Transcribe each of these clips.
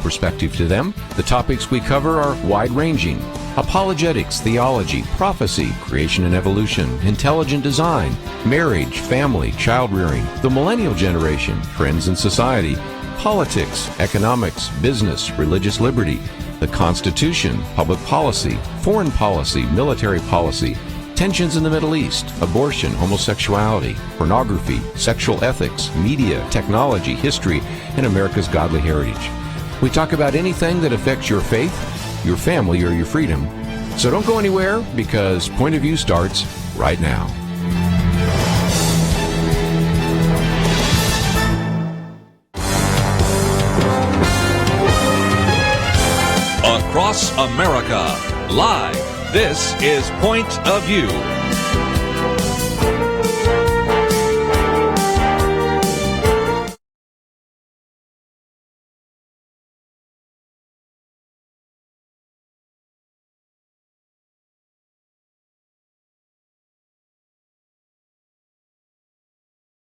perspective to them. The topics we cover are wide-ranging: apologetics, theology, prophecy, creation and evolution, intelligent design, marriage, family, child-rearing, the millennial generation, trends in society, politics, economics, business, religious liberty, the Constitution, public policy, foreign policy, military policy, tensions in the Middle East, abortion, homosexuality, pornography, sexual ethics, media, technology, history, and America's godly heritage. We talk about anything that affects your faith, your family, or your freedom. So don't go anywhere, because Point of View starts right now. Across America, live. This is Point of View.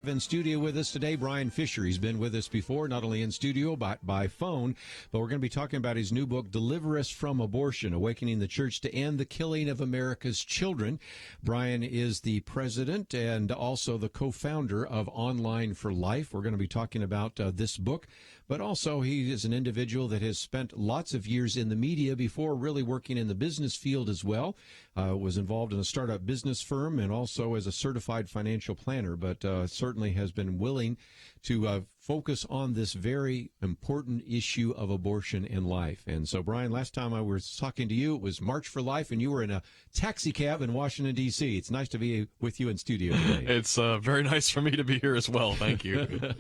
In studio with us today, Brian Fisher. He's been with us before, not only in studio but by phone, but we're going to be talking about his new book, Deliver Us from Abortion, Awakening the Church to End the Killing of America's Children. Brian is the president and also the co-founder of Online for Life. We're going to be talking about this book, but also he is an individual that has spent lots of years in the media before really working in the business field as well. Was involved in a startup business firm and also as a certified financial planner, but certainly has been willing to focus on this very important issue of abortion in life. And so, Brian, last time I was talking to you, it was March for Life, and you were in a taxi cab in Washington, D.C. It's nice to be with you in studio today. It's very nice for me to be here as well. Thank you.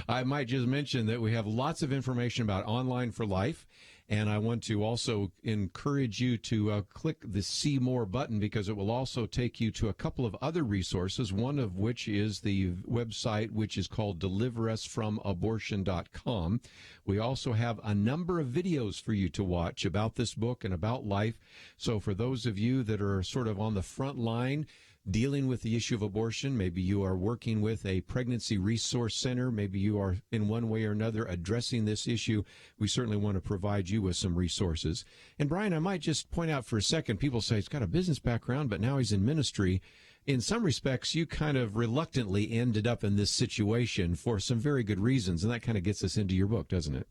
I might just mention that we have lots of information about Online for Life. And I want to also encourage you to click the See More button, because it will also take you to a couple of other resources, one of which is the website, which is called deliverusfromabortion.com. We also have a number of videos for you to watch about this book and about life. So for those of you that are sort of on the front line dealing with the issue of abortion, maybe you are working with a pregnancy resource center, maybe you are in one way or another addressing this issue, we certainly want to provide you with some resources. And Brian, I might just point out for a second, people say he's got a business background, but now he's in ministry. In some respects, you kind of reluctantly ended up in this situation for some very good reasons, and that kind of gets us into your book, doesn't it?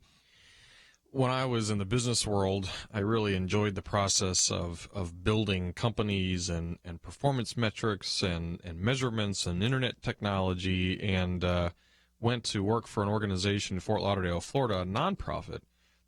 When I was in the business world, I really enjoyed the process of building companies and performance metrics and measurements and internet technology, and went to work for an organization in Fort Lauderdale, Florida, a nonprofit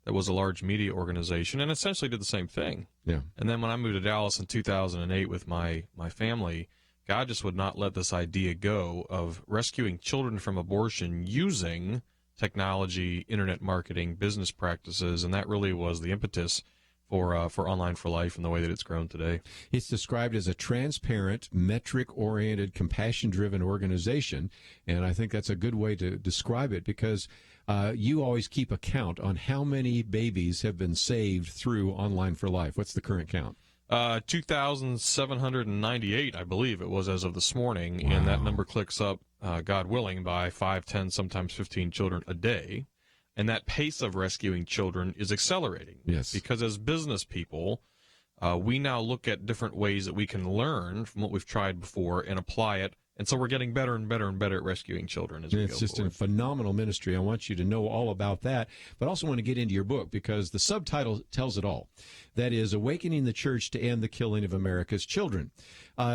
that was a large media organization, and essentially did the same thing. Yeah. And then when I moved to Dallas in 2008 with my family, God just would not let this idea go of rescuing children from abortion using technology, internet marketing, business practices, and that really was the impetus for Online for Life and the way that it's grown today. It's described as a transparent, metric-oriented, compassion-driven organization, and I think that's a good way to describe it, because you always keep a count on how many babies have been saved through Online for Life. What's the current count? 2,798, I believe it was as of this morning, wow. And that number clicks up, God willing, by 5, 10, sometimes 15 children a day. And that pace of rescuing children is accelerating. Yes. Because as business people, we now look at different ways that we can learn from what we've tried before and apply it. And so we're getting better and better and better at rescuing children as we go forward. It's just a phenomenal ministry. I want you to know all about that, but also want to get into your book, because the subtitle tells it all. That is, Awakening the Church to End the Killing of America's Children.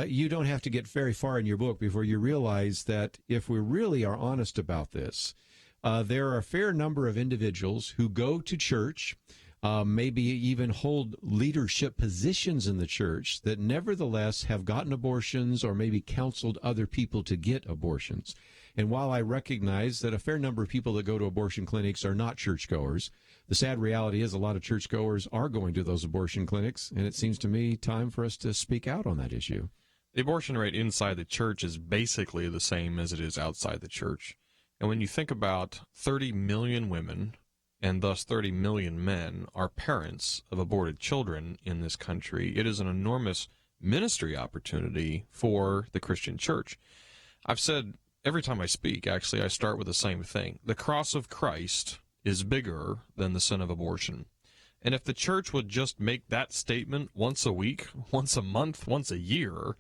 You don't have to get very far in your book before you realize that if we really are honest about this, there are a fair number of individuals who go to church, maybe even hold leadership positions in the church, that nevertheless have gotten abortions or maybe counseled other people to get abortions. And while I recognize that a fair number of people that go to abortion clinics are not churchgoers, the sad reality is a lot of churchgoers are going to those abortion clinics, and it seems to me time for us to speak out on that issue. The abortion rate inside the church is basically the same as it is outside the church. And when you think about 30 million women and thus 30 million men are parents of aborted children in this country, it is an enormous ministry opportunity for the Christian church. I've said every time I speak, actually, I start with the same thing. The cross of Christ is bigger than the sin of abortion. And if the church would just make that statement once a week, once a month, once a year,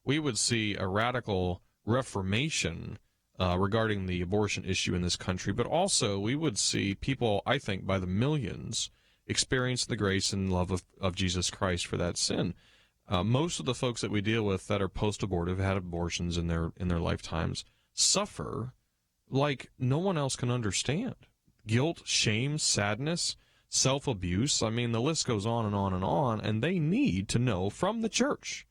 we would see a radical reformation regarding the abortion issue in this country. But also we would see people, I think, by the millions experience the grace and love of Jesus Christ for that sin. Most of the folks that we deal with that are post-abortive, had abortions in their lifetimes, suffer like no one else can understand. Guilt, shame, sadness, self-abuse. I mean, the list goes on and on and on, and they need to know from the church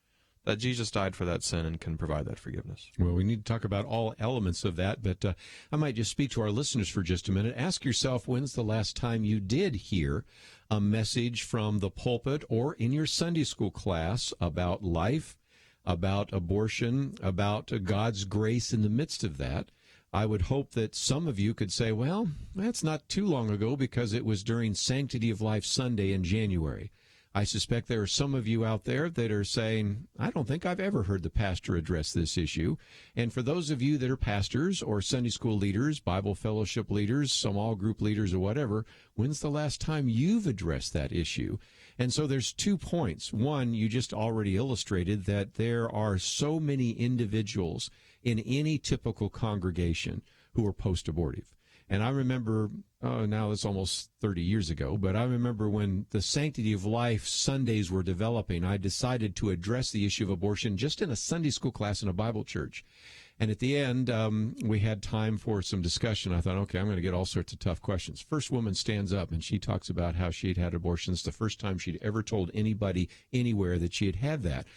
that Jesus died for that sin and can provide that forgiveness. Well, we need to talk about all elements of that, but I might just speak to our listeners for just a minute. Ask yourself, when's the last time you did hear a message from the pulpit or in your Sunday school class about life, about abortion, about God's grace in the midst of that? I would hope that some of you could say, well, that's not too long ago because it was during Sanctity of Life Sunday in January. I suspect there are some of you out there that are saying, I don't think I've ever heard the pastor address this issue. And for those of you that are pastors or Sunday school leaders, Bible fellowship leaders, small group leaders or whatever, when's the last time you've addressed that issue? And so there's 2 points. One, you just already illustrated that there are so many individuals in any typical congregation who are post-abortive. And I remember, now it's almost 30 years ago, but I remember when the Sanctity of Life Sundays were developing, I decided to address the issue of abortion just in a Sunday school class in a Bible church. And at the end, we had time for some discussion. I thought, okay, I'm going to get all sorts of tough questions. First woman stands up, and she talks about how she'd had abortions the first time she'd ever told anybody anywhere that she had had that.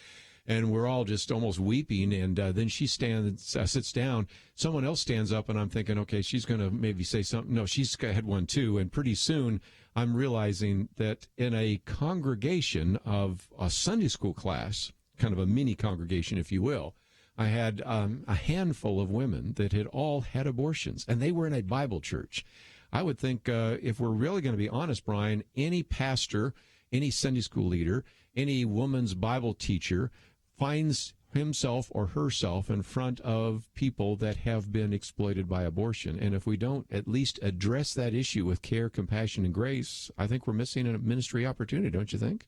And we're all just almost weeping, and then she sits down. Someone else stands up, and I'm thinking, okay, she's going to maybe say something. No, she's had one too, and pretty soon I'm realizing that in a congregation of a Sunday school class, kind of a mini congregation, if you will, I had a handful of women that had all had abortions, and they were in a Bible church. I would think if we're really going to be honest, Brian, any pastor, any Sunday school leader, any woman's Bible teacher finds himself or herself in front of people that have been exploited by abortion. And if we don't at least address that issue with care, compassion, and grace, I think we're missing a ministry opportunity, don't you think?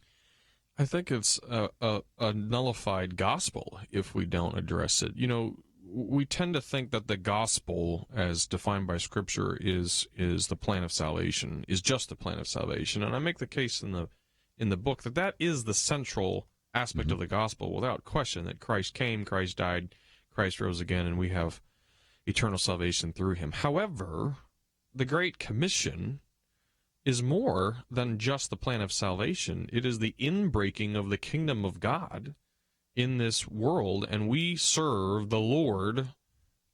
I think it's a nullified gospel if we don't address it. You know, we tend to think that the gospel, as defined by Scripture, is the plan of salvation, is just the plan of salvation. And I make the case in the book that is the central aspect of the gospel, without question, that Christ came, Christ died, Christ rose again, and we have eternal salvation through him. However, the Great Commission is more than just the plan of salvation. It is the inbreaking of the kingdom of God in this world, and we serve the Lord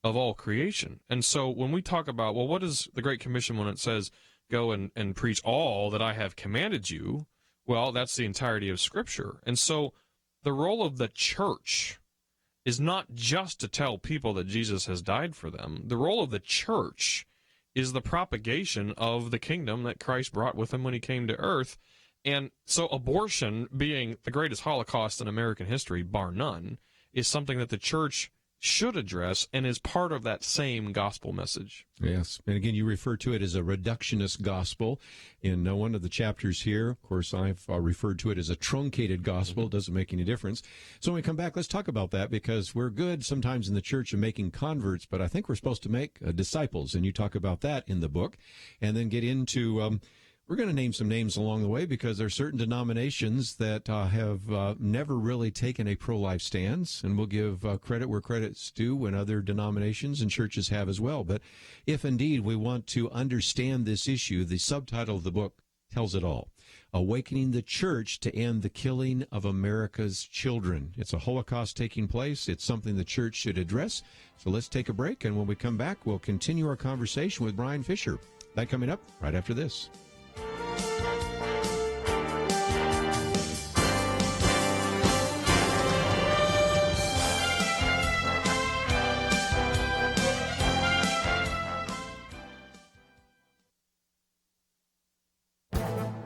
of all creation. And so when we talk about, well, what is the Great Commission when it says, go and preach all that I have commanded you? Well, that's the entirety of Scripture. And so the role of the church is not just to tell people that Jesus has died for them. The role of the church is the propagation of the kingdom that Christ brought with him when he came to earth. And so abortion, being the greatest Holocaust in American history, bar none, is something that the church should address and is part of that same gospel message. Yes. And again, you refer to it as a reductionist gospel in one of the chapters here. Of course, I've referred to it as a truncated gospel. It doesn't make any difference. So when we come back, let's talk about that, because we're good sometimes in the church of making converts, but I think we're supposed to make disciples. And you talk about that in the book, and then get into we're going to name some names along the way, because there are certain denominations that have never really taken a pro-life stance, and we'll give credit where credit's due when other denominations and churches have as well. But if indeed we want to understand this issue, the subtitle of the book tells it all: Awakening the Church to End the Killing of America's Children. It's a Holocaust taking place. It's something the church should address. So let's take a break, and when we come back, we'll continue our conversation with Brian Fisher. That coming up right after this.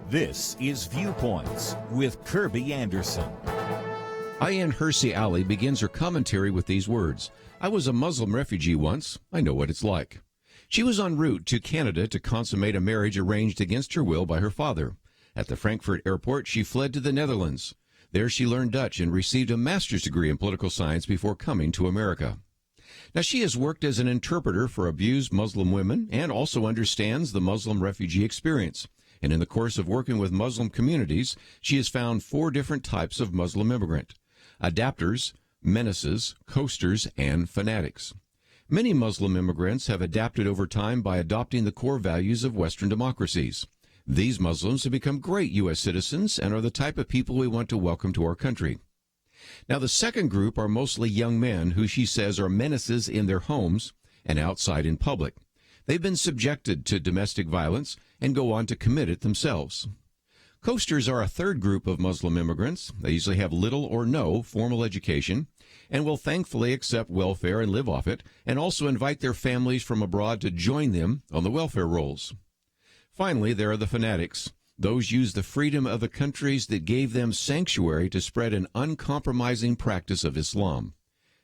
This is Viewpoints with Kerby Anderson. Ayaan Hirsi Ali begins her commentary with these words: I was a Muslim refugee once. I know what it's like. She was en route to Canada to consummate a marriage arranged against her will by her father. At the Frankfurt airport, she fled to the Netherlands. There she learned Dutch and received a master's degree in political science before coming to America. Now, she has worked as an interpreter for abused Muslim women and also understands the Muslim refugee experience. And in the course of working with Muslim communities, she has found 4 different types of Muslim immigrant: adapters, menaces, coasters, and fanatics. Many Muslim immigrants have adapted over time by adopting the core values of Western democracies. These Muslims have become great U.S. citizens and are the type of people we want to welcome to our country. Now, the second group are mostly young men who she says are menaces in their homes and outside in public. They've been subjected to domestic violence and go on to commit it themselves. Coasters are a third group of Muslim immigrants. They usually have little or no formal education and will thankfully accept welfare and live off it, and also invite their families from abroad to join them on the welfare rolls. Finally, there are the fanatics. Those use the freedom of the countries that gave them sanctuary to spread an uncompromising practice of Islam.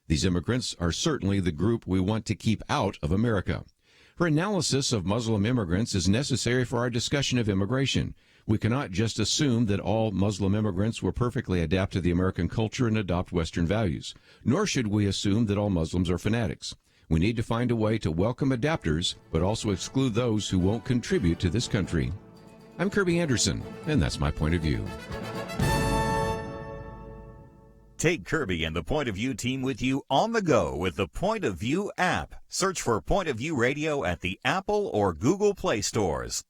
These immigrants are certainly the group we want to keep out of America. Her analysis of Muslim immigrants is necessary for our discussion of immigration. We cannot just assume that all Muslim immigrants will perfectly adapt to the American culture and adopt Western values, nor should we assume that all Muslims are fanatics. We need to find a way to welcome adapters, but also exclude those who won't contribute to this country. I'm Kerby Anderson, and that's my point of view. Take Kerby and the Point of View team with you on the go with the Point of View app. Search for Point of View Radio at the Apple or Google Play stores.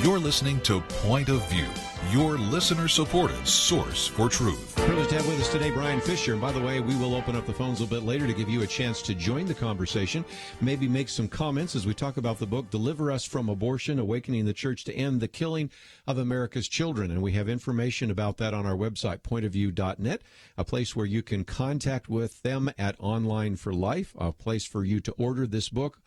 You're listening to Point of View, your listener-supported source for truth. Privileged to have with us today Brian Fisher. And by the way, we will open up the phones a little bit later to give you a chance to join the conversation, maybe make some comments as we talk about the book, Deliver Us from Abortion, Awakening the Church to End the Killing of America's Children. And we have information about that on our website, pointofview.net, a place where you can contact with them at Online for Life, a place for you to order this book.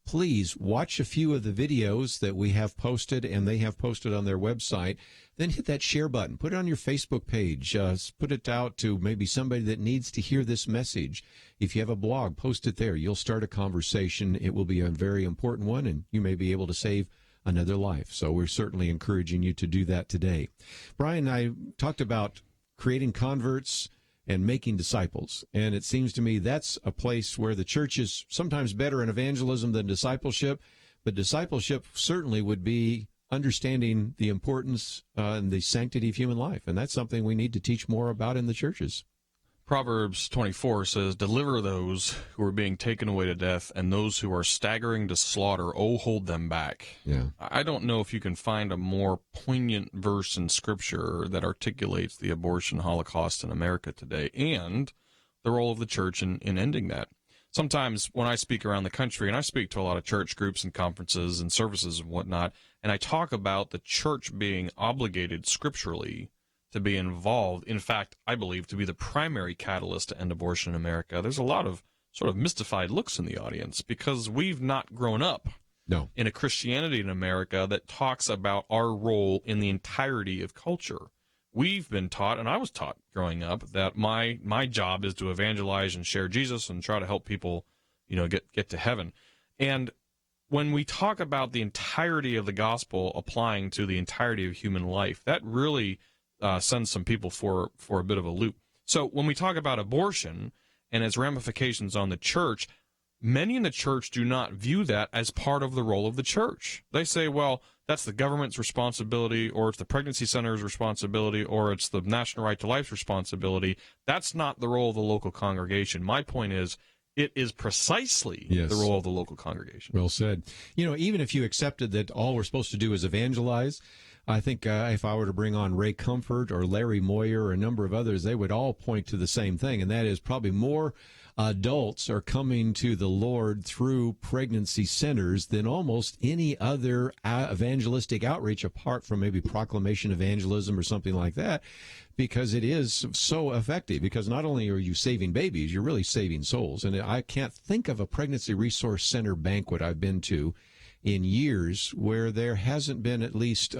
Please watch a few of the videos that we have posted and they have posted on their website. Then hit that share button. Put it on your Facebook page. Put it out to maybe somebody that needs to hear this message. If you have a blog, post it there. You'll start a conversation. It will be a very important one, and you may be able to save another life. So we're certainly encouraging you to do that today. Brian and I talked about creating converts and making disciples. And it seems to me that's a place where the church is sometimes better in evangelism than discipleship, but discipleship certainly would be understanding the importance and the sanctity of human life. And that's something we need to teach more about in the churches. Proverbs 24 says, "Deliver those who are being taken away to death, and those who are staggering to slaughter, oh, hold them back." Yeah. I don't know if you can find a more poignant verse in Scripture that articulates the abortion holocaust in America today and the role of the church in ending that. Sometimes when I speak around the country, and I speak to a lot of church groups and conferences and services and whatnot, and I talk about the church being obligated scripturally to be involved, in fact, I believe, to be the primary catalyst to end abortion in America, there's a lot of sort of mystified looks in the audience because we've not grown up in a Christianity in America that talks about our role in the entirety of culture. We've been taught, and I was taught growing up, that my job is to evangelize and share Jesus and try to help people, get to heaven. And when we talk about the entirety of the gospel applying to the entirety of human life, that really sends some people for a bit of a loop. So when we talk about abortion and its ramifications on the church, many in the church do not view that as part of the role of the church. They say, well, that's the government's responsibility, or it's the pregnancy center's responsibility, or it's the National Right to Life's responsibility. That's not the role of the local congregation. My point is, it is precisely the role of the local congregation. Well said. Even if you accepted that all we're supposed to do is evangelize, I think if I were to bring on Ray Comfort or Larry Moyer or a number of others, they would all point to the same thing, and that is probably more adults are coming to the Lord through pregnancy centers than almost any other evangelistic outreach, apart from maybe proclamation evangelism or something like that, because it is so effective. Because not only are you saving babies, you're really saving souls. And I can't think of a pregnancy resource center banquet I've been to in years where there hasn't been at least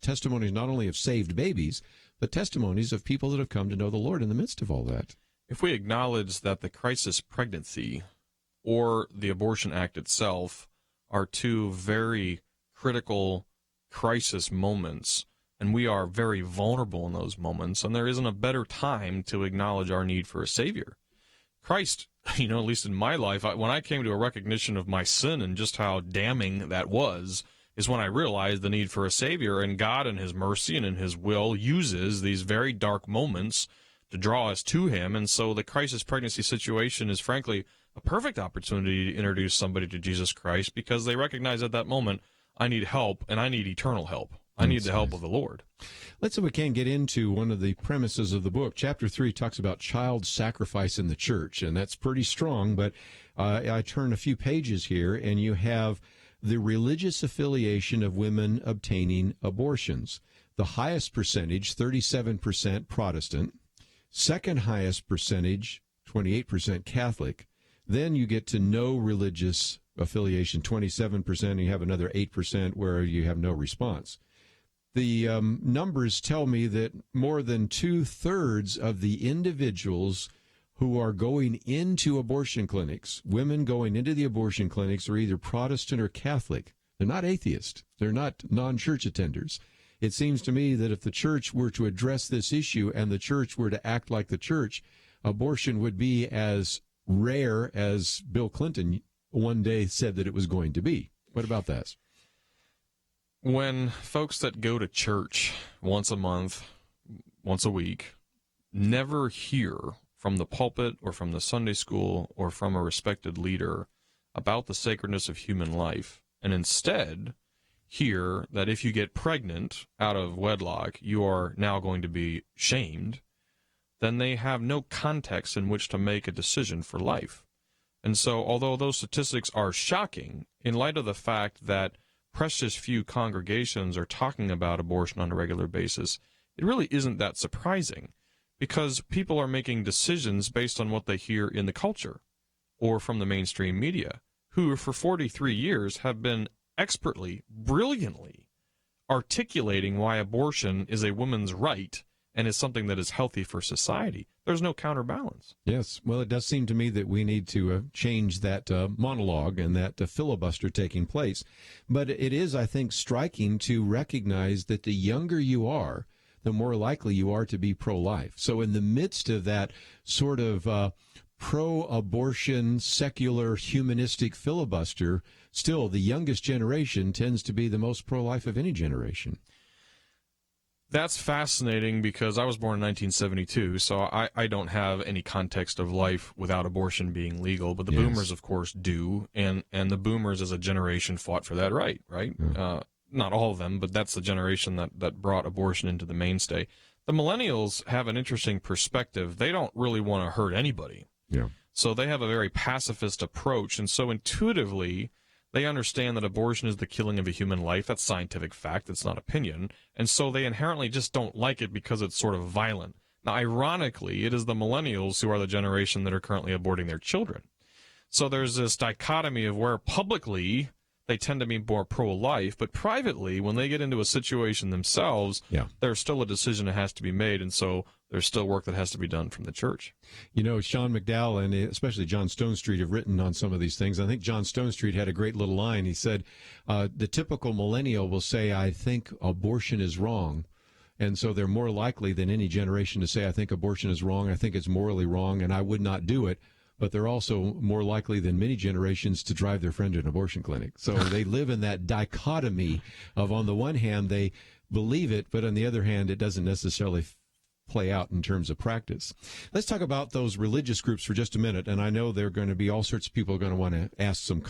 testimonies not only of saved babies, but testimonies of people that have come to know the Lord in the midst of all that. If we acknowledge that the crisis pregnancy or the Abortion Act itself are two very critical crisis moments, and we are very vulnerable in those moments, and there isn't a better time to acknowledge our need for a Savior. Christ, at least in my life, when I came to a recognition of my sin and just how damning that was, is when I realized the need for a Savior, and God in His mercy and in His will uses these very dark moments to draw us to Him. And so the crisis pregnancy situation is frankly a perfect opportunity to introduce somebody to Jesus Christ, because they recognize at that moment, I need help, and I need eternal help. I need the help of the Lord. Let's see if we can get into one of the premises of the book. Chapter 3 talks about child sacrifice in the church, and that's pretty strong, but I turn a few pages here, and you have the religious affiliation of women obtaining abortions. The highest percentage, 37% Protestant. Second highest percentage, 28% Catholic. Then you get to no religious affiliation, 27%, and you have another 8% where you have no response. The numbers tell me that more than 2/3 of the individuals who are going into abortion clinics, women going into the abortion clinics, are either Protestant or Catholic. They're not atheists. They're not non-church attenders. It seems to me that if the church were to address this issue and the church were to act like the church, abortion would be as rare as Bill Clinton one day said that it was going to be. What about that? When folks that go to church once a month, once a week, never hear from the pulpit or from the Sunday school or from a respected leader about the sacredness of human life, and instead hear that if you get pregnant out of wedlock, you are now going to be shamed, then they have no context in which to make a decision for life. And so, although those statistics are shocking, in light of the fact that precious few congregations are talking about abortion on a regular basis, it really isn't that surprising, because people are making decisions based on what they hear in the culture or from the mainstream media, who for 43 years have been expertly, brilliantly articulating why abortion is a woman's right and is something that is healthy for society. There's no counterbalance. Yes. Well, it does seem to me that we need to change that monologue and that filibuster taking place. But it is, I think, striking to recognize that the younger you are, the more likely you are to be pro-life. So in the midst of that sort of pro-abortion, secular, humanistic filibuster, still the youngest generation tends to be the most pro-life of any generation. That's fascinating, because I was born in 1972, so I don't have any context of life without abortion being legal, but the boomers, of course, do, and the boomers as a generation fought for that right? Yeah. Not all of them, but that's the generation that brought abortion into the mainstay. The millennials have an interesting perspective. They don't really want to hurt anybody. Yeah. So they have a very pacifist approach, and so intuitively they understand that abortion is the killing of a human life. That's scientific fact. It's not opinion. And so they inherently just don't like it because it's sort of violent. Now, ironically, it is the millennials who are the generation that are currently aborting their children. So there's this dichotomy of where publicly they tend to be more pro-life, but privately, when they get into a situation themselves, there's still a decision that has to be made, and so there's still work that has to be done from the church. You know, Sean McDowell and especially John Stonestreet have written on some of these things. I think John Stonestreet had a great little line. He said, the typical millennial will say, I think abortion is wrong. And so they're more likely than any generation to say, I think abortion is wrong, I think it's morally wrong, and I would not do it. but they're also more likely than many generations to drive their friend to an abortion clinic. So they live in that dichotomy of, on the one hand, they believe it, but on the other hand, it doesn't necessarily play out in terms of practice. Let's talk about those religious groups for just a minute, and I know there are going to be all sorts of people going to want to ask some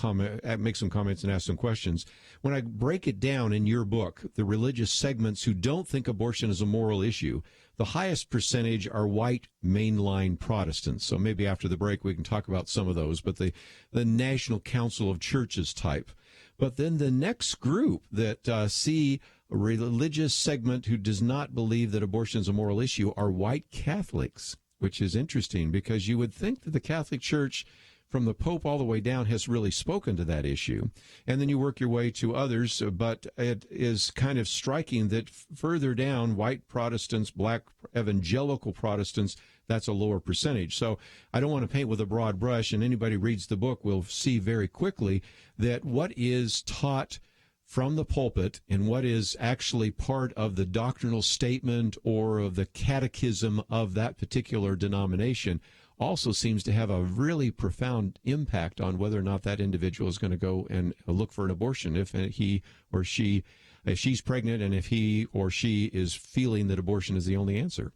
make some comments and ask some questions. When I break it down in your book, the religious segments who don't think abortion is a moral issue, the highest percentage are white mainline Protestants. So maybe after the break we can talk about some of those, but the National Council of Churches type. But then the next group that see a religious segment who does not believe that abortion is a moral issue are white Catholics, which is interesting because you would think that the Catholic Church, from the Pope all the way down, has really spoken to that issue. And then you work your way to others, but it is kind of striking that further down, white Protestants, black evangelical Protestants, that's a lower percentage. So I don't want to paint with a broad brush, and anybody reads the book will see very quickly that what is taught from the pulpit and what is actually part of the doctrinal statement or of the catechism of that particular denomination also seems to have a really profound impact on whether or not that individual is going to go and look for an abortion if he or she, if she's pregnant and if he or she is feeling that abortion is the only answer.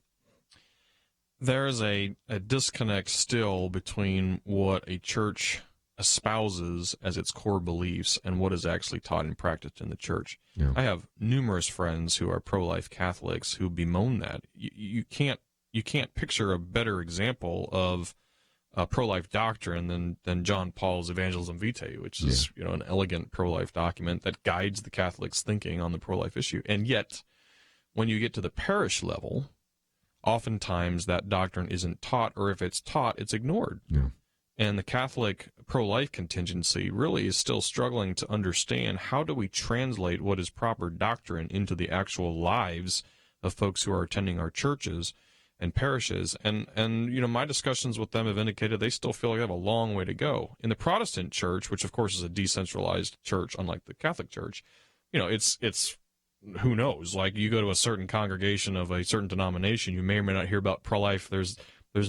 There is a disconnect still between what a church espouses as its core beliefs and what is actually taught and practiced in the church. Yeah. I have numerous friends who are pro-life Catholics who bemoan that. You can't picture a better example of pro-life doctrine than John Paul's Evangelism Vitae, which is an elegant pro-life document that guides the Catholics' thinking on the pro-life issue. And yet, when you get to the parish level, oftentimes that doctrine isn't taught, or if it's taught, it's ignored. Yeah. And the Catholic pro-life contingency really is still struggling to understand how do we translate what is proper doctrine into the actual lives of folks who are attending our churches and parishes. And my discussions with them have indicated they still feel like they have a long way to go. In the Protestant church, which of course is a decentralized church, unlike the Catholic Church, it's who knows? Like, you go to a certain congregation of a certain denomination, you may or may not hear about pro-life. There's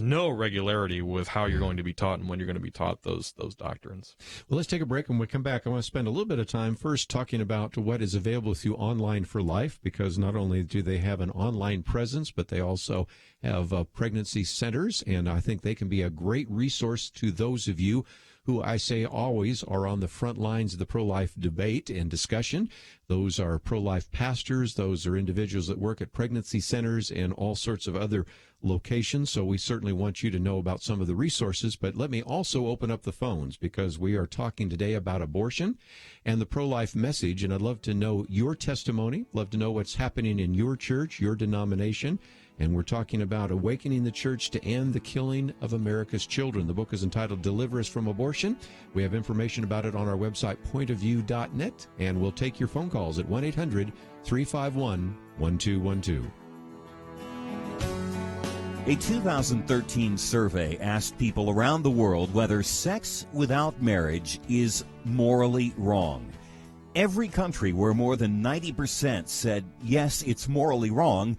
no regularity with how you're going to be taught and when you're going to be taught those doctrines. Well, let's take a break. And when we come back, I want to spend a little bit of time first talking about what is available through Online for Life, because not only do they have an online presence, but they also have pregnancy centers. And I think they can be a great resource to those of you who I say always are on the front lines of the pro-life debate and discussion. Those are pro-life pastors. Those are individuals that work at pregnancy centers and all sorts of other locations. So we certainly want you to know about some of the resources. But let me also open up the phones, because we are talking today about abortion and the pro-life message. And I'd love to know your testimony, love to know what's happening in your church, your denomination. And we're talking about awakening the church to end the killing of America's children. The book is entitled Deliver Us from Abortion. We have information about it on our website, pointofview.net, and we'll take your phone calls at 1-800-351-1212. A 2013 survey asked people around the world whether sex without marriage is morally wrong. Every country where more than 90% said, yes, it's morally wrong,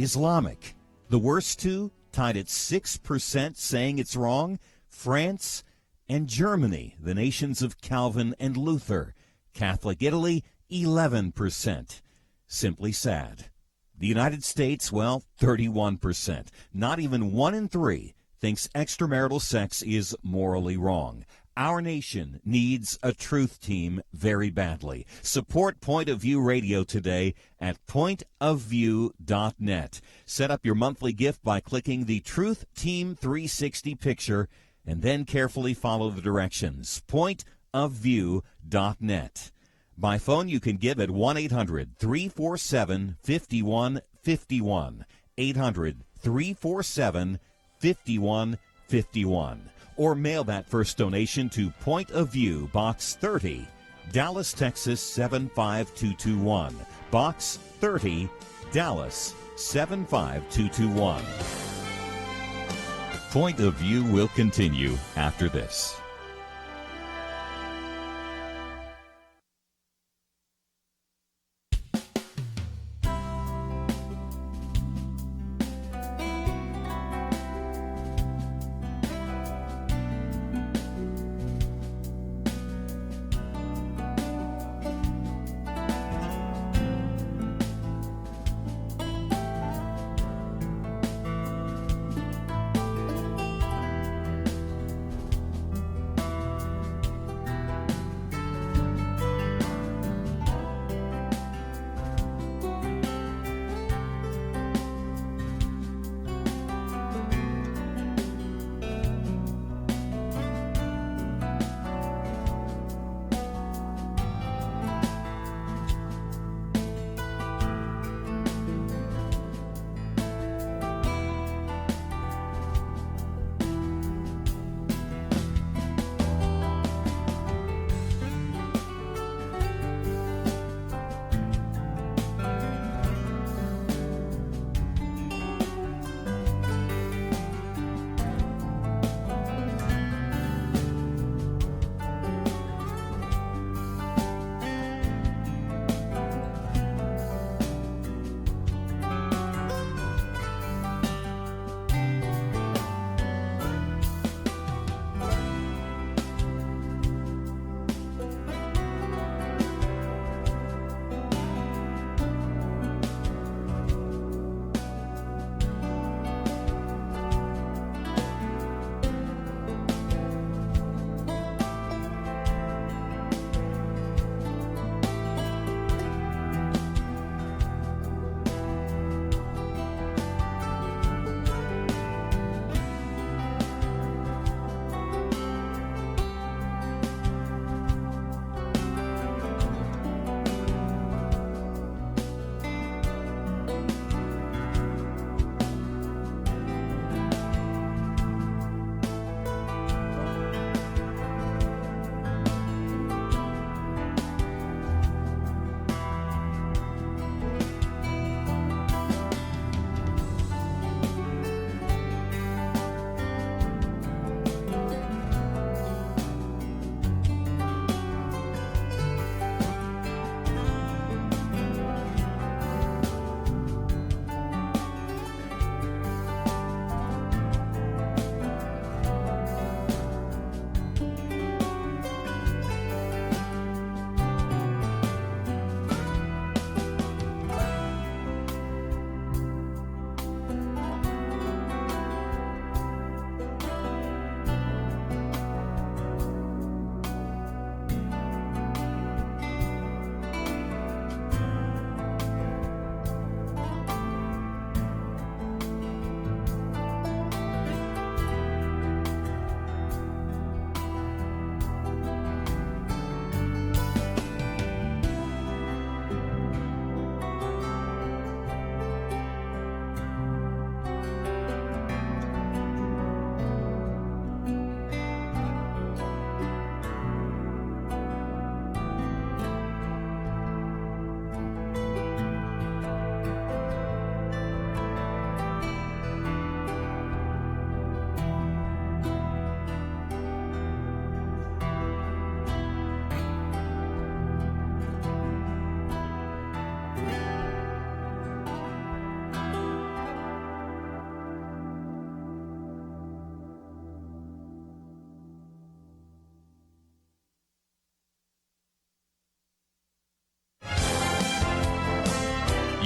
Islamic. The worst two, tied at 6% saying it's wrong, France and Germany, the nations of Calvin and Luther. Catholic Italy, 11%. Simply sad. The United States, well, 31%. Not even 1 in 3 thinks extramarital sex is morally wrong. Our nation needs a truth team very badly. Support Point of View Radio today at pointofview.net. Set up your monthly gift by clicking the Truth Team 360 picture and then carefully follow the directions. Pointofview.net. By phone, you can give at 1-800-347-5151. 800-347-5151. Or mail that first donation to Point of View, Box 30, Dallas, Texas 75221. Box 30, Dallas 75221. Point of View will continue after this.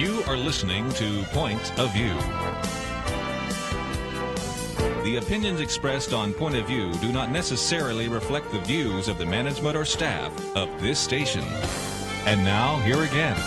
You are listening to Point of View. The opinions expressed on Point of View do not necessarily reflect the views of the management or staff of this station. And now, here again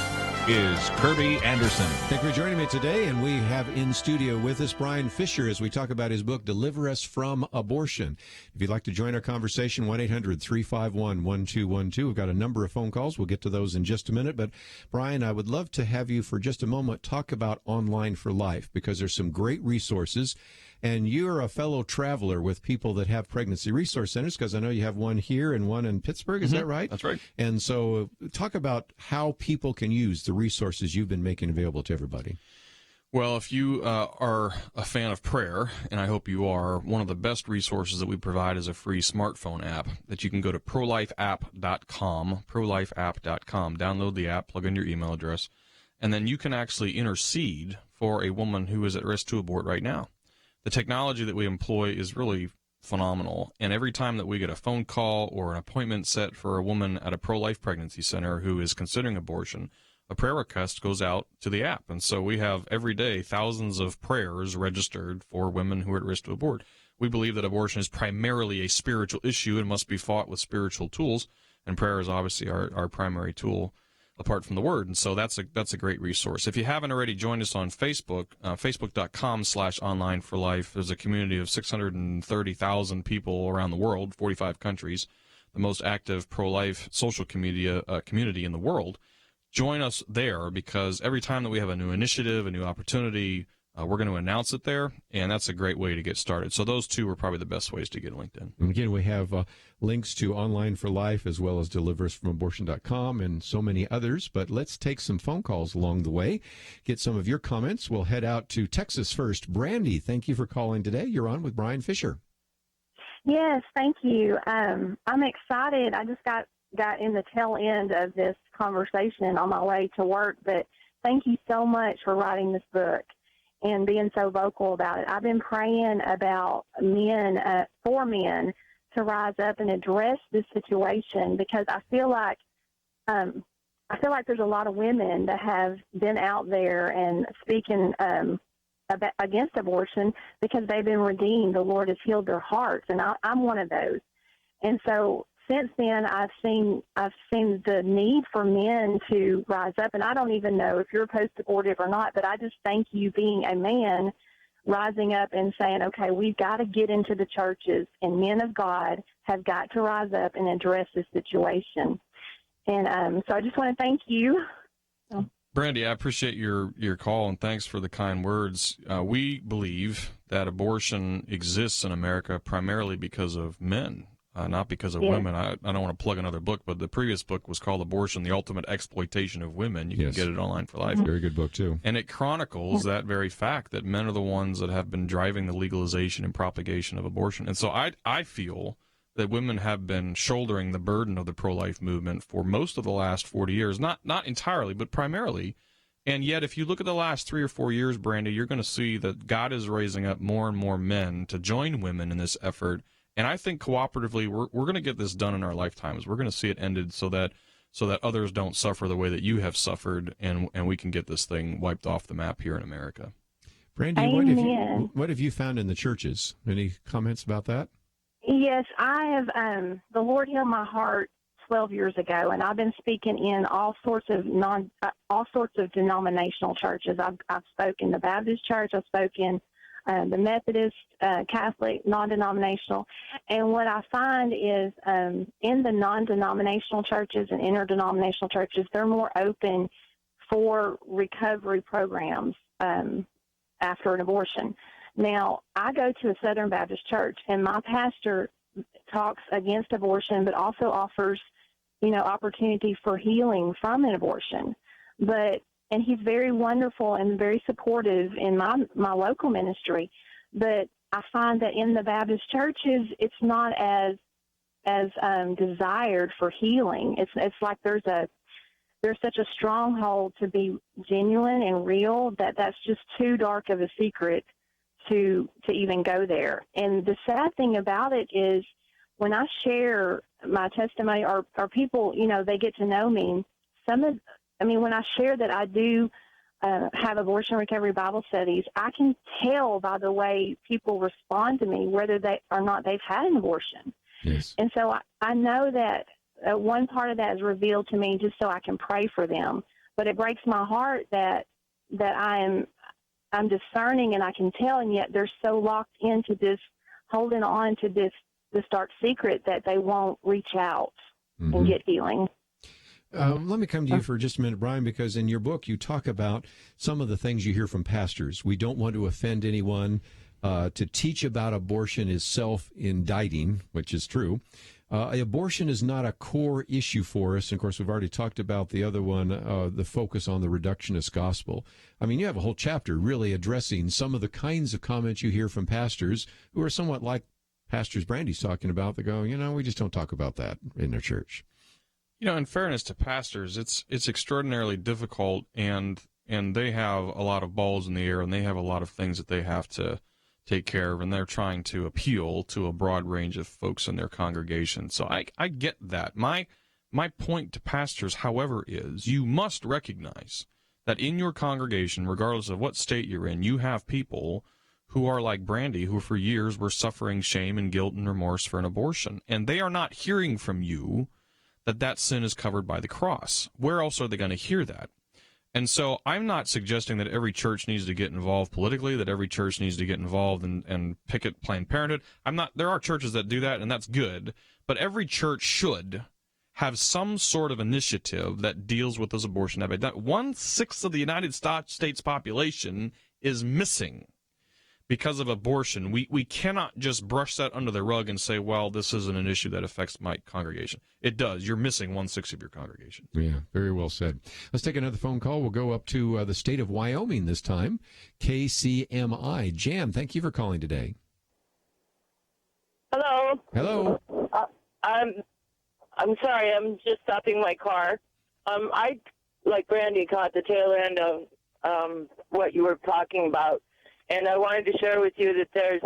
is Kerby Anderson. Thank you for joining me today, and we have in studio with us Brian Fisher as we talk about his book, Deliver Us from Abortion. If you'd like to join our conversation, 1-800-351-1212. We've got a number of phone calls. We'll get to those in just a minute. But, Brian, I would love to have you for just a moment talk about Online for Life, because there's some great resources. And you're a fellow traveler with people that have pregnancy resource centers, because I know you have one here and one in Pittsburgh. Is that right? That's right. And so talk about how people can use the resources you've been making available to everybody. Well, if you are a fan of prayer, and I hope you are, one of the best resources that we provide is a free smartphone app that you can go to prolifeapp.com, prolifeapp.com, download the app, plug in your email address, and then you can actually intercede for a woman who is at risk to abort right now. The technology that we employ is really phenomenal, and every time that we get a phone call or an appointment set for a woman at a pro-life pregnancy center who is considering abortion, a prayer request goes out to the app. And so we have every day thousands of prayers registered for women who are at risk to abort. We believe that abortion is primarily a spiritual issue and must be fought with spiritual tools, and prayer is obviously our primary tool apart from the word. And so that's a great resource. If you haven't already joined us on Facebook, facebook.com/online for life, there's a community of 630,000 people around the world, 45 countries, the most active pro-life social community in the world. Join us there, because every time that we have a new initiative, a new opportunity, we're going to announce it there, and that's a great way to get started. So those two are probably the best ways to get linked in. And again, we have links to Online for Life as well as deliverusfromabortion.com and so many others. But let's take some phone calls along the way, get some of your comments. We'll head out to Texas first. Brandy, thank you for calling today. You're on with Brian Fisher. Yes, thank you. I'm excited. I just got in the tail end of this conversation on my way to work, but thank you so much for writing this book and being so vocal about it. I've been praying about men, for men, to rise up and address this situation, because I feel like there's a lot of women that have been out there and speaking against abortion because they've been redeemed. The Lord has healed their hearts, and I'm one of those. And so since then, I've seen the need for men to rise up, and I don't even know if you're post-abortive or not, but I just thank you being a man rising up and saying, okay, we've got to get into the churches, and men of God have got to rise up and address this situation. And so I just want to thank you. Brandy, I appreciate your call, and thanks for the kind words. We believe that abortion exists in America primarily because of men. Not because of women. I don't want to plug another book, but the previous book was called Abortion, the Ultimate Exploitation of Women. You can get it Online for Life. Very good book, too. And it chronicles that very fact, that men are the ones that have been driving the legalization and propagation of abortion. And so I feel that women have been shouldering the burden of the pro-life movement for most of the last 40 years. Not entirely, but primarily. And yet, if you look at the last 3 or 4 years, Brandy, you're going to see that God is raising up more and more men to join women in this effort. And I think cooperatively, we're going to get this done in our lifetimes. We're going to see it ended so that others don't suffer the way that you have suffered, and we can get this thing wiped off the map here in America. Brandy, what have you found in the churches? Any comments about that? Yes, I have. The Lord healed my heart 12 years ago, and I've been speaking in all sorts of denominational churches. I've spoken in the Baptist church. I've spoken the Methodist, Catholic, non-denominational. And what I find is in the non-denominational churches and interdenominational churches, they're more open for recovery programs after an abortion. Now, I go to a Southern Baptist church, and my pastor talks against abortion, but also offers, opportunity for healing from an abortion. And he's very wonderful and very supportive in my local ministry. But I find that in the Baptist churches, it's not as desired for healing. It's like there's such a stronghold to be genuine and real that's just too dark of a secret to even go there. And the sad thing about it is when I share my testimony or people, they get to know me, when I share that I do have abortion recovery Bible studies, I can tell by the way people respond to me whether they or not they've had an abortion. Yes. And so I know that one part of that is revealed to me just so I can pray for them. But it breaks my heart that I'm discerning and I can tell, and yet they're so locked into this, holding on to this dark secret that they won't reach out and get healing. Let me come to you for just a minute, Brian, because in your book you talk about some of the things you hear from pastors. We don't want to offend anyone. To teach about abortion is self-indicting, which is true. Abortion is not a core issue for us. And of course, we've already talked about the other one, the focus on the reductionist gospel. I mean, you have a whole chapter really addressing some of the kinds of comments you hear from pastors who are somewhat like pastors Brandy's talking about. They go, we just don't talk about that in our church. In fairness to pastors, it's extraordinarily difficult, and they have a lot of balls in the air, and they have a lot of things that they have to take care of, and they're trying to appeal to a broad range of folks in their congregation. So I get that. My point to pastors, however, is you must recognize that in your congregation, regardless of what state you're in, you have people who are like Brandy, who for years were suffering shame and guilt and remorse for an abortion, and they are not hearing from you that sin is covered by the cross. Where else are they going to hear that? And so I'm not suggesting that every church needs to get involved politically, that every church needs to get involved and picket Planned Parenthood. There are churches that do that, and that's good. But every church should have some sort of initiative that deals with this abortion epidemic. 1/6 of the United States population is missing because of abortion. We cannot just brush that under the rug and say, well, this isn't an issue that affects my congregation. It does. You're missing 1/6 of your congregation. Yeah, very well said. Let's take another phone call. We'll go up to the state of Wyoming this time. KCMI. Jan, thank you for calling today. Hello. Hello. I'm sorry. I'm just stopping my car. I, like Brandy, caught the tail end of what you were talking about. And I wanted to share with you that there's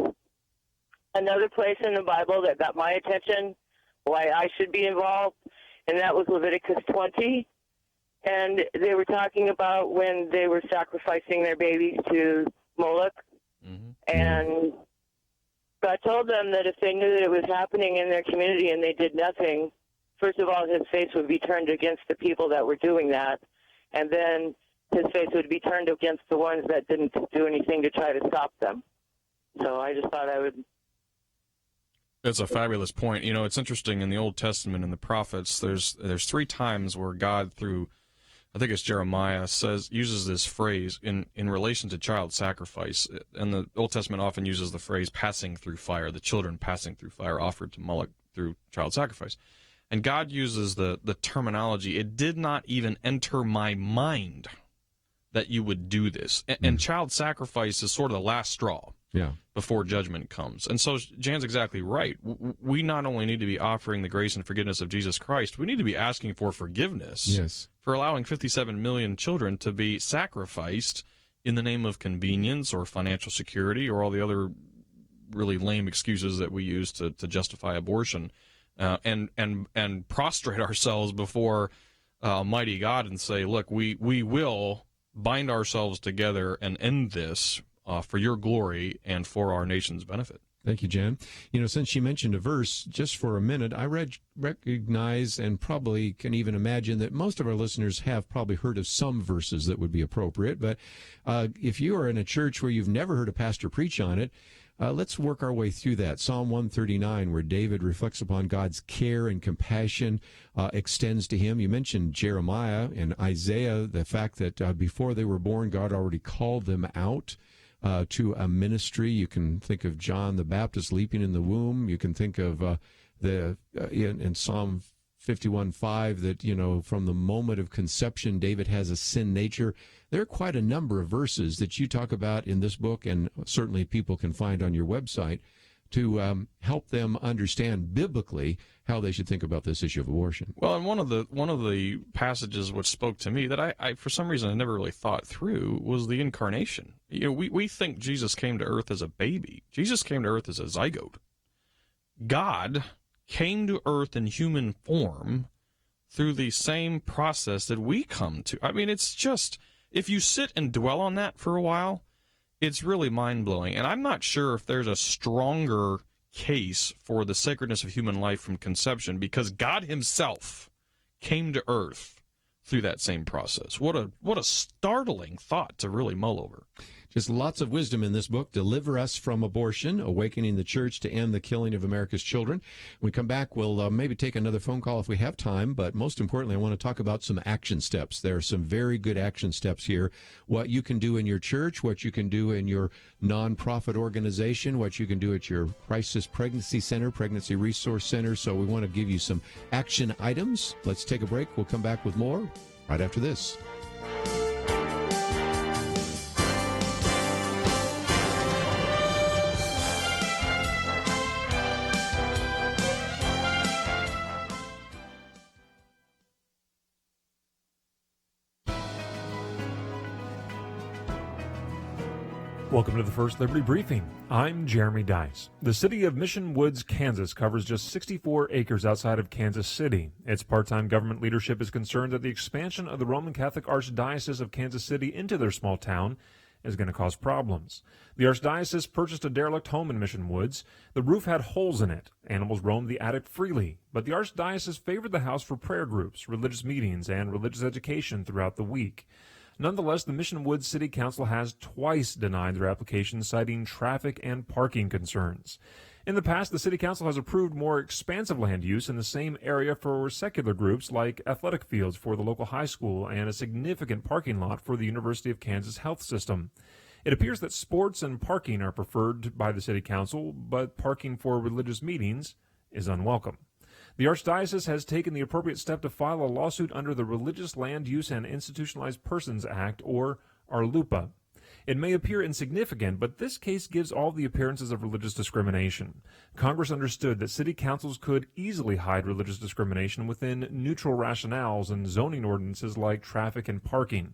another place in the Bible that got my attention, why I should be involved, and that was Leviticus 20. And they were talking about when they were sacrificing their babies to Moloch. Mm-hmm. And God told them that if they knew that it was happening in their community and they did nothing, first of all, his face would be turned against the people that were doing that. And then his face would be turned against the ones that didn't do anything to try to stop them. So I just thought I would. That's a fabulous point. It's interesting in the Old Testament and the prophets. There's 3 times where God, through, I think it's Jeremiah, uses this phrase in relation to child sacrifice. And the Old Testament often uses the phrase "passing through fire," the children passing through fire offered to Moloch through child sacrifice. And God uses the terminology, "It did not even enter my mind that you would do this." And child sacrifice is sort of the last straw before judgment comes. And so Jan's exactly right. We not only need to be offering the grace and forgiveness of Jesus Christ, we need to be asking for forgiveness for allowing 57 million children to be sacrificed in the name of convenience or financial security or all the other really lame excuses that we use to justify abortion, and prostrate ourselves before Almighty God and say, look, we will bind ourselves together and end this for your glory and for our nation's benefit. Thank you, Jan. Since you mentioned a verse, just for a minute, I recognize and probably can even imagine that most of our listeners have probably heard of some verses that would be appropriate. But if you are in a church where you've never heard a pastor preach on it, let's work our way through that. Psalm 139, where David reflects upon God's care and compassion extends to him. You mentioned Jeremiah and Isaiah, the fact that before they were born, God already called them out to a ministry. You can think of John the Baptist leaping in the womb. You can think of in Psalm 51:5 that, from the moment of conception, David has a sin nature. There are quite a number of verses that you talk about in this book, and certainly people can find on your website, to help them understand biblically how they should think about this issue of abortion. Well, and one of the passages which spoke to me that I for some reason I never really thought through was the incarnation. We think Jesus came to earth as a baby. Jesus came to earth as a zygote. God came to earth in human form through the same process that we come to. I mean, it's just if you sit and dwell on that for a while, it's really mind-blowing. And I'm not sure if there's a stronger case for the sacredness of human life from conception, because God himself came to earth through that same process. What a startling thought to really mull over. Just lots of wisdom in this book, Deliver Us from Abortion, Awakening the Church to End the Killing of America's Children. When we come back, we'll maybe take another phone call if we have time, but most importantly, I want to talk about some action steps. There are some very good action steps here. What you can do in your church, what you can do in your nonprofit organization, what you can do at your crisis pregnancy center, pregnancy resource center. So we want to give you some action items. Let's take a break. We'll come back with more right after this. Welcome to the First Liberty Briefing. I'm Jeremy Dice. The city of Mission Woods, Kansas covers just 64 acres outside of Kansas City. Its part-time government leadership is concerned that the expansion of the Roman Catholic Archdiocese of Kansas City into their small town is going to cause problems. The Archdiocese purchased a derelict home in Mission Woods. The roof had holes in it. Animals roamed the attic freely. But the Archdiocese favored the house for prayer groups, religious meetings, and religious education throughout the week. Nonetheless, the Mission Woods City Council has twice denied their application, citing traffic and parking concerns. In the past, the City Council has approved more expansive land use in the same area for secular groups like athletic fields for the local high school and a significant parking lot for the University of Kansas Health System. It appears that sports and parking are preferred by the City Council, but parking for religious meetings is unwelcome. The Archdiocese has taken the appropriate step to file a lawsuit under the Religious Land Use and Institutionalized Persons Act, or RLUIPA. It may appear insignificant, but this case gives all the appearances of religious discrimination. Congress understood that city councils could easily hide religious discrimination within neutral rationales and zoning ordinances like traffic and parking.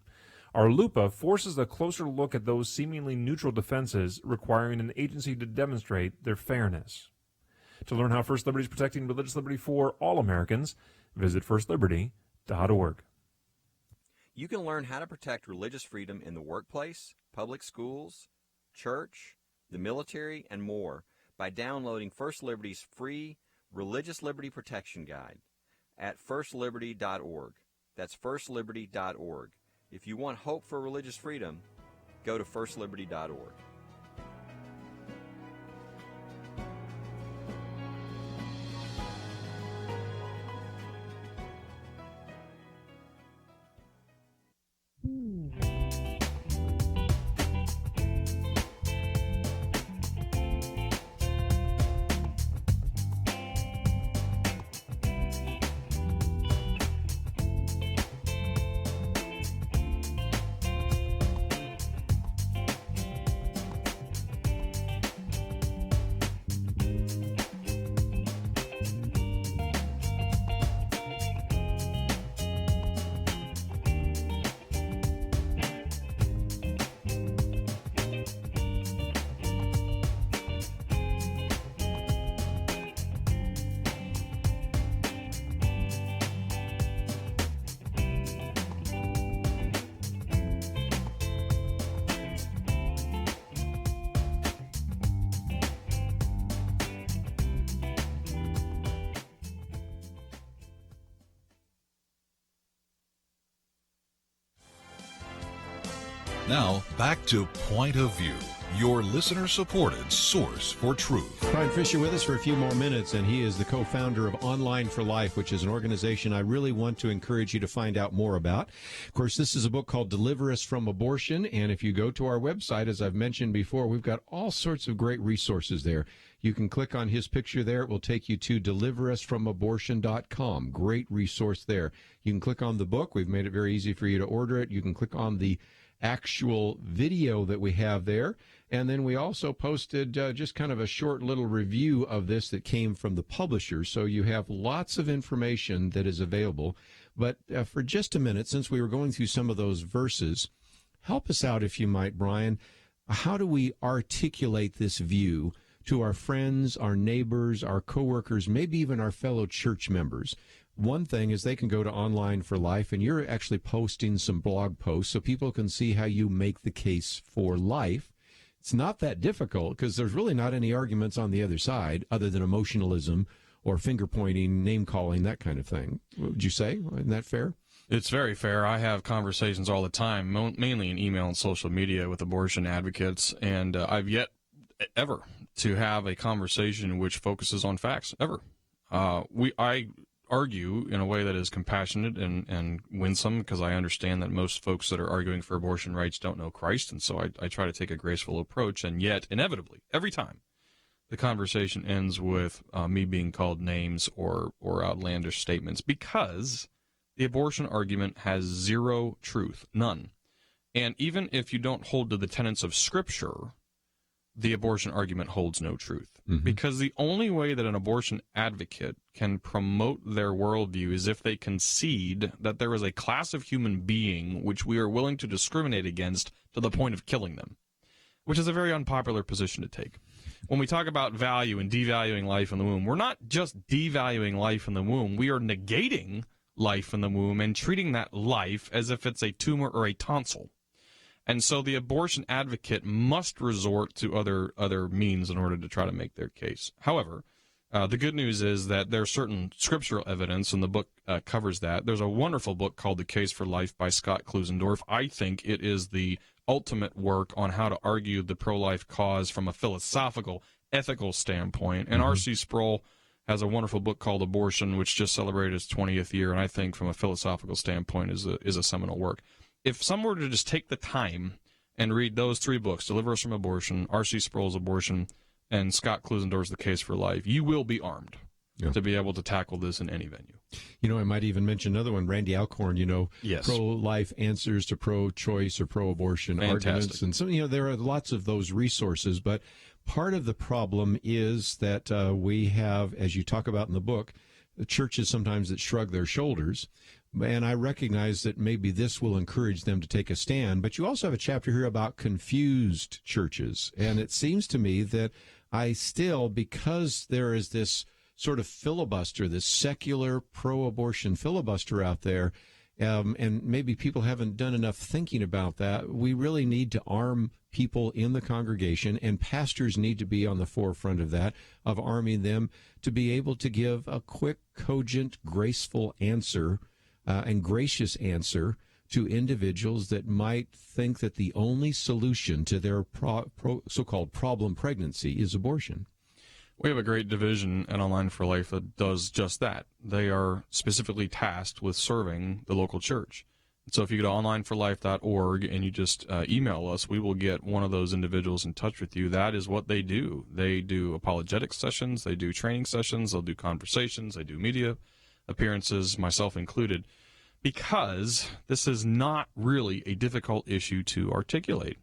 RLUIPA forces a closer look at those seemingly neutral defenses, requiring an agency to demonstrate their fairness. To learn how First Liberty is protecting religious liberty for all Americans, visit firstliberty.org. You can learn how to protect religious freedom in the workplace, public schools, church, the military, and more by downloading First Liberty's free Religious Liberty Protection Guide at firstliberty.org. That's firstliberty.org. If you want hope for religious freedom, go to firstliberty.org. Now, back to Point of View, your listener-supported source for truth. Brian Fisher with us for a few more minutes, and he is the co-founder of Online for Life, which is an organization I really want to encourage you to find out more about. Of course, this is a book called Deliver Us from Abortion, and if you go to our website, as I've mentioned before, we've got all sorts of great resources there. You can click on his picture there. It will take you to deliverusfromabortion.com. Great resource there. You can click on the book. We've made it very easy for you to order it. You can click on the actual video that we have there. And then we also posted just kind of a short little review of this that came from the publisher. So you have lots of information that is available. But for just a minute, since we were going through some of those verses, help us out, if you might, Brian. How do we articulate this view to our friends, our neighbors, our coworkers, maybe even our fellow church members? one thing is they can go to Online for Life, and you're actually posting some blog posts so people can see how you make the case for life. It's not that difficult because there's really not any arguments on the other side other than emotionalism or finger-pointing, name-calling, that kind of thing. Would you say? Isn't that fair? It's very fair. I have conversations all the time, mainly in email and social media with abortion advocates, and I've yet ever to have a conversation which focuses on facts, ever. I argue in a way that is compassionate and winsome because I understand that most folks that are arguing for abortion rights don't know Christ, and so I try to take a graceful approach, and yet, inevitably, every time, the conversation ends with me being called names or outlandish statements because the abortion argument has zero truth, none. And even if you don't hold to the tenets of Scripture, the abortion argument holds no truth. Mm-hmm. Because the only way that an abortion advocate can promote their worldview is if they concede that there is a class of human being which we are willing to discriminate against to the point of killing them, which is a very unpopular position to take. When we talk about value and devaluing life in the womb, we're not just devaluing life in the womb, we are negating life in the womb and treating that life as if it's a tumor or a tonsil. And so the abortion advocate must resort to other means in order to try to make their case. However, the good news is that there's certain scriptural evidence, and the book covers that. There's a wonderful book called The Case for Life by Scott Klusendorf. I think it is the ultimate work on how to argue the pro-life cause from a philosophical, ethical standpoint. And R.C. Sproul has a wonderful book called Abortion, which just celebrated its 20th year, and I think from a philosophical standpoint is a seminal work. If someone were to just take the time and read those three books, Deliver Us from Abortion, R.C. Sproul's Abortion, and Scott Klusendorf's The Case for Life, you will be armed to be able to tackle this in any venue. You know, I might even mention another one, Randy Alcorn, Yes. pro-life answers to pro-choice or pro-abortion arguments. And so, there are lots of those resources, but part of the problem is that we have, as you talk about in the book, the churches sometimes that shrug their shoulders. And I recognize that maybe this will encourage them to take a stand. But you also have a chapter here about confused churches. And it seems to me that I still, because there is this sort of filibuster, this secular pro-abortion filibuster out there, and maybe people haven't done enough thinking about that, we really need to arm people in the congregation, and pastors need to be on the forefront of that, of arming them to be able to give a quick, cogent, graceful answer and gracious answer to individuals that might think that the only solution to their so-called problem pregnancy is abortion. We have a great division at Online for Life that does just that. They are specifically tasked with serving the local church. So if you go to onlineforlife.org and you just email us, we will get one of those individuals in touch with you. That is what they do. They do apologetic sessions, they do training sessions, they'll do conversations, they do media appearances, myself included, because this is not really a difficult issue to articulate.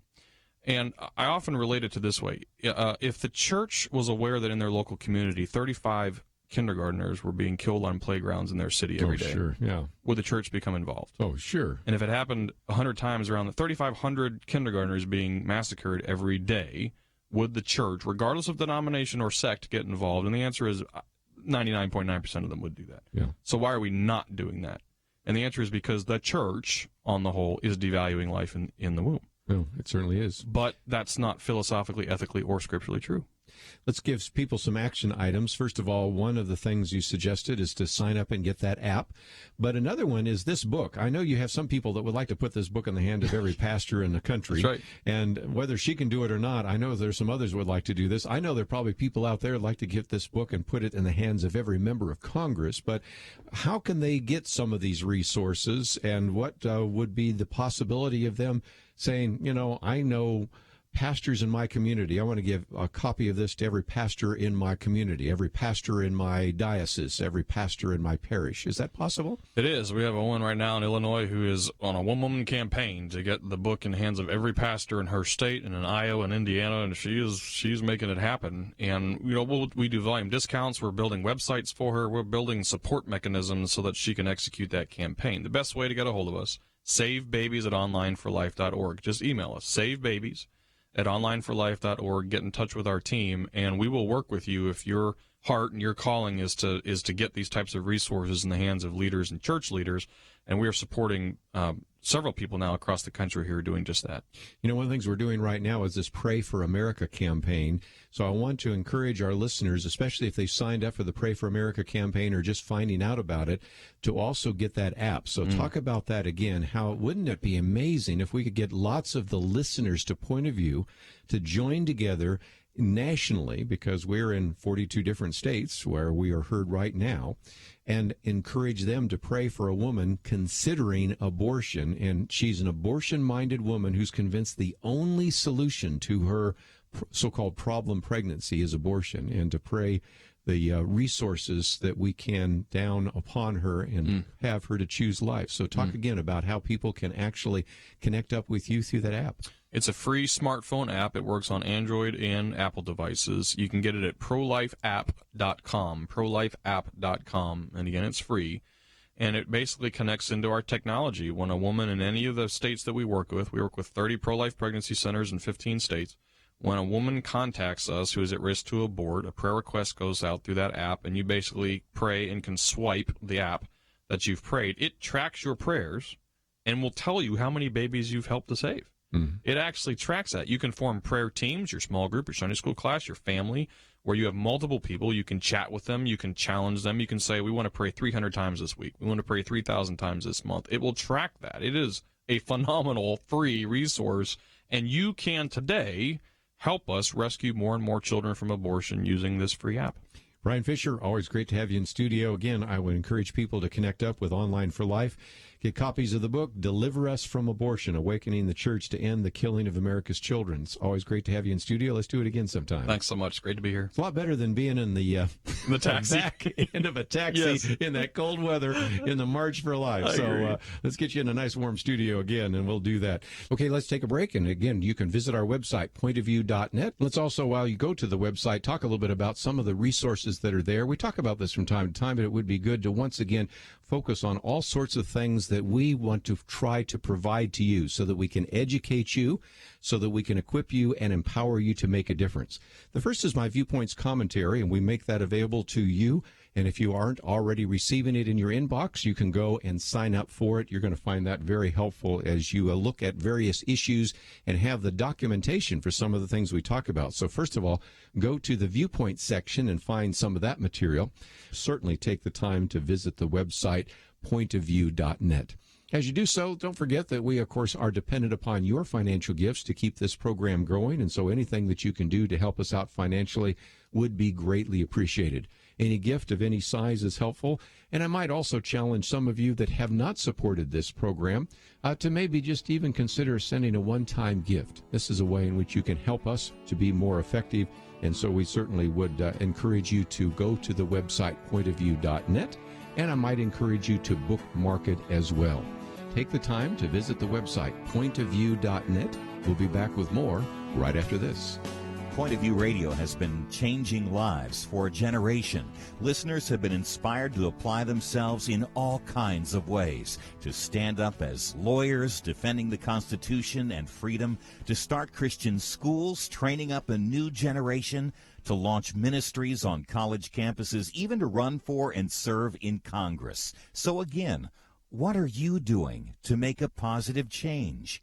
And I often relate it to this way. If the church was aware that in their local community 35 kindergartners were being killed on playgrounds in their city every day, sure, yeah, would the church become involved? Oh, sure. And if it happened 100 times around the 3,500 kindergartners being massacred every day, would the church, regardless of denomination or sect, get involved? And the answer is 99.9% of them would do that. Yeah. So why are we not doing that? And the answer is because the church, on the whole, is devaluing life in the womb. Well, it certainly is. But that's not philosophically, ethically, or scripturally true. Let's give people some action items. First of all, one of the things you suggested is to sign up and get that app. But another one is this book. I know you have some people that would like to put this book in the hand of every pastor in the country. That's right. And whether she can do it or not, I know there's some others who would like to do this. I know there are probably people out there who would like to get this book and put it in the hands of every member of Congress. But how can they get some of these resources, and what would be the possibility of them saying, I know pastors in my community, I want to give a copy of this to every pastor in my community, every pastor in my diocese, every pastor in my parish. Is that possible? It is. We have a woman right now in Illinois who is on a one-woman campaign to get the book in the hands of every pastor in her state and in Iowa and Indiana, and she's making it happen. And, we do volume discounts. We're building websites for her. We're building support mechanisms so that she can execute that campaign. The best way to get a hold of us, savebabies@onlineforlife.org. Just email us, savebabies@onlineforlife.org. Get in touch with our team, and we will work with you if you're heart and your calling is to get these types of resources in the hands of leaders and church leaders, and we are supporting several people now across the country who are doing just that. You know, one of the things we're doing right now is this Pray for America campaign. So I want to encourage our listeners, especially if they signed up for the Pray for America campaign or just finding out about it, to also get that app. So talk about that again. How wouldn't it be amazing if we could get lots of the listeners to Point of View to join together nationally, because we're in 42 different states where we are heard right now, and encourage them to pray for a woman considering abortion. And she's an abortion-minded woman who's convinced the only solution to her so-called problem pregnancy is abortion, and to pray the resources that we can down upon her and have her to choose life. So talk again about how people can actually connect up with you through that app. It's a free smartphone app. It works on Android and Apple devices. You can get it at prolifeapp.com, prolifeapp.com. And again, it's free. And it basically connects into our technology. When a woman in any of the states that we work with 30 pro-life pregnancy centers in 15 states. When a woman contacts us who is at risk to abort, a prayer request goes out through that app, and you basically pray and can swipe the app that you've prayed. It tracks your prayers and will tell you how many babies you've helped to save. It actually tracks that. You can form prayer teams, your small group, your Sunday school class, your family, where you have multiple people. You can chat with them. You can challenge them. You can say, we want to pray 300 times this week. We want to pray 3,000 times this month. It will track that. It is a phenomenal free resource, and you can today help us rescue more and more children from abortion using this free app. Brian Fisher, always great to have you in studio. Again, I would encourage people to connect up with Online for Life. Get copies of the book, Deliver Us from Abortion, Awakening the Church to End the Killing of America's Children. It's always great to have you in studio. Let's do it again sometime. Thanks so much. Great to be here. It's a lot better than being in the taxi. back end of a taxi in that cold weather in the March for Life. So let's get you in a nice warm studio again, and we'll do that. Okay, let's take a break. And again, you can visit our website, pointofview.net. Let's also, while you go to the website, talk a little bit about some of the resources that are there. We talk about this from time to time, but it would be good to once again focus on all sorts of things that we want to try to provide to you so that we can educate you, so that we can equip you and empower you to make a difference. The first is my Viewpoints commentary, and we make that available to you. And if you aren't already receiving it in your inbox, you can go and sign up for it. You're going to find that very helpful as you look at various issues and have the documentation for some of the things we talk about. So first of all, go to the Viewpoint section and find some of that material. Certainly take the time to visit the website, pointofview.net. As you do so, don't forget that we, of course, are dependent upon your financial gifts to keep this program growing, and so anything that you can do to help us out financially would be greatly appreciated. Any gift of any size is helpful, and I might also challenge some of you that have not supported this program to maybe just even consider sending a one-time gift. This is a way in which you can help us to be more effective, and so we certainly would encourage you to go to the website pointofview.net, and I might encourage you to bookmark it as well. Take the time to visit the website pointofview.net. We'll be back with more right after this. Point of View Radio has been changing lives for a generation. Listeners have been inspired to apply themselves in all kinds of ways, to stand up as lawyers defending the Constitution and freedom, to start Christian schools, training up a new generation, to launch ministries on college campuses, even to run for and serve in Congress. So again, what are you doing to make a positive change?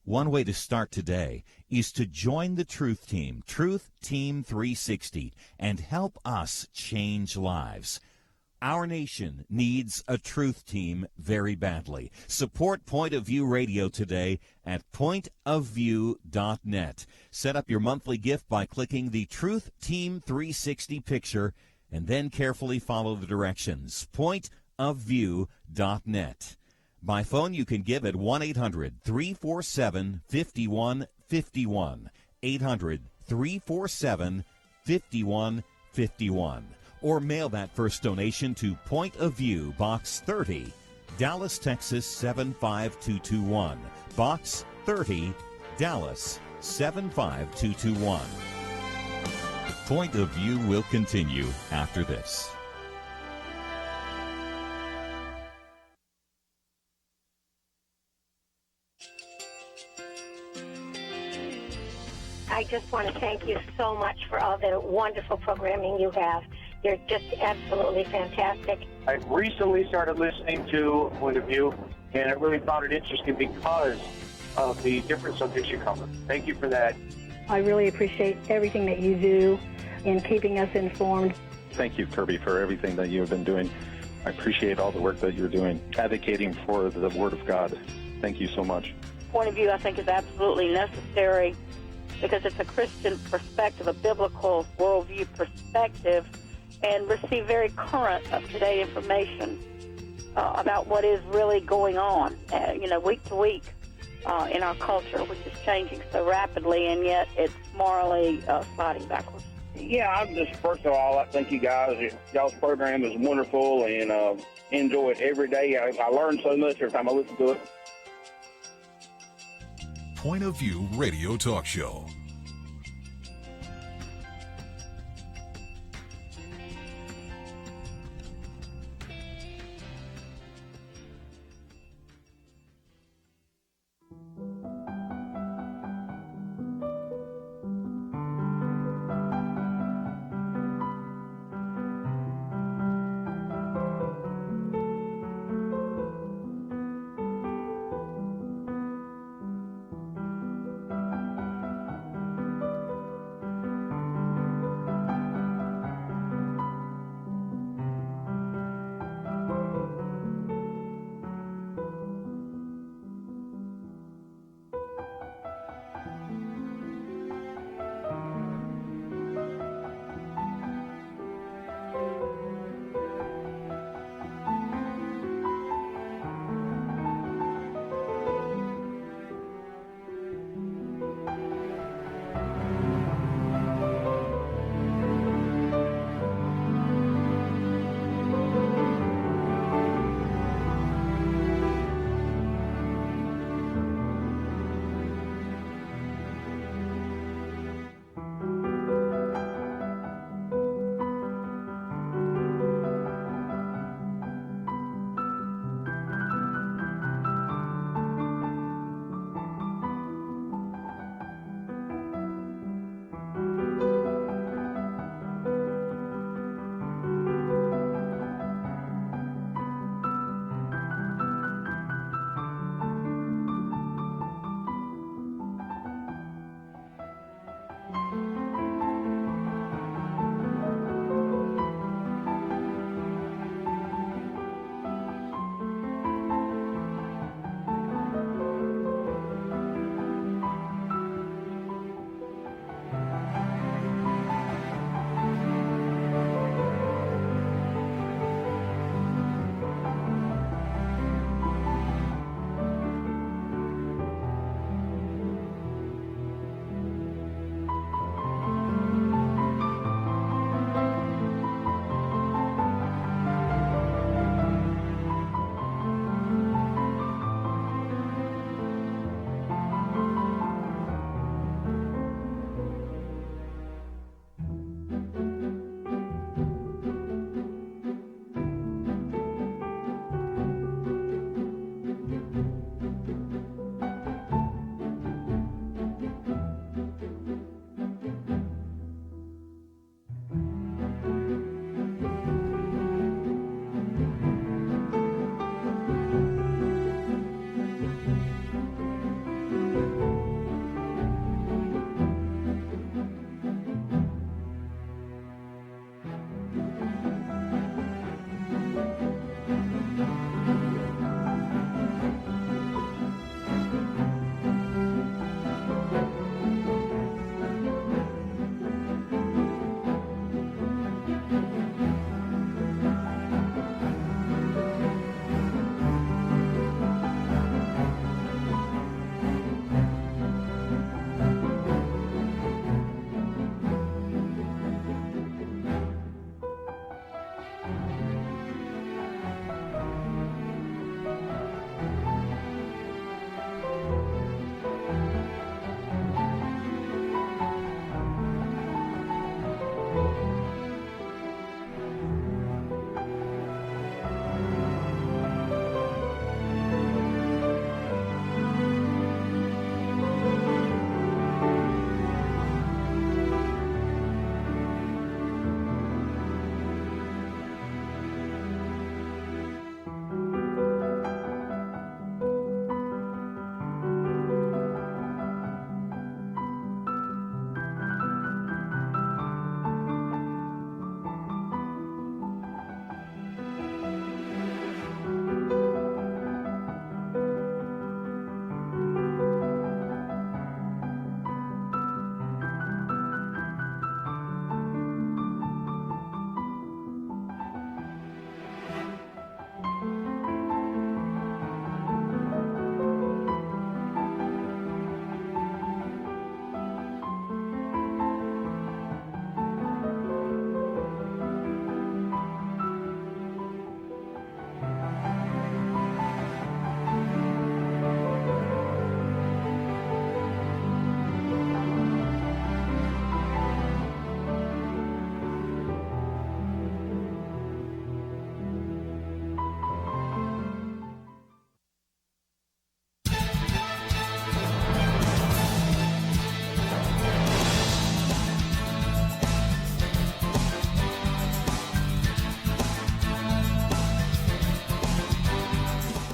One way to start today is to join the Truth Team, Truth Team 360, and help us change lives. Our nation needs a Truth Team very badly. Support Point of View Radio today at pointofview.net. Set up your monthly gift by clicking the Truth Team 360 picture and then carefully follow the directions. Pointofview.net. By phone, you can give at 1-800-347-5151, 800-347-5151, or mail that first donation to Point of View, Box 30, Dallas, Texas 75221, Box 30, Dallas 75221. Point of View will continue after this. I just want to thank you so much for all the wonderful programming you have. You're just absolutely fantastic. I recently started listening to Point of View, and I really found it interesting because of the different subjects you cover. Thank you for that. I really appreciate everything that you do in keeping us informed. Thank you, Kerby, for everything that you have been doing. I appreciate all the work that you're doing, advocating for the Word of God. Thank you so much. Point of View, I think, is absolutely necessary because it's a Christian perspective, a biblical worldview perspective, and receive very current, up-to-date information about what is really going on, week to week in our culture, which is changing so rapidly, and yet it's morally sliding backwards. Yeah, I'm just, first of all, I thank you guys. Y'all's program is wonderful, and enjoy it every day. I learn so much every time I listen to it. Point of View Radio Talk Show.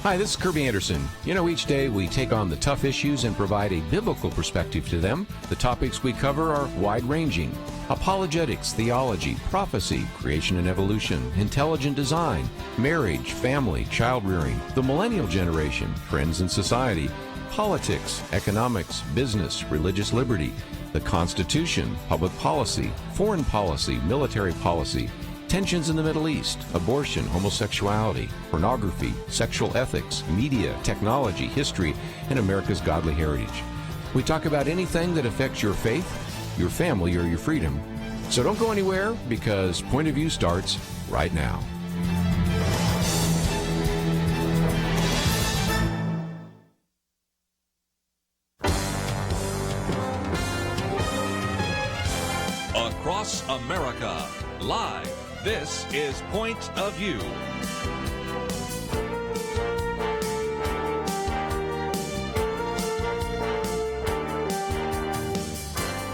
Hi, this is Kerby Anderson. You know, each day we take on the tough issues and provide a biblical perspective to them. The topics we cover are wide-ranging: apologetics, theology, prophecy, creation and evolution, intelligent design, marriage, family, child-rearing, the millennial generation, trends in society, politics, economics, business, religious liberty, the Constitution, public policy, foreign policy, military policy, tensions in the Middle East, abortion, homosexuality, pornography, sexual ethics, media, technology, history, and America's godly heritage. We talk about anything that affects your faith, your family, or your freedom. So don't go anywhere, because Point of View starts right now. Across America, live. This is Point of View.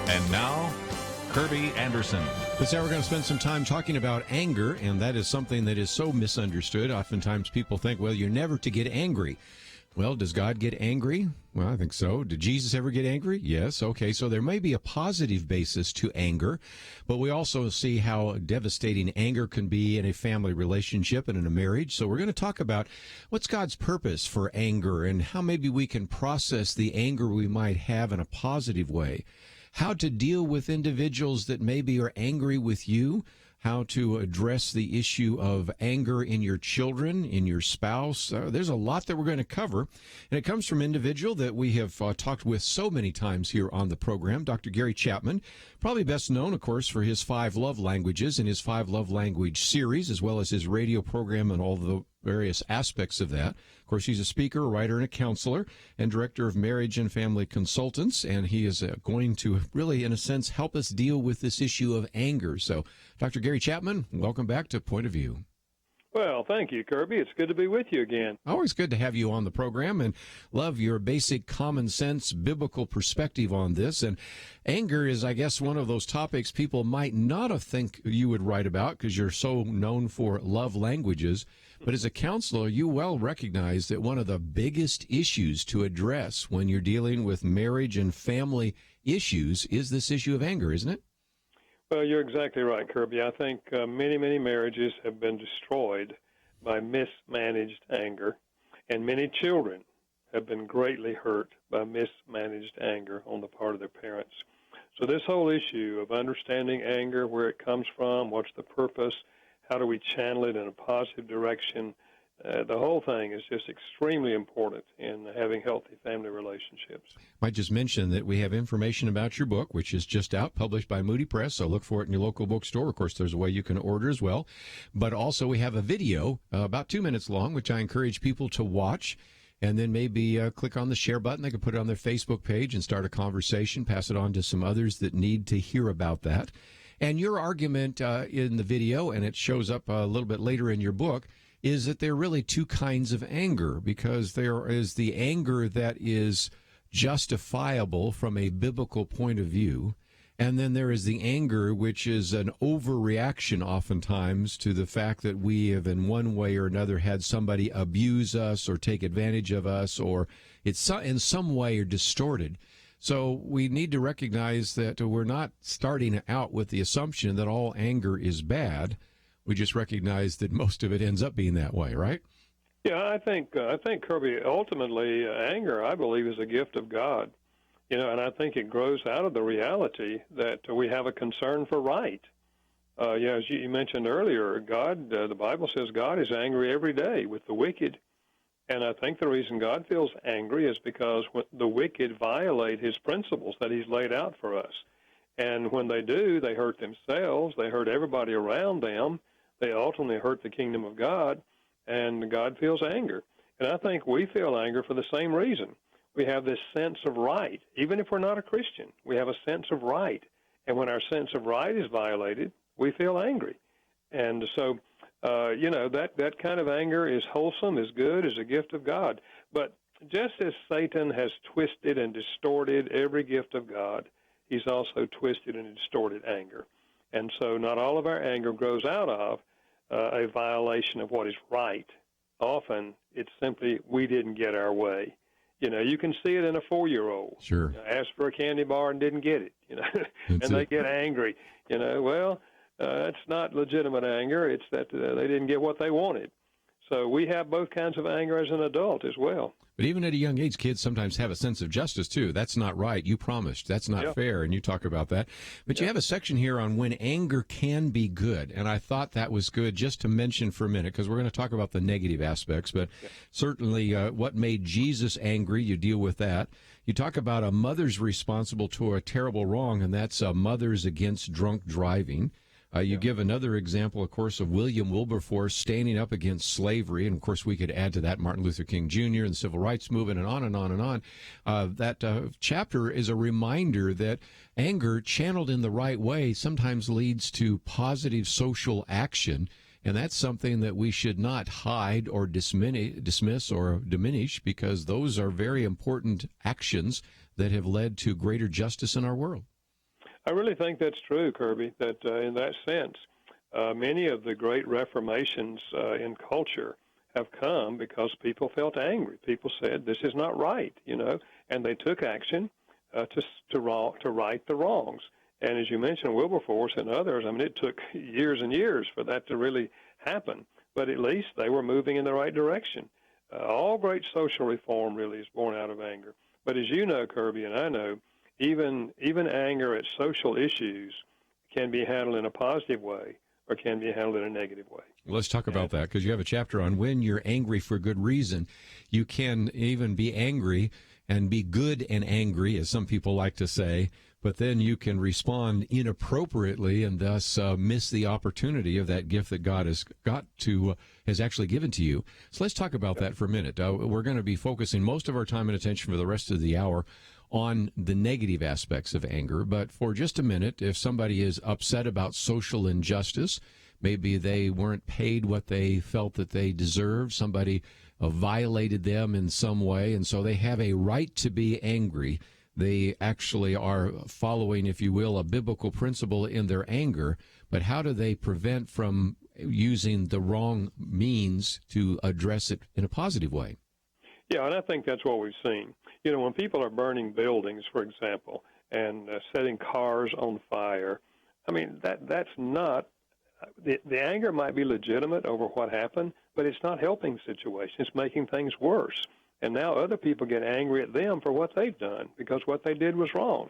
And now, Kerby Anderson. This hour we're going to spend some time talking about anger, and that is something that is so misunderstood. Oftentimes people think, well, you're never to get angry. Well, does God get angry? Well, I think so. Did Jesus ever get angry? Yes. Okay, so there may be a positive basis to anger, but we also see how devastating anger can be in a family relationship and in a marriage. So we're going to talk about what's God's purpose for anger and how maybe we can process the anger we might have in a positive way, how to deal with individuals that maybe are angry with you, how to address the issue of anger in your children, in your spouse. There's a lot that we're going to cover, and it comes from an individual that we have talked with so many times here on the program, Dr. Gary Chapman, probably best known, of course, for his 5 love languages and his 5 love language series, as well as his radio program and all the various aspects of that. Of course, he's a speaker, a writer, and a counselor, and director of marriage and family consultants, and he is going to really, in a sense, help us deal with this issue of anger. So, Dr. Gary Chapman, welcome back to Point of View. Well, thank you, Kerby. It's good to be with you again. Always good to have you on the program, and love your basic common sense biblical perspective on this. And anger is, I guess, one of those topics people might not have think you would write about because you're so known for love languages. But as a counselor, you well recognize that one of the biggest issues to address when you're dealing with marriage and family issues is this issue of anger, isn't it? Well, you're exactly right, Kerby. I think many marriages have been destroyed by mismanaged anger, and many children have been greatly hurt by mismanaged anger on the part of their parents. So this whole issue of understanding anger, where it comes from, what's the purpose, how do we channel it in a positive direction, the whole thing is just extremely important in having healthy family relationships. Might just mention that we have information about your book, which is just out, published by Moody Press, so look for it in your local bookstore. Of course, there's a way you can order as well. But also we have a video about 2 minutes long, which I encourage people to watch, and then maybe click on the share button. They can put it on their Facebook page and start a conversation, pass it on to some others that need to hear about that. And your argument in the video, and it shows up a little bit later in your book, is that there are really 2 kinds of anger, because there is the anger that is justifiable from a biblical point of view, and then there is the anger which is an overreaction oftentimes to the fact that we have in one way or another had somebody abuse us or take advantage of us, or it's in some way are distorted. So we need to recognize that we're not starting out with the assumption that all anger is bad. We just recognize that most of it ends up being that way, right? Yeah, I think Kerby, ultimately, anger, I believe, is a gift of God. You know, and I think it grows out of the reality that we have a concern for right. As you mentioned earlier, God, the Bible says God is angry every day with the wicked. And I think the reason God feels angry is because the wicked violate his principles that he's laid out for us. And when they do, they hurt themselves, they hurt everybody around them, they ultimately hurt the kingdom of God, and God feels anger. And I think we feel anger for the same reason. We have this sense of right. Even if we're not a Christian, we have a sense of right. And when our sense of right is violated, we feel angry. And so, that kind of anger is wholesome, is good, is a gift of God. But just as Satan has twisted and distorted every gift of God, he's also twisted and distorted anger. And so not all of our anger grows out of a violation of what is right. Often It's simply we didn't get our way. You can see it in a 4-year-old. Sure. Asked for a candy bar and didn't get it, and they get angry. Well, that's not legitimate anger. It's that they didn't get what they wanted. So we have both kinds of anger as an adult as well. But even at a young age, kids sometimes have a sense of justice, too. That's not right. You promised. That's not fair, and you talk about that. But you have a section here on when anger can be good, and I thought that was good just to mention for a minute, because we're going to talk about the negative aspects, but certainly what made Jesus angry, you deal with that. You talk about a mother's responsible to a terrible wrong, and that's mothers against drunk driving. You give another example, of course, of William Wilberforce standing up against slavery. And, of course, we could add to that Martin Luther King Jr. and the Civil Rights Movement and on and on and on. That chapter is a reminder that anger channeled in the right way sometimes leads to positive social action. And that's something that we should not hide or dismiss or diminish, because those are very important actions that have led to greater justice in our world. I really think that's true, Kerby, that in that sense, many of the great reformations in culture have come because people felt angry. People said, this is not right, and they took action to right the wrongs. And as you mentioned, Wilberforce and others, it took years and years for that to really happen, but at least they were moving in the right direction. All great social reform really is born out of anger. But as you know, Kerby, and I know, even anger at social issues can be handled in a positive way or can be handled in a negative way. Let's talk about that, because you have a chapter on when you're angry for good reason. You can even be angry and be good and angry, as some people like to say, but then you can respond inappropriately and thus miss the opportunity of that gift that God has actually given to you. So let's talk about that for a minute. We're going to be focusing most of our time and attention for the rest of the hour on the negative aspects of anger. But for just a minute, if somebody is upset about social injustice, maybe they weren't paid what they felt that they deserved, somebody violated them in some way, and so they have a right to be angry. They actually are following, if you will, a biblical principle in their anger, but how do they prevent from using the wrong means to address it in a positive way? Yeah, and I think that's what we've seen. When people are burning buildings, for example, and setting cars on fire, that's not, the anger might be legitimate over what happened, but it's not helping the situation. It's making things worse. And now other people get angry at them for what they've done because what they did was wrong.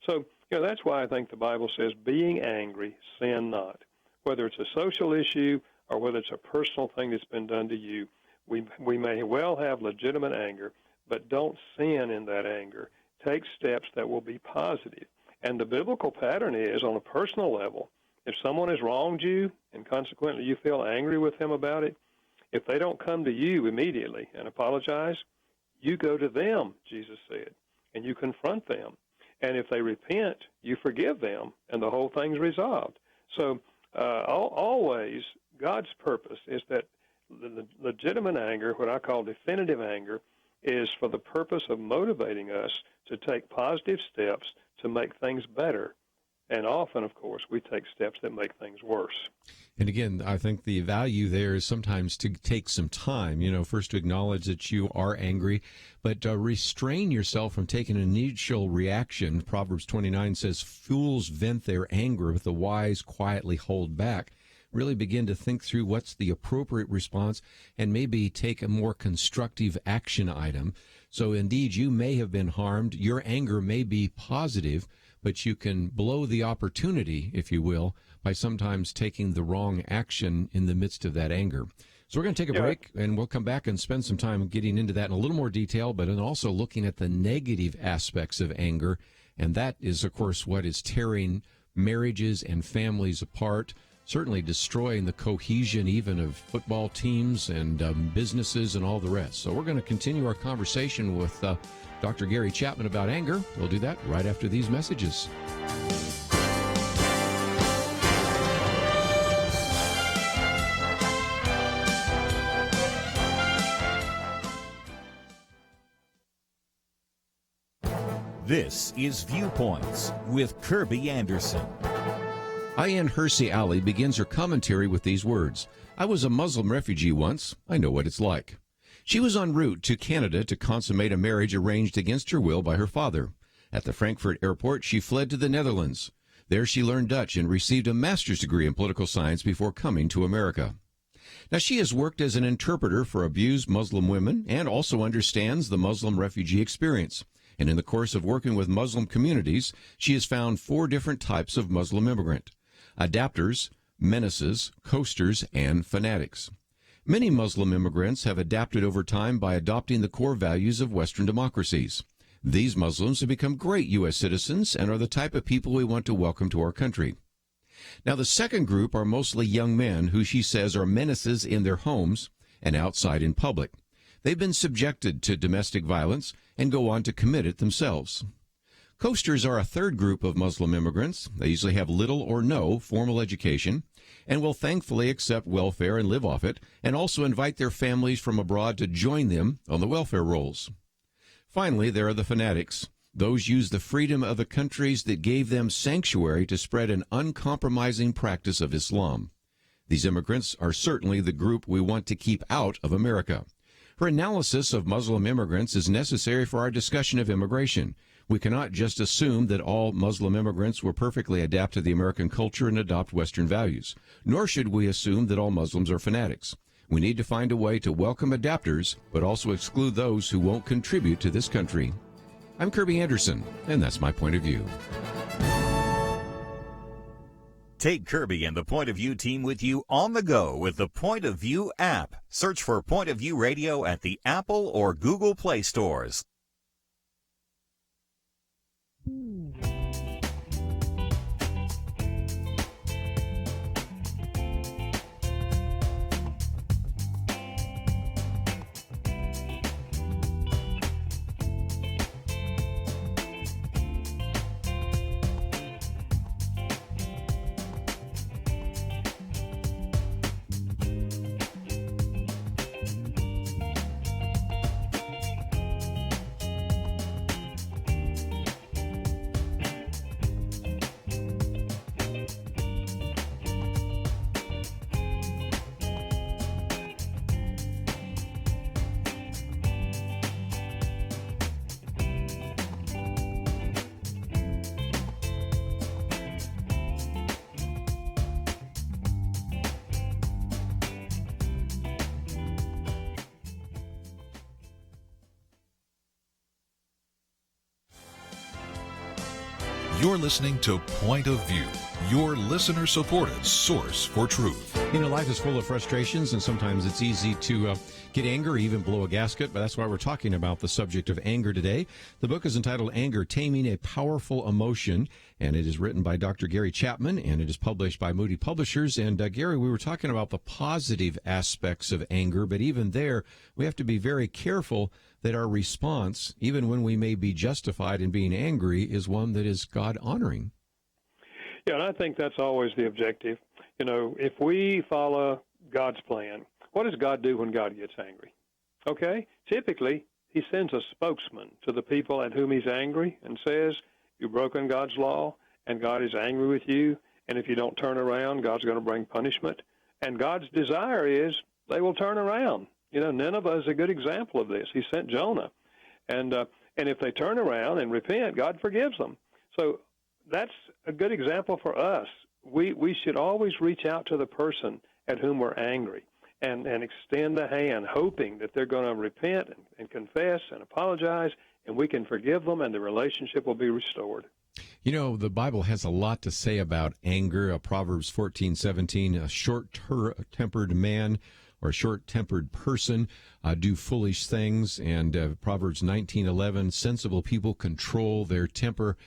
So, that's why I think the Bible says, being angry, sin not. Whether it's a social issue or whether it's a personal thing that's been done to you, we may well have legitimate anger, but don't sin in that anger. Take steps that will be positive. And the biblical pattern is, on a personal level, if someone has wronged you and consequently you feel angry with them about it, if they don't come to you immediately and apologize, you go to them, Jesus said, and you confront them. And if they repent, you forgive them, and the whole thing's resolved. So always God's purpose is that the legitimate anger, what I call definitive anger, is for the purpose of motivating us to take positive steps to make things better. And often, of course, we take steps that make things worse. And again, I think the value there is sometimes to take some time, first to acknowledge that you are angry, but restrain yourself from taking an initial reaction. Proverbs 29 says, fools vent their anger, but the wise quietly hold back. Really begin to think through what's the appropriate response and maybe take a more constructive action item. So indeed, you may have been harmed. Your anger may be positive, but you can blow the opportunity, if you will, by sometimes taking the wrong action in the midst of that anger. So we're going to take a break, and we'll come back and spend some time getting into that in a little more detail, but then also looking at the negative aspects of anger. And that is, of course, what is tearing marriages and families apart, certainly destroying the cohesion even of football teams and businesses and all the rest. So we're going to continue our conversation with Dr. Gary Chapman about anger. We'll do that right after these messages. This is Viewpoints with Kerby Anderson. Ayaan Hirsi Ali begins her commentary with these words, "I was a Muslim refugee once. I know what it's like." She was en route to Canada to consummate a marriage arranged against her will by her father. At the Frankfurt airport, she fled to the Netherlands. There she learned Dutch and received a master's degree in political science before coming to America. Now, she has worked as an interpreter for abused Muslim women and also understands the Muslim refugee experience. And in the course of working with Muslim communities, she has found 4 different types of Muslim immigrant: adapters, menaces, coasters, and fanatics. Many Muslim immigrants have adapted over time by adopting the core values of Western democracies. These Muslims have become great U.S. citizens and are the type of people we want to welcome to our country. Now, the second group are mostly young men who she says are menaces in their homes and outside in public. They've been subjected to domestic violence and go on to commit it themselves. Coasters are a third group of Muslim immigrants. They usually have little or no formal education and will thankfully accept welfare and live off it, and also invite their families from abroad to join them on the welfare rolls. Finally, there are the fanatics. Those use the freedom of the countries that gave them sanctuary to spread an uncompromising practice of Islam. These immigrants are certainly the group we want to keep out of America. Her analysis of Muslim immigrants is necessary for our discussion of immigration. We cannot just assume that all Muslim immigrants will perfectly adapt to the American culture and adopt Western values, nor should we assume that all Muslims are fanatics. We need to find a way to welcome adapters, but also exclude those who won't contribute to this country. I'm Kerby Anderson, and that's my point of view. Take Kerby and the Point of View team with you on the go with the Point of View app. Search for Point of View Radio at the Apple or Google Play stores. You're listening to Point of View, your listener-supported source for truth. You know, life is full of frustrations, and sometimes it's easy to get angry, even blow a gasket, but that's why we're talking about the subject of anger today. The book is entitled Anger, Taming a Powerful Emotion, and it is written by Dr. Gary Chapman, and it is published by Moody Publishers. And Gary, we were talking about the positive aspects of anger, but even there, we have to be very careful that our response, even when we may be justified in being angry, is one that is God-honoring. Yeah, and I think that's always the objective. You know, if we follow God's plan, what does God do when God gets angry? Okay, typically, he sends a spokesman to the people at whom he's angry and says, you've broken God's law, and God is angry with you, and if you don't turn around, God's going to bring punishment. And God's desire is they will turn around. You know, Nineveh is a good example of this. He sent Jonah. And if they turn around and repent, God forgives them. So that's a good example for us. We should always reach out to the person at whom we're angry and extend a hand, hoping that they're going to repent and confess and apologize, and we can forgive them, and the relationship will be restored. You know, the Bible has a lot to say about anger. Proverbs 14:17, a short-tempered man or a short-tempered person do foolish things, and Proverbs 19:11, sensible people control their temper.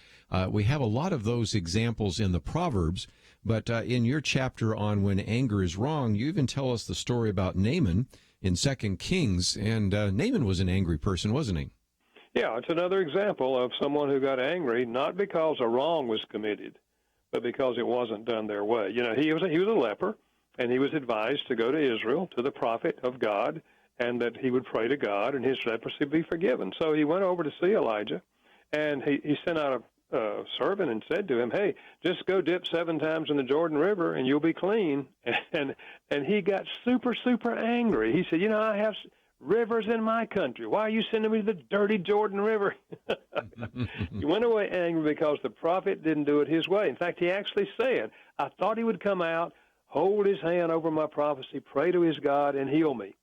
We have a lot of those examples in the Proverbs, but in your chapter on when anger is wrong, you even tell us the story about Naaman in 2 Kings, and Naaman was an angry person, wasn't he? Yeah, it's another example of someone who got angry, not because a wrong was committed, but because it wasn't done their way. You know, he was a leper, and he was advised to go to Israel, to the prophet of God, and that he would pray to God, and his leprosy be forgiven. So he went over to see Elijah, and he sent out a servant and said to him, hey, just go dip 7 times in the Jordan River, and you'll be clean. And he got super, super angry. He said, you know, I have Rivers in my country. Why are you sending me to the dirty Jordan River? He went away angry because the prophet didn't do it his way. In fact, he actually said, I thought he would come out, hold his hand over my prophecy, pray to his God, and heal me.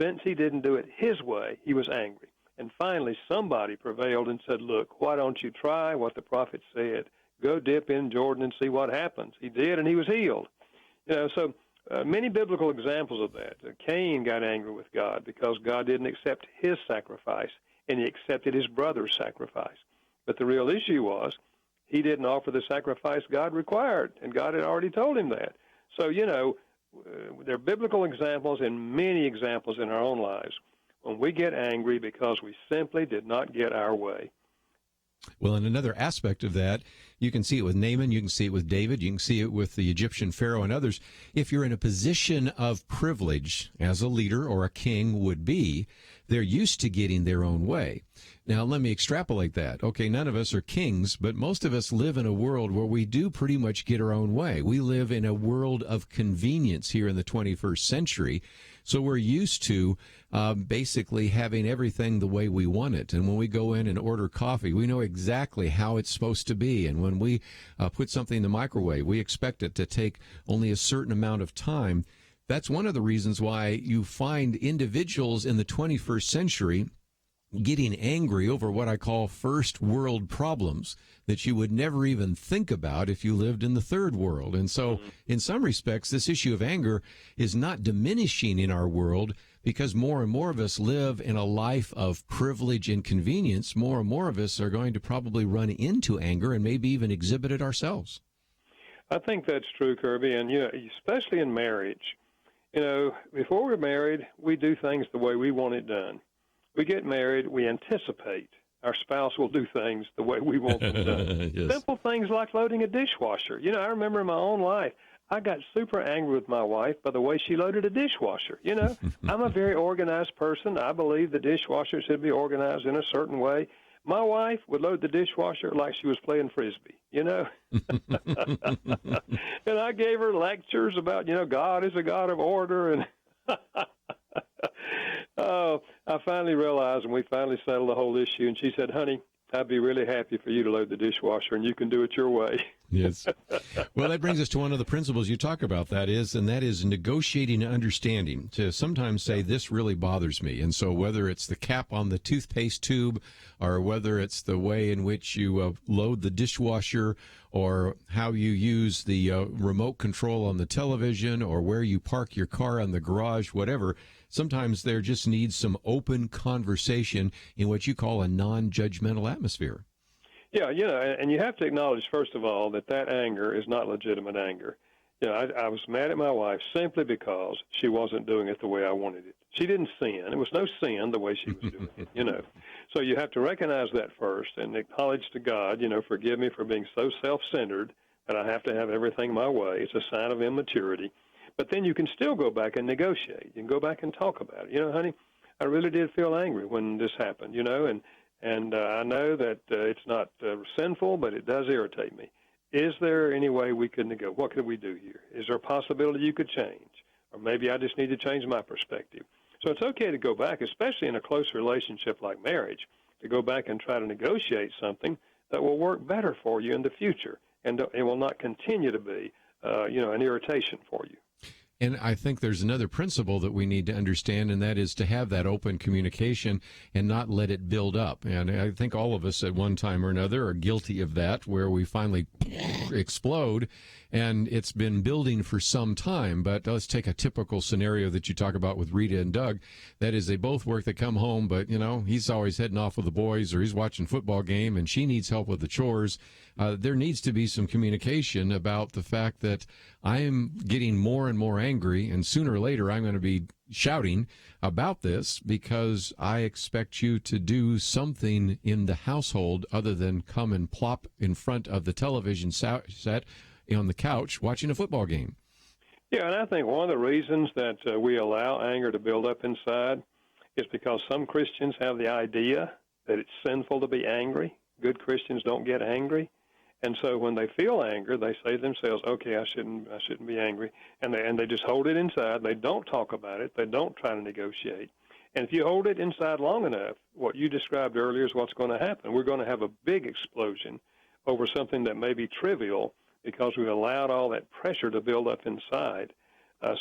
Since he didn't do it his way, he was angry. And finally, somebody prevailed and said, look, why don't you try what the prophet said? Go dip in Jordan and see what happens. He did, and he was healed. So many biblical examples of that. Cain got angry with God because God didn't accept his sacrifice, and he accepted his brother's sacrifice. But the real issue was he didn't offer the sacrifice God required, and God had already told him that. So, there are biblical examples and many examples in our own lives when we get angry because we simply did not get our way. Well, and another aspect of that, you can see it with Naaman, you can see it with David, you can see it with the Egyptian Pharaoh and others. If you're in a position of privilege, as a leader or a king would be, they're used to getting their own way. Now, let me extrapolate that. Okay, none of us are kings, but most of us live in a world where we do pretty much get our own way. We live in a world of convenience here in the 21st century. So we're used to basically having everything the way we want it. And when we go in and order coffee, we know exactly how it's supposed to be. And when we put something in the microwave, we expect it to take only a certain amount of time. That's one of the reasons why you find individuals in the 21st century getting angry over what I call first world problems that you would never even think about if you lived in the third world. And so in some respects, this issue of anger is not diminishing in our world because more and more of us live in a life of privilege and convenience. More and more of us are going to probably run into anger and maybe even exhibit it ourselves. I think that's true, Kerby, and especially in marriage. Before we're married, we do things the way we want it done. We get married, we anticipate our spouse will do things the way we want them done. Yes. Simple things like loading a dishwasher. I remember in my own life, I got super angry with my wife by the way she loaded a dishwasher. I'm a very organized person. I believe the dishwasher should be organized in a certain way. My wife would load the dishwasher like she was playing Frisbee, And I gave her lectures about, God is a God of order. And I finally realized, and we finally settled the whole issue, and she said, honey, I'd be really happy for you to load the dishwasher, and you can do it your way. Yes. Well, that brings us to one of the principles you talk about, that is negotiating and understanding, to sometimes say, this really bothers me. And so whether it's the cap on the toothpaste tube or whether it's the way in which you load the dishwasher or how you use the remote control on the television or where you park your car in the garage, whatever, sometimes there just needs some open conversation in what you call a non-judgmental atmosphere. Yeah, and you have to acknowledge, first of all, that anger is not legitimate anger. I was mad at my wife simply because she wasn't doing it the way I wanted it. She didn't sin. It was no sin the way she was doing it, So you have to recognize that first and acknowledge to God, forgive me for being so self-centered that I have to have everything my way. It's a sign of immaturity. But then you can still go back and negotiate. You can go back and talk about it. Honey, I really did feel angry when this happened, and I know that it's not sinful, but it does irritate me. Is there any way we could negotiate? What could we do here? Is there a possibility you could change? Or maybe I just need to change my perspective. So it's okay to go back, especially in a close relationship like marriage, to go back and try to negotiate something that will work better for you in the future, and it will not continue to be, an irritation for you. And I think there's another principle that we need to understand, and that is to have that open communication and not let it build up. And I think all of us at one time or another are guilty of that, where we finally explode, and it's been building for some time. But let's take a typical scenario that you talk about with Rita and Doug. That is, they both work, they come home, but, he's always heading off with the boys, or he's watching a football game, and she needs help with the chores. There needs to be some communication about the fact that I am getting more and more angry, and sooner or later I'm going to be shouting about this because I expect you to do something in the household other than come and plop in front of the television set on the couch watching a football game. Yeah, and I think one of the reasons that we allow anger to build up inside is because some Christians have the idea that it's sinful to be angry. Good Christians don't get angry. And so when they feel anger, they say to themselves, okay, I shouldn't be angry. And they just hold it inside. They don't talk about it. They don't try to negotiate. And if you hold it inside long enough, what you described earlier is what's going to happen. We're going to have a big explosion over something that may be trivial because we've allowed all that pressure to build up inside.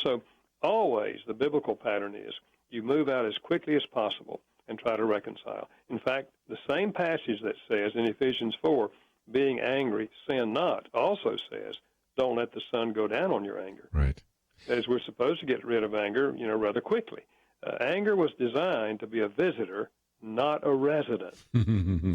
So always the biblical pattern is you move out as quickly as possible and try to reconcile. In fact, the same passage that says in Ephesians 4, being angry, sin not, also says, don't let the sun go down on your anger. Right. That is, we're supposed to get rid of anger, rather quickly. Anger was designed to be a visitor, not a resident.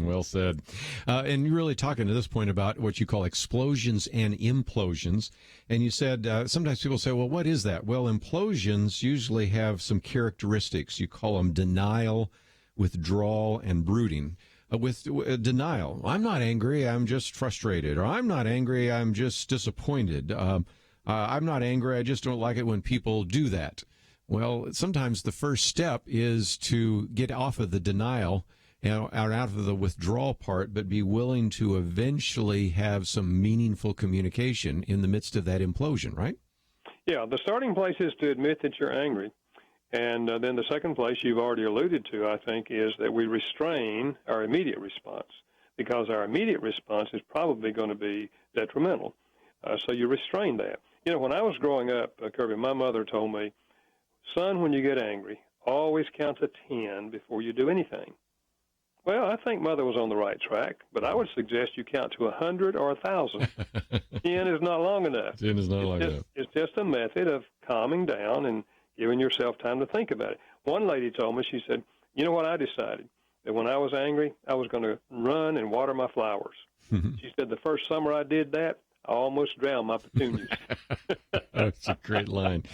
Well said. And you're really talking to this point about what you call explosions and implosions. And you said sometimes people say, well, what is that? Well, implosions usually have some characteristics. You call them denial, withdrawal, and brooding. With denial, I'm not angry, I'm just frustrated. Or I'm not angry, I'm just disappointed. I'm not angry, I just don't like it when people do that. Well, sometimes the first step is to get off of the denial and out of the withdrawal part, but be willing to eventually have some meaningful communication in the midst of that implosion, right? Yeah, the starting place is to admit that you're angry. And then the second place you've already alluded to, I think, is that we restrain our immediate response, because our immediate response is probably going to be detrimental. So you restrain that. When I was growing up, Kerby, my mother told me, son, when you get angry, always count to 10 before you do anything. Well, I think Mother was on the right track, but I would suggest you count to 100 or 1,000. 10 is not long enough. 10 is not long enough. It's just a method of calming down and giving yourself time to think about it. One lady told me, she said, you know what I decided? That when I was angry, I was going to run and water my flowers. She said the first summer I did that, I almost drowned my petunias. That's a great line.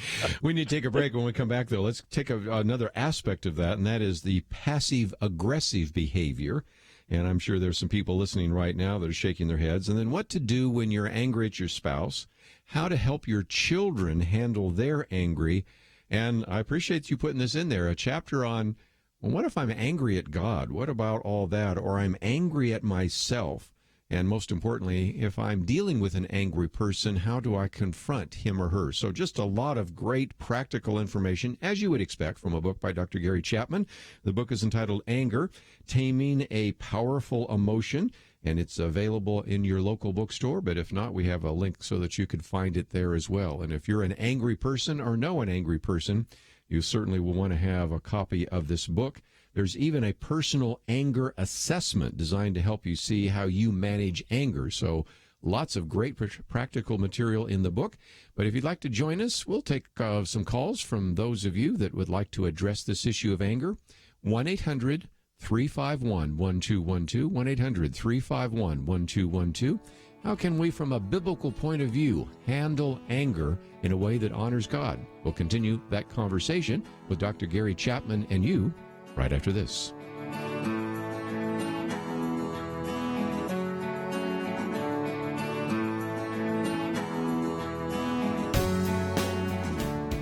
We need to take a break. When we come back, though, let's take another aspect of that, and that is the passive-aggressive behavior. And I'm sure there's some people listening right now that are shaking their heads. And then what to do when you're angry at your spouse, how to help your children handle their angry. And I appreciate you putting this in there, a chapter on, well, what if I'm angry at God? What about all that? Or I'm angry at myself. And most importantly, if I'm dealing with an angry person, how do I confront him or her? So just a lot of great practical information, as you would expect, from a book by Dr. Gary Chapman. The book is entitled Anger, Taming a Powerful Emotion, and it's available in your local bookstore. But if not, we have a link so that you can find it there as well. And if you're an angry person or know an angry person, you certainly will want to have a copy of this book. There's even a personal anger assessment designed to help you see how you manage anger. So lots of great practical material in the book. But if you'd like to join us, we'll take some calls from those of you that would like to address this issue of anger. 1-800-351-1212, 1-800-351-1212. How can we, from a biblical point of view, handle anger in a way that honors God? We'll continue that conversation with Dr. Gary Chapman and you right after this.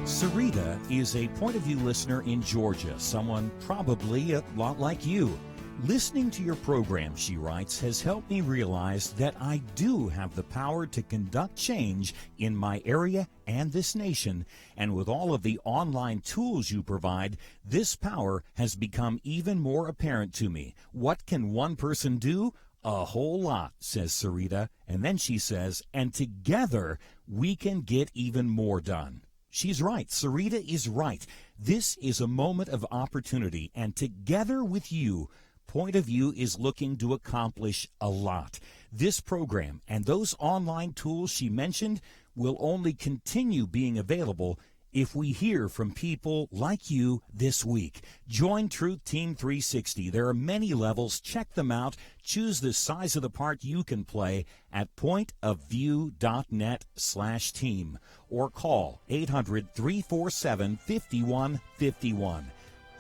Sarita is a Point of View listener in Georgia, someone probably a lot like you. Listening to your program, she writes, has helped me realize that I do have the power to conduct change in my area and this nation. And with all of the online tools you provide, this power has become even more apparent to me. What can one person do? A whole lot, says Sarita. And then she says, and together we can get even more done. She's right. Sarita is right. This is a moment of opportunity, and together with you, Point of View is looking to accomplish a lot. This program and those online tools she mentioned will only continue being available if we hear from people like you this week. Join Truth Team 360. There are many levels. Check them out. Choose the size of the part you can play at pointofview.net/team or call 800-347-5151.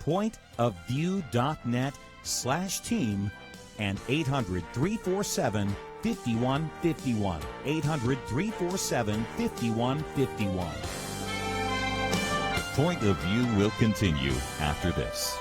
Pointofview.net/team and 800-347-5151. 800-347-5151. Point of View will continue after this.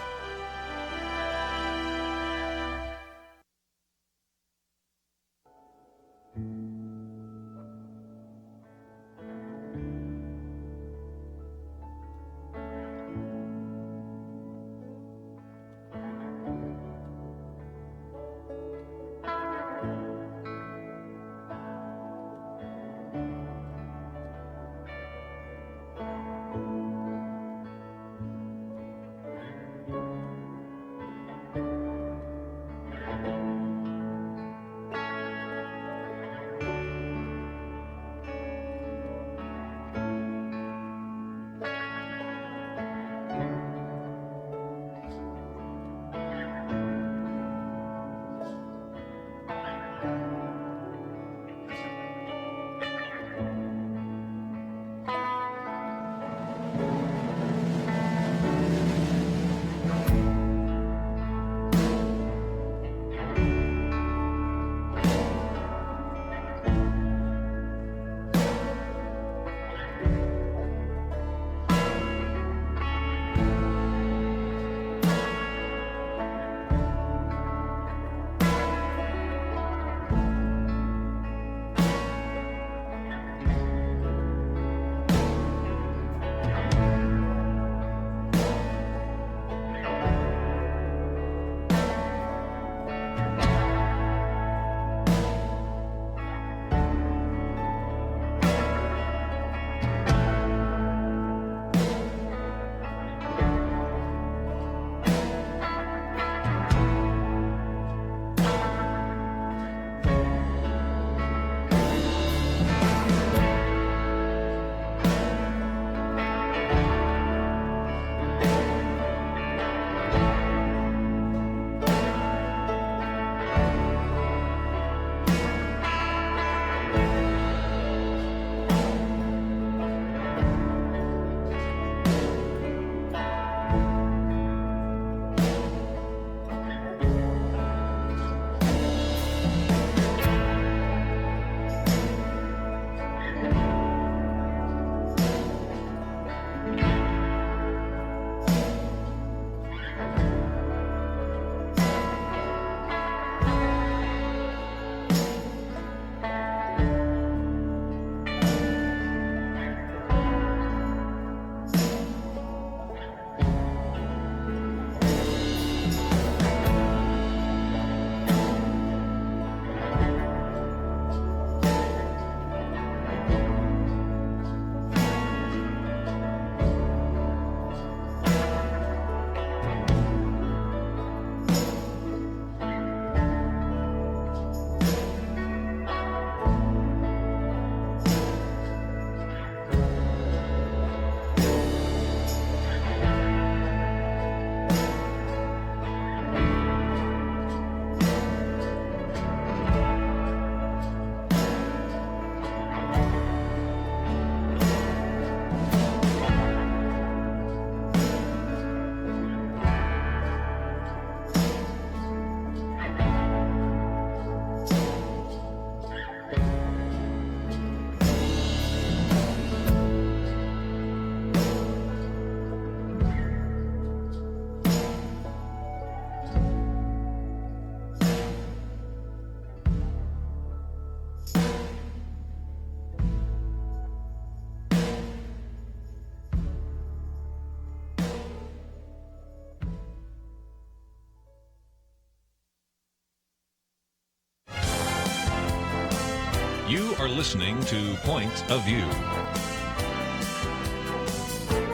are listening to Point of View.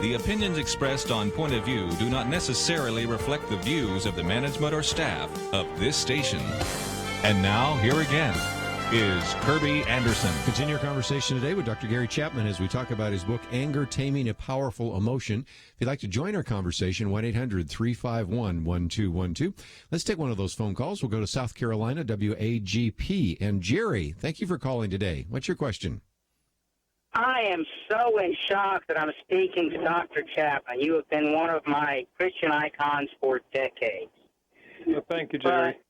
The opinions expressed on Point of View do not necessarily reflect the views of the management or staff of this station. And now, here again is Kerby Anderson. Continue our conversation today with Dr. Gary Chapman as we talk about his book, Anger, Taming a Powerful Emotion. If you'd like to join our conversation, 1-800-351-1212. Let's take one of those phone calls. We'll go to South Carolina, WAGP. And Jerry, thank you for calling today. What's your question? I am so in shock that I'm speaking to Dr. Chapman. You have been one of my Christian icons for decades. Well, thank you, Jerry. But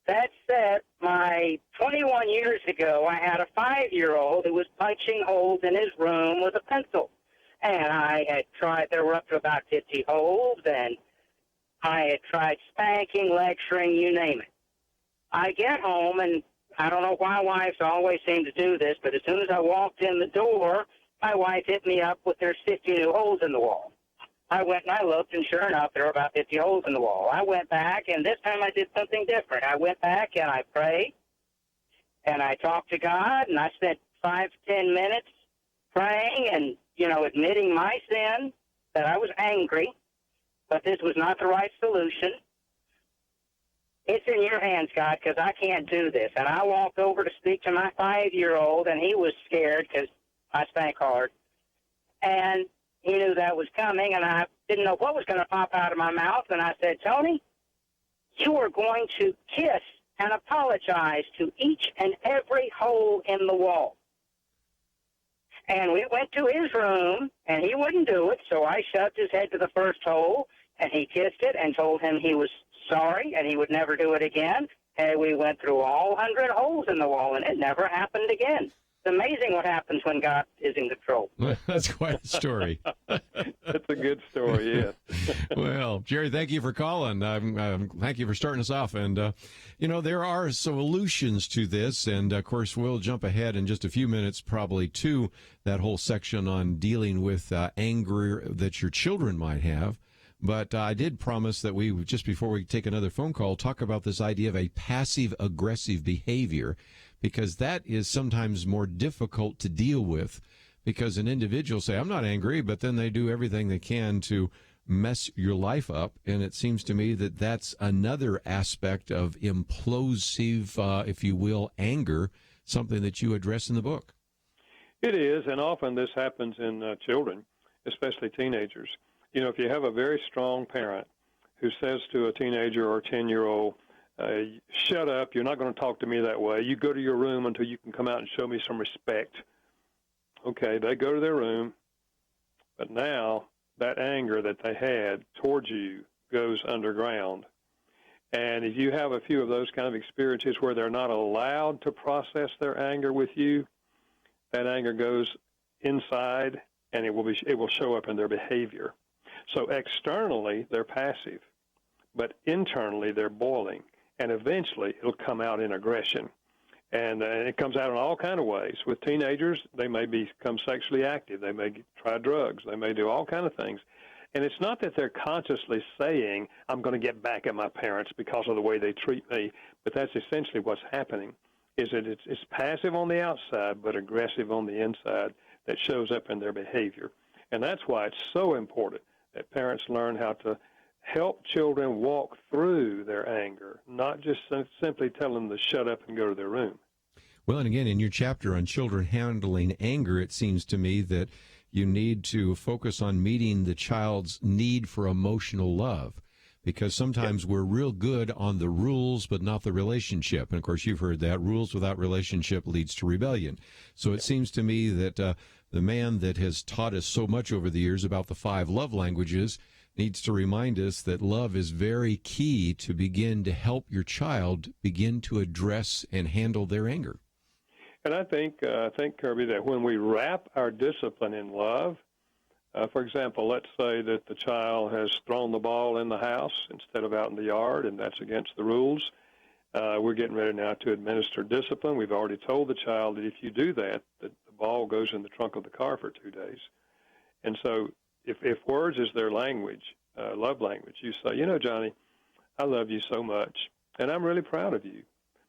that said, 21 years ago, I had a 5-year-old who was punching holes in his room with a pencil. And I had tried, there were up to about 50 holes, and I had tried spanking, lecturing, you name it. I get home, and I don't know why wives always seem to do this, but as soon as I walked in the door, my wife hit me up with there's 50 new holes in the wall. I went and I looked, and sure enough, there were about 50 holes in the wall. I went back, and this time I did something different. I went back, and I prayed, and I talked to God, and I spent 5 to 10 minutes praying and, admitting my sin, that I was angry, but this was not the right solution. It's in your hands, God, because I can't do this. And I walked over to speak to my 5-year-old, and he was scared because I spank hard. And he knew that was coming, and I didn't know what was going to pop out of my mouth. And I said, Tony, you are going to kiss and apologize to each and every hole in the wall. And we went to his room, and he wouldn't do it, so I shoved his head to the first hole, and he kissed it and told him he was sorry and he would never do it again. And we went through all 100 holes in the wall, and it never happened again. It's amazing what happens when God is in control. That's quite a story. That's a good story, yeah. Well, Jerry, thank you for calling. Thank you for starting us off. And, there are solutions to this. And, of course, we'll jump ahead in just a few minutes probably to that whole section on dealing with anger that your children might have. But I did promise that we, just before we take another phone call, talk about this idea of a passive-aggressive behavior, because that is sometimes more difficult to deal with, because an individual say, I'm not angry, but then they do everything they can to mess your life up. And it seems to me that that's another aspect of implosive, if you will, anger, something that you address in the book. It is, and often this happens in children, especially teenagers. If you have a very strong parent who says to a teenager or 10-year-old, shut up, you're not going to talk to me that way. You go to your room until you can come out and show me some respect. Okay, they go to their room, but now that anger that they had towards you goes underground. And if you have a few of those kind of experiences where they're not allowed to process their anger with you, that anger goes inside, and it will show up in their behavior. So externally, they're passive, but internally, they're boiling. And eventually, it'll come out in aggression. And it comes out in all kinds of ways. With teenagers, they may become sexually active. They may try drugs. They may do all kinds of things. And it's not that they're consciously saying, I'm going to get back at my parents because of the way they treat me, but that's essentially what's happening, is that it's passive on the outside, but aggressive on the inside that shows up in their behavior. And that's why it's so important that parents learn how to help children walk through their anger, not just simply tell them to shut up and go to their room. Well, and again, in your chapter on children handling anger, it seems to me that you need to focus on meeting the child's need for emotional love, because sometimes we're real good on the rules but not the relationship. And, of course, you've heard that. Rules without relationship leads to rebellion. So it seems to me that the man that has taught us so much over the years about the 5 love languages needs to remind us that love is very key to begin to help your child begin to address and handle their anger. And I think, Kerby, that when we wrap our discipline in love, for example, let's say that the child has thrown the ball in the house instead of out in the yard, and that's against the rules. We're getting ready now to administer discipline. We've already told the child that if you do that, the ball goes in the trunk of the car for 2 days. And so if words is their language, love language, you say, Johnny, I love you so much, and I'm really proud of you,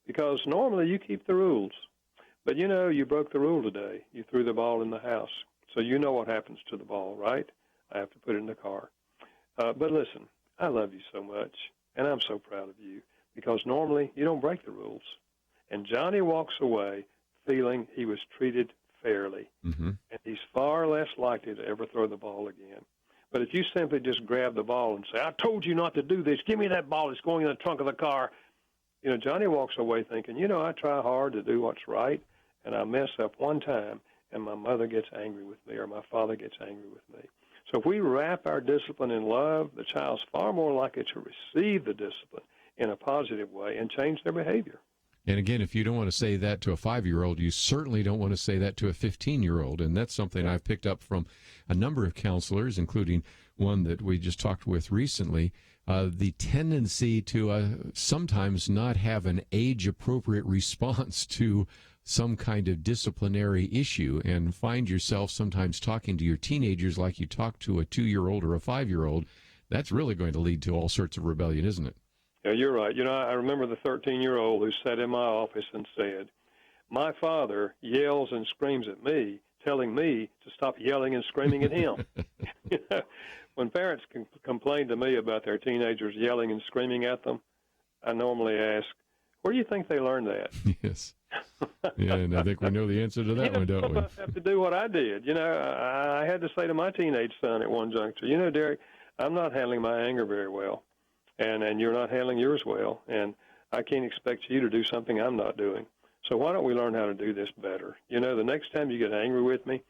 because normally you keep the rules. But, you broke the rule today. You threw the ball in the house. So you know what happens to the ball, right? I have to put it in the car. But listen, I love you so much, and I'm so proud of you, because normally you don't break the rules. And Johnny walks away feeling he was treated fairly, and he's far less likely to ever throw the ball again. But if you simply just grab the ball and say, I told you not to do this, give me that ball, it's going in the trunk of the car, Johnny walks away thinking, I try hard to do what's right, and I mess up one time, and my mother gets angry with me or my father gets angry with me. So if we wrap our discipline in love, the child's far more likely to receive the discipline in a positive way and change their behavior. And again, if you don't want to say that to a 5-year-old, you certainly don't want to say that to a 15-year-old. And that's something I've picked up from a number of counselors, including one that we just talked with recently, the tendency to sometimes not have an age-appropriate response to some kind of disciplinary issue, and find yourself sometimes talking to your teenagers like you talk to a 2-year-old or a 5-year-old. That's really going to lead to all sorts of rebellion, isn't it? Yeah, you're right. I remember the 13-year-old who sat in my office and said, my father yells and screams at me, telling me to stop yelling and screaming at him. When parents complain to me about their teenagers yelling and screaming at them, I normally ask, where do you think they learned that? Yes. Yeah, and I think we know the answer to that one, don't we? I have to do what I did. I had to say to my teenage son at one juncture, Derek, I'm not handling my anger very well. And you're not handling yours well, and I can't expect you to do something I'm not doing. So why don't we learn how to do this better? The next time you get angry with me,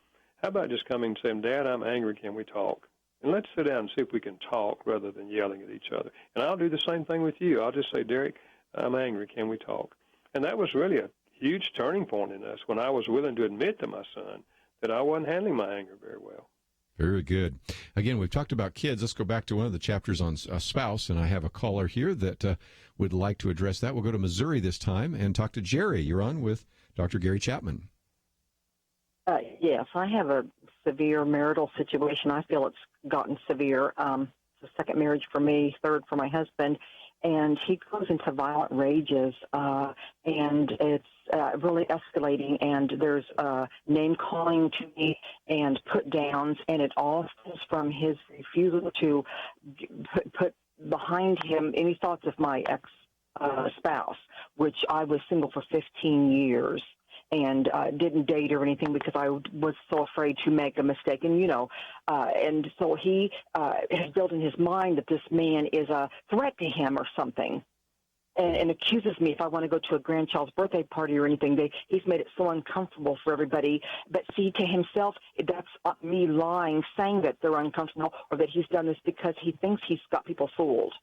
how about just coming and saying, Dad, I'm angry, can we talk? And let's sit down and see if we can talk rather than yelling at each other. And I'll do the same thing with you. I'll just say, Derek, I'm angry, can we talk? And that was really a huge turning point in us when I was willing to admit to my son that I wasn't handling my anger very well. Very good. Again, we've talked about kids. Let's go back to one of the chapters on a spouse, and I have a caller here that would like to address that. We'll go to Missouri this time and talk to Jerry. You're on with Dr. Gary Chapman. Yes, I have a severe marital situation. I feel it's gotten severe. It's a second marriage for me, third for my husband, and he goes into violent rages, and it's really escalating, and there's name-calling to me and put-downs, and it all stems from his refusal to put behind him any thoughts of my ex-spouse, which I was single for 15 years. And didn't date or anything because I was so afraid to make a mistake. And, and so he has built in his mind that this man is a threat to him or something, and accuses me if I want to go to a grandchild's birthday party or anything. He's made it so uncomfortable for everybody. But see, to himself, that's me lying, saying that they're uncomfortable or that he's done this because he thinks he's got people fooled.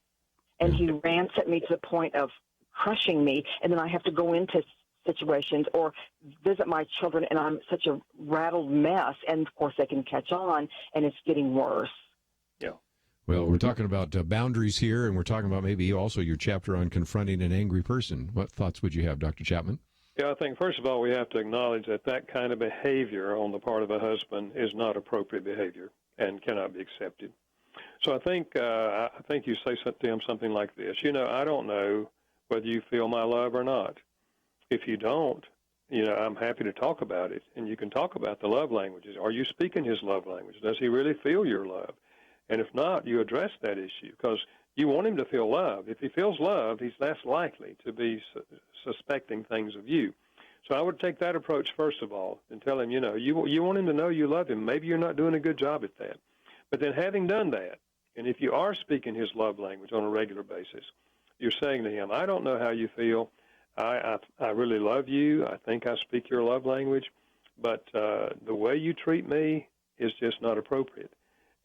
And he rants at me to the point of crushing me, and then I have to go into situations or visit my children, and I'm such a rattled mess, and of course they can catch on, and it's getting worse. Yeah. Well, we're talking about boundaries here, and we're talking about maybe also your chapter on confronting an angry person. What thoughts would you have, Dr. Chapman? Yeah, I think first of all we have to acknowledge that kind of behavior on the part of a husband is not appropriate behavior and cannot be accepted. So I think you say to him something like this: I don't know whether you feel my love or not. If you don't, I'm happy to talk about it, and you can talk about the love languages. Are you speaking his love language? Does he really feel your love? And if not, you address that issue because you want him to feel love. If he feels loved, he's less likely to be suspecting things of you. So I would take that approach first of all and tell him, you want him to know you love him. Maybe you're not doing a good job at that. But then having done that, and if you are speaking his love language on a regular basis, you're saying to him, I don't know how you feel. I really love you. I think I speak your love language, but the way you treat me is just not appropriate.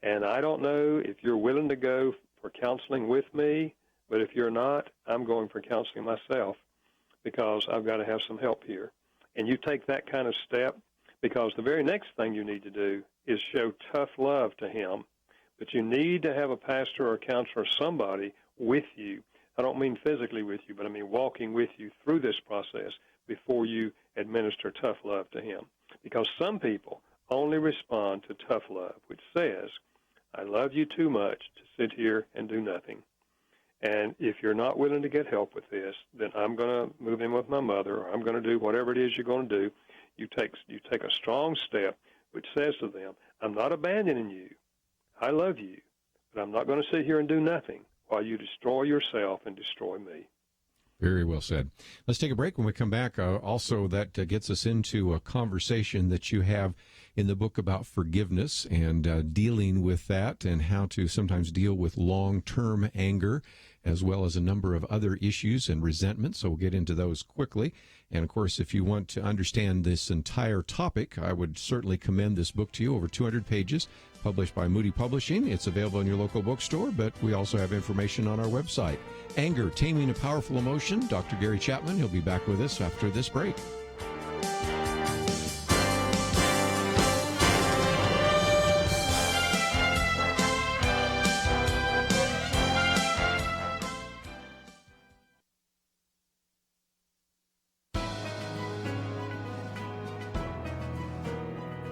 And I don't know if you're willing to go for counseling with me, but if you're not, I'm going for counseling myself because I've got to have some help here. And you take that kind of step because the very next thing you need to do is show tough love to him, but you need to have a pastor or a counselor or somebody with you. I don't mean physically with you, but I mean walking with you through this process before you administer tough love to him. Because some people only respond to tough love, which says, I love you too much to sit here and do nothing. And if you're not willing to get help with this, then I'm going to move in with my mother, or I'm going to do whatever it is you're going to do. You take a strong step which says to them, I'm not abandoning you. I love you, but I'm not going to sit here and do nothing while you destroy yourself and destroy me. Very well said. Let's take a break. When we come back, also that gets us into a conversation that you have in the book about forgiveness and dealing with that and how to sometimes deal with long-term anger, as well as a number of other issues and resentment. So we'll get into those quickly. And, of course, if you want to understand this entire topic, I would certainly commend this book to you, over 200 pages, published by Moody Publishing. It's available in your local bookstore, but we also have information on our website. Anger, Taming a Powerful Emotion. Dr. Gary Chapman, he'll be back with us after this break.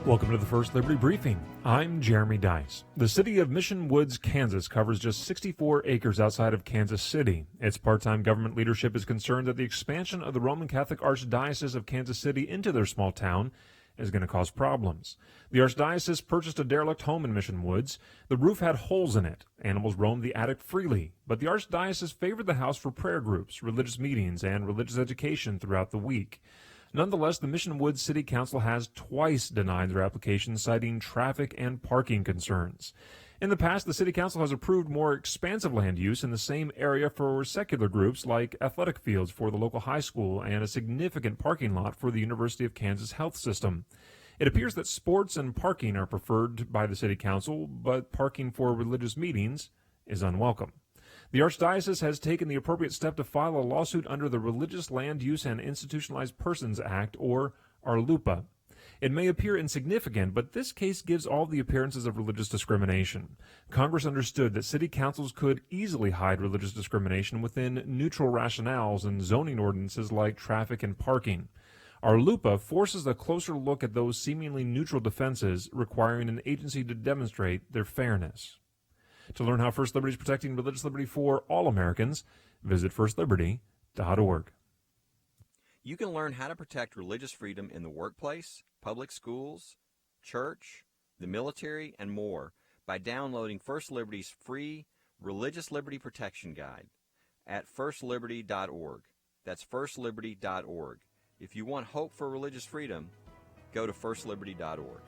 Welcome to the First Liberty Briefing. I'm Jeremy Dice. The city of Mission Woods, Kansas covers just 64 acres outside of Kansas City. Its part-time government leadership is concerned that the expansion of the Roman Catholic Archdiocese of Kansas City into their small town is going to cause problems. The Archdiocese purchased a derelict home in Mission Woods. The roof had holes in it. Animals roamed the attic freely. But the Archdiocese favored the house for prayer groups, religious meetings, and religious education throughout the week. Nonetheless, the Mission Woods City Council has twice denied their application, citing traffic and parking concerns. In the past, the City Council has approved more expansive land use in the same area for secular groups like athletic fields for the local high school and a significant parking lot for the University of Kansas Health System. It appears that sports and parking are preferred by the City Council, but parking for religious meetings is unwelcome. The Archdiocese has taken the appropriate step to file a lawsuit under the Religious Land Use and Institutionalized Persons Act, or RLUPA. It may appear insignificant, but this case gives all the appearances of religious discrimination. Congress understood that city councils could easily hide religious discrimination within neutral rationales and zoning ordinances like traffic and parking. RLUPA forces a closer look at those seemingly neutral defenses, requiring an agency to demonstrate their fairness. To learn how First Liberty is protecting religious liberty for all Americans, visit firstliberty.org. You can learn how to protect religious freedom in the workplace, public schools, church, the military, and more by downloading First Liberty's free Religious Liberty Protection Guide at firstliberty.org. That's firstliberty.org. If you want hope for religious freedom, go to firstliberty.org.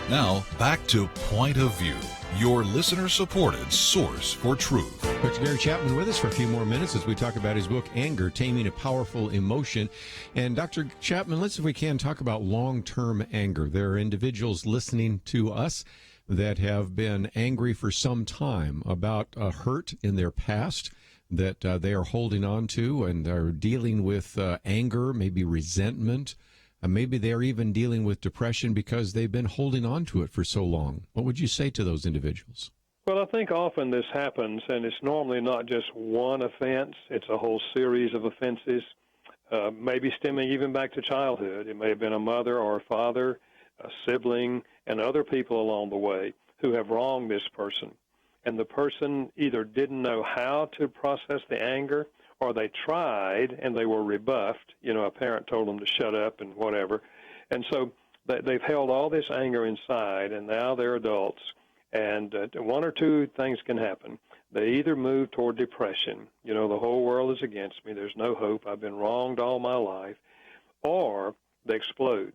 Now, back to Point of View, your listener-supported source for truth. Dr. Gary Chapman with us for a few more minutes as we talk about his book, Anger, Taming a Powerful Emotion. And Dr. Chapman, let's, if we can, talk about long-term anger. There are individuals listening to us that have been angry for some time about a hurt in their past that they are holding on to and are dealing with anger, maybe resentment. Maybe they're even dealing with depression because they've been holding on to it for so long. What would you say to those individuals? Well, I think often this happens, and it's normally not just one offense. It's a whole series of offenses, maybe stemming even back to childhood. It may have been a mother or a father, a sibling, and other people along the way who have wronged this person. And the person either didn't know how to process the anger or they tried and they were rebuffed. A parent told them to shut up and whatever. And so they've held all this anger inside, and now they're adults. And one or two things can happen. They either move toward depression, the whole world is against me, there's no hope, I've been wronged all my life, or they explode.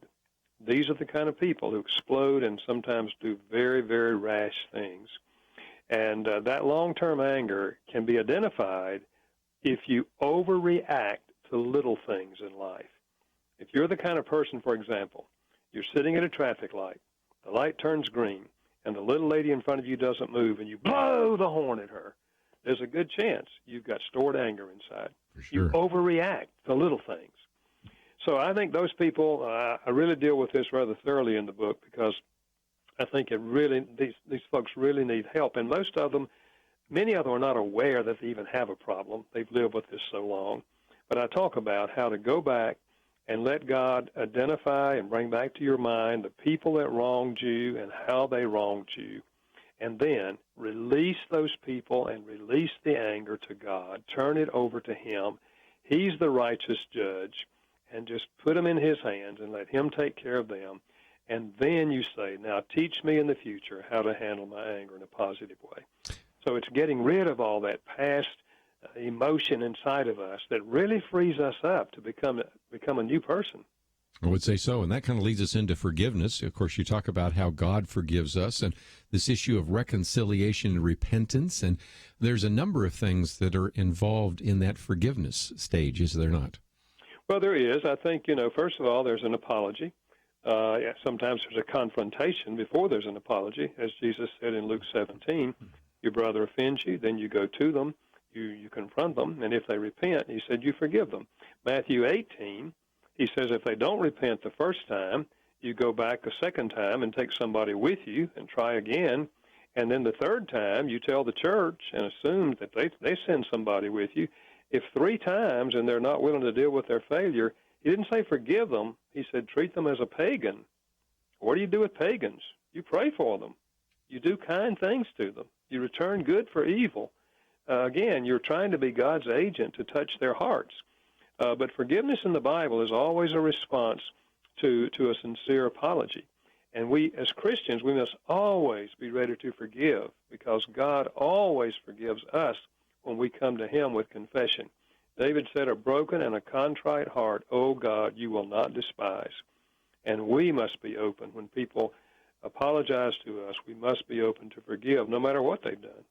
These are the kind of people who explode and sometimes do very, very rash things. And that long-term anger can be identified if you overreact to little things in life. If you're the kind of person, for example, you're sitting at a traffic light, the light turns green, and the little lady in front of you doesn't move, and you blow the horn at her, there's a good chance you've got stored anger inside. For sure. You overreact to little things. So I think those people, I really deal with this rather thoroughly in the book, because I think these folks really need help. And most of them, many of them are not aware that they even have a problem. They've lived with this so long. But I talk about how to go back and let God identify and bring back to your mind the people that wronged you and how they wronged you, and then release those people and release the anger to God. Turn it over to Him. He's the righteous judge, and just put them in His hands and let Him take care of them. And then you say, now teach me in the future how to handle my anger in a positive way. So it's getting rid of all that past emotion inside of us that really frees us up to become a new person. I would say so, and that kind of leads us into forgiveness. Of course, you talk about how God forgives us and this issue of reconciliation and repentance, and there's a number of things that are involved in that forgiveness stage, is there not? Well, there is. I think, first of all, there's an apology. Sometimes there's a confrontation before there's an apology. As Jesus said in Luke 17, your brother offends you, then you go to them, you confront them, and if they repent, He said you forgive them. Matthew 18, He says if they don't repent the first time, you go back a second time and take somebody with you and try again, and then the third time you tell the church and assume that they send somebody with you. If 3 times and they're not willing to deal with their failure, He didn't say forgive them. He said treat them as a pagan. What do you do with pagans? You pray for them. You do kind things to them. You return good for evil. Again, you're trying to be God's agent to touch their hearts. But forgiveness in the Bible is always a response to a sincere apology. And we, as Christians, we must always be ready to forgive, because God always forgives us when we come to Him with confession. David said, a broken and a contrite heart, O God, you will not despise. And we must be open. When people apologize to us, we must be open to forgive, no matter what they've done.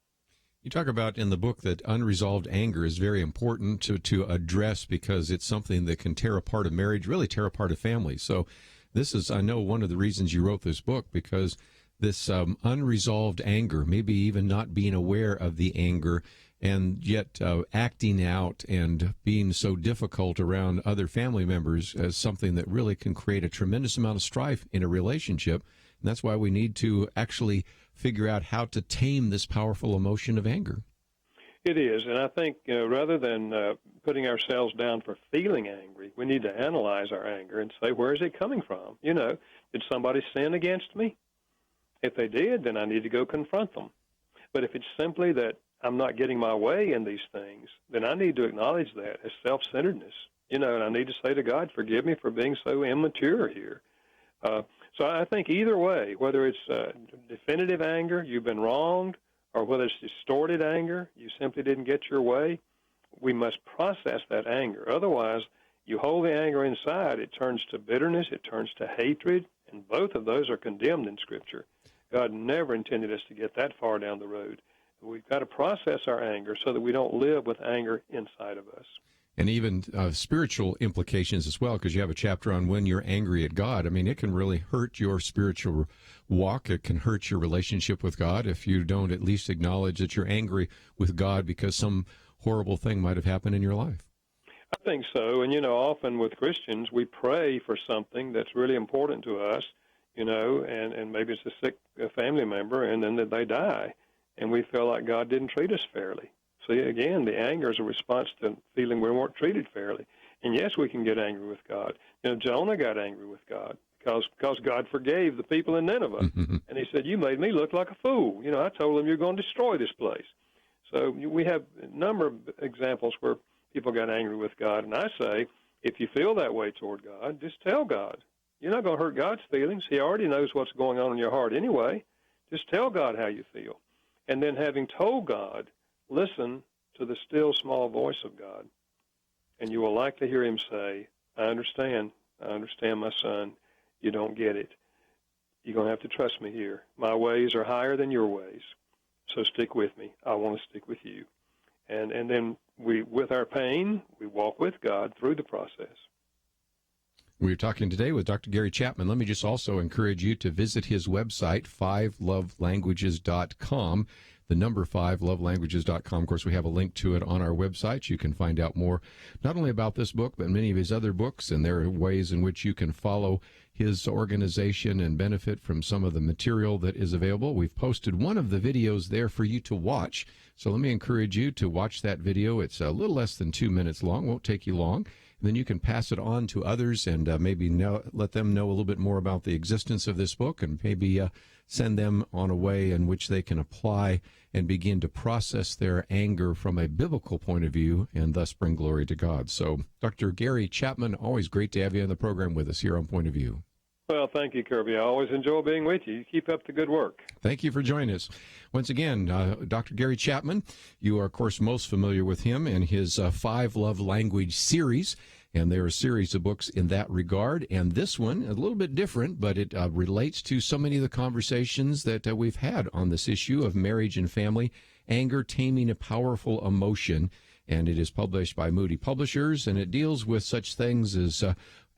You talk about in the book that unresolved anger is very important to address, because it's something that can tear apart a marriage, really tear apart a family. So this is, I know, one of the reasons you wrote this book, because this unresolved anger, maybe even not being aware of the anger, and yet acting out and being so difficult around other family members as something that really can create a tremendous amount of strife in a relationship. And that's why we need to actually figure out how to tame this powerful emotion of anger. It is, and I think rather than putting ourselves down for feeling angry, we need to analyze our anger and say, where is it coming from? Did somebody sin against me? If they did, then I need to go confront them. But if it's simply that I'm not getting my way in these things, then I need to acknowledge that as self-centeredness. And I need to say to God, forgive me for being so immature here. So I think either way, whether it's definitive anger, you've been wronged, or whether it's distorted anger, you simply didn't get your way, we must process that anger. Otherwise, you hold the anger inside, it turns to bitterness, it turns to hatred, and both of those are condemned in Scripture. God never intended us to get that far down the road. We've got to process our anger so that we don't live with anger inside of us. And even spiritual implications as well, because you have a chapter on when you're angry at God. I mean, it can really hurt your spiritual walk. It can hurt your relationship with God if you don't at least acknowledge that you're angry with God because some horrible thing might have happened in your life. I think so. And, often with Christians, we pray for something that's really important to us, and maybe it's a sick family member, and then they die, and we feel like God didn't treat us fairly. See, again, the anger is a response to feeling we weren't treated fairly. And yes, we can get angry with God. Jonah got angry with God because God forgave the people in Nineveh. And he said, you made me look like a fool. I told them you're going to destroy this place. So we have a number of examples where people got angry with God. And I say, if you feel that way toward God, just tell God. You're not going to hurt God's feelings. He already knows what's going on in your heart anyway. Just tell God how you feel. And then having told God, listen to the still small voice of God. And you will likely hear him say, I understand, my son. You don't get it. You're going to have to trust me here. My ways are higher than your ways. So stick with me. I want to stick with you. And then we, with our pain, we walk with God through the process. We're talking today with Dr. Gary Chapman. Let me just also encourage you to visit his website, 5lovelanguages.com, the number 5lovelanguages.com. Of course, we have a link to it on our website. You can find out more, not only about this book, but many of his other books, and there are ways in which you can follow his organization and benefit from some of the material that is available. We've posted one of the videos there for you to watch, so let me encourage you to watch that video. It's a little less than 2 minutes long, won't take you long. And then you can pass it on to others and maybe let them know a little bit more about the existence of this book, and maybe send them on a way in which they can apply and begin to process their anger from a biblical point of view and thus bring glory to God. So, Dr. Gary Chapman, always great to have you on the program with us here on Point of View. Well, thank you, Kerby. I always enjoy being with you. You keep up the good work. Thank you for joining us. Once again, Dr. Gary Chapman, you are, of course, most familiar with him and his 5 Love Language series, and there are a series of books in that regard. And this one, a little bit different, but it relates to so many of the conversations that we've had on this issue of marriage and family, Anger, Taming a Powerful Emotion. And it is published by Moody Publishers, and it deals with such things as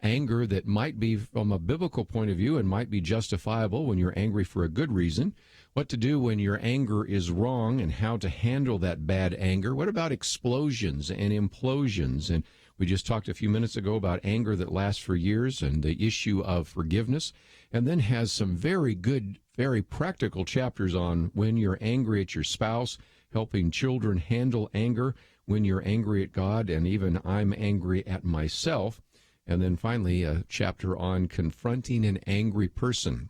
anger that might be from a biblical point of view and might be justifiable when you're angry for a good reason, what to do when your anger is wrong and how to handle that bad anger. What about explosions and implosions? And we just talked a few minutes ago about anger that lasts for years and the issue of forgiveness, and then has some very good, very practical chapters on when you're angry at your spouse, helping children handle anger, when you're angry at God, and even I'm angry at myself. And then finally, a chapter on confronting an angry person.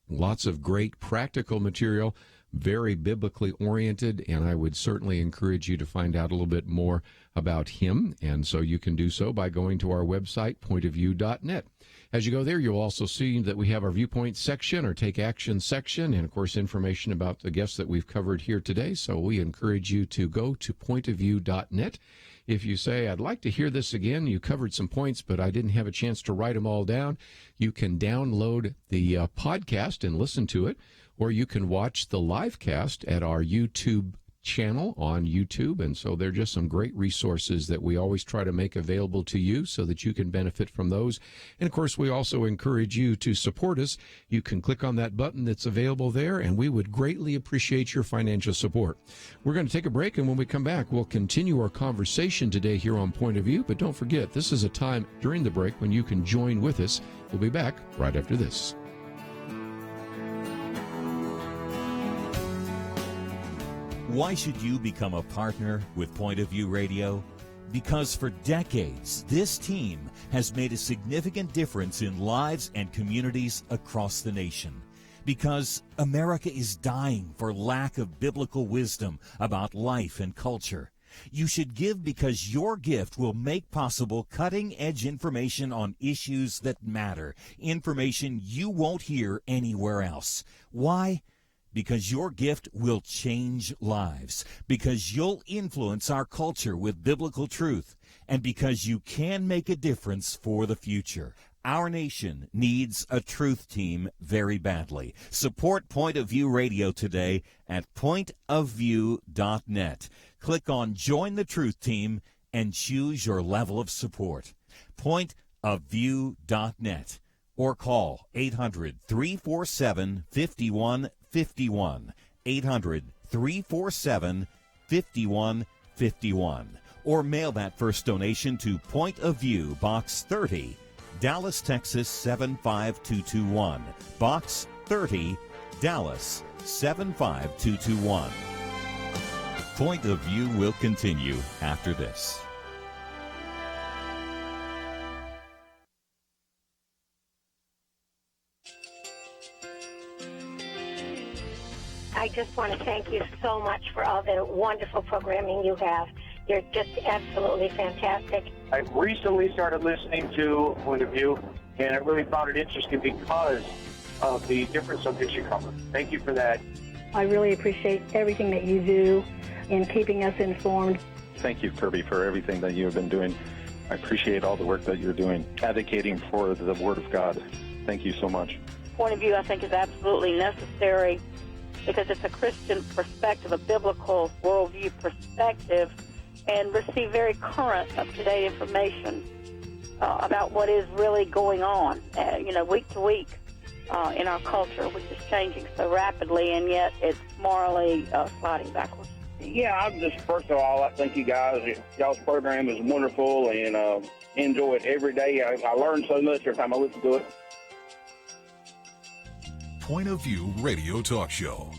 Lots of great practical material, very biblically oriented, and I would certainly encourage you to find out a little bit more about him. And so you can do so by going to our website, pointofview.net. As you go there, you'll also see that we have our viewpoint section, our take action section, and of course information about the guests that we've covered here today. So we encourage you to go to pointofview.net. If you say, I'd like to hear this again, you covered some points, but I didn't have a chance to write them all down, you can download the podcast and listen to it, or you can watch the livecast at our YouTube channel on YouTube. And so they're just some great resources that we always try to make available to you so that you can benefit from those. And of course, we also encourage you to support us. You can click on that button that's available there, and we would greatly appreciate your financial support. We're going to take a break, and when we come back, we'll continue our conversation today here on Point of View. But don't forget, this is a time during the break when you can join with us. We'll be back right after this. Why should you become a partner with Point of View Radio? Because for decades, this team has made a significant difference in lives and communities across the nation. Because America is dying for lack of biblical wisdom about life and culture. You should give because your gift will make possible cutting-edge information on issues that matter, information you won't hear anywhere else. Why? Because your gift will change lives, because you'll influence our culture with biblical truth, and because you can make a difference for the future. Our nation needs a truth team very badly. Support Point of View Radio today at pointofview.net. Click on Join the Truth Team and choose your level of support. Pointofview.net. Or call 800-347-5151, 800-347-5151. Or mail that first donation to Point of View, Box 30, Dallas, Texas 75221. Box 30, Dallas 75221. Point of View will continue after this. I just want to thank you so much for all the wonderful programming you have. You're just absolutely fantastic. I recently started listening to Point of View, and I really found it interesting because of the different subjects you cover. Thank you for that. I really appreciate everything that you do in keeping us informed. Thank you, Kerby, for everything that you have been doing. I appreciate all the work that you're doing, advocating for the Word of God. Thank you so much. Point of view, I think, is absolutely necessary because it's a Christian perspective, a biblical worldview perspective, and receive very current, up-to-date information about what is really going on, week to week in our culture, which is changing so rapidly, and yet it's morally sliding backwards. Yeah, I'm just, first of all, I thank you guys. Y'all's program is wonderful, and enjoy it every day. I learn so much every time I listen to it. Point of View Radio Talk Show.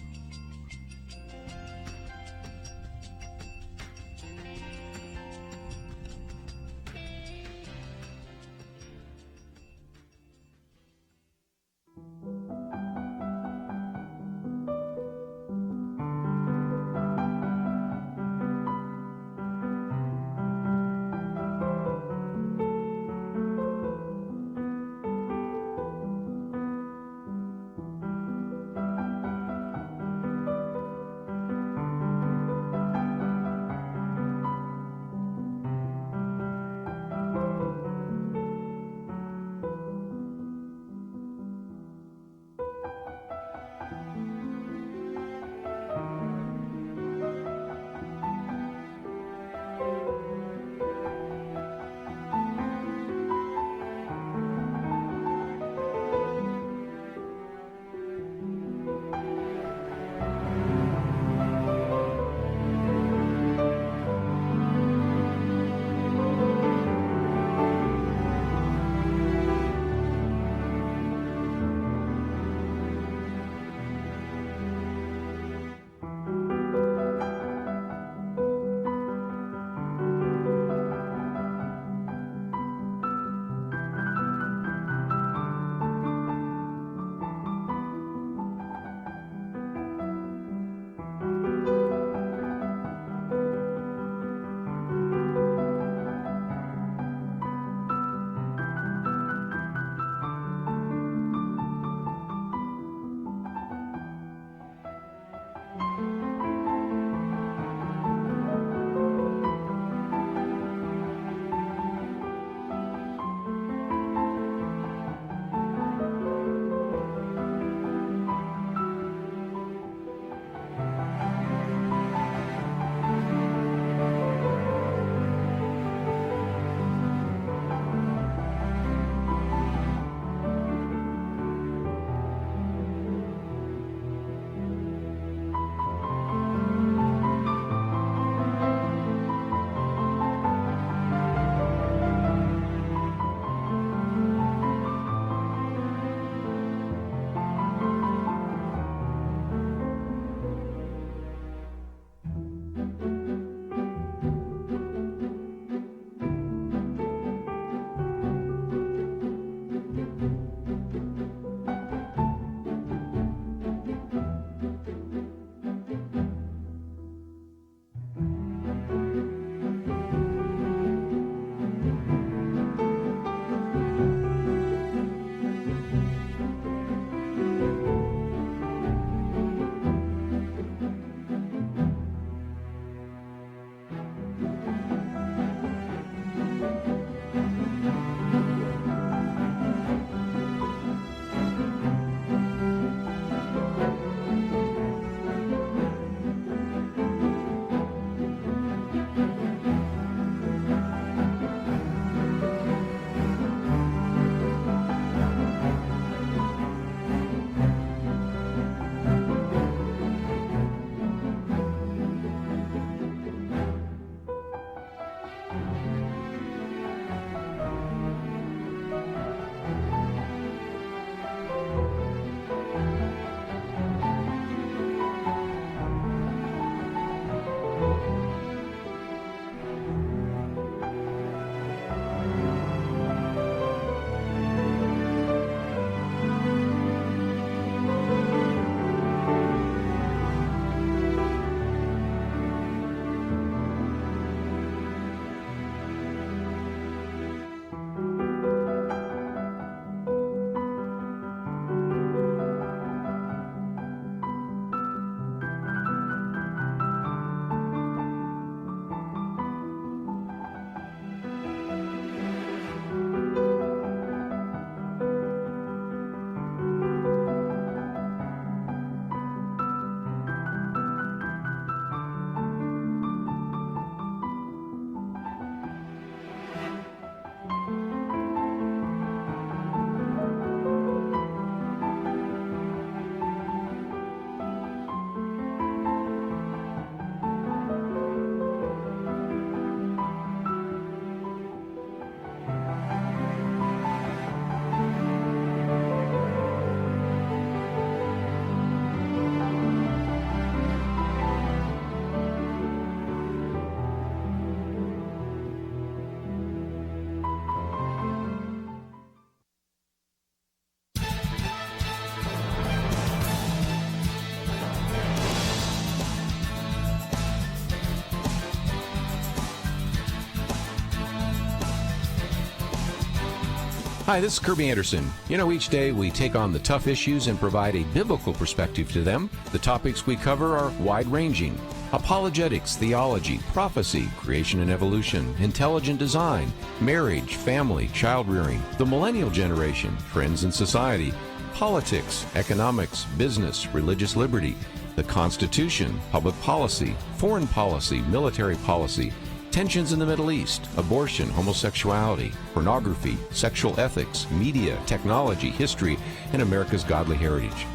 Hi, this is Kerby Anderson. You know, each day we take on the tough issues and provide a biblical perspective to them. The topics we cover are wide-ranging: apologetics, theology, prophecy, creation and evolution, intelligent design, marriage, family, child-rearing, the millennial generation, trends in society, politics, economics, business, religious liberty, the Constitution, public policy, foreign policy, military policy, tensions in the Middle East, abortion, homosexuality, pornography, sexual ethics, media, technology, history, and America's godly heritage.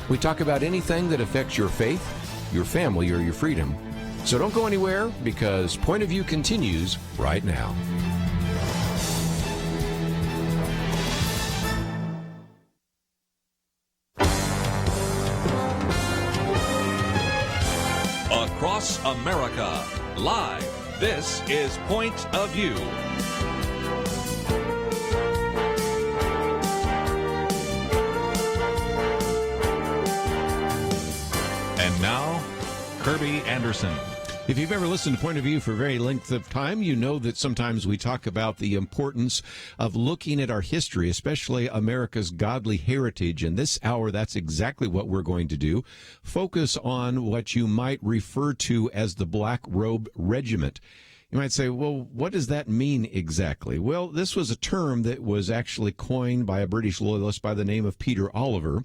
We talk about anything that affects your faith, your family, or your freedom. So don't go anywhere, because Point of View continues right now. Across America, live. This is Point of View. And now, Kerby Anderson. If you've ever listened to Point of View for a very length of time, you know that sometimes we talk about the importance of looking at our history, especially America's godly heritage. And this hour, that's exactly what we're going to do. Focus on what you might refer to as the Black Robed Regiment. You might say, well, what does that mean exactly? Well, this was a term that was actually coined by a British loyalist by the name of Peter Oliver,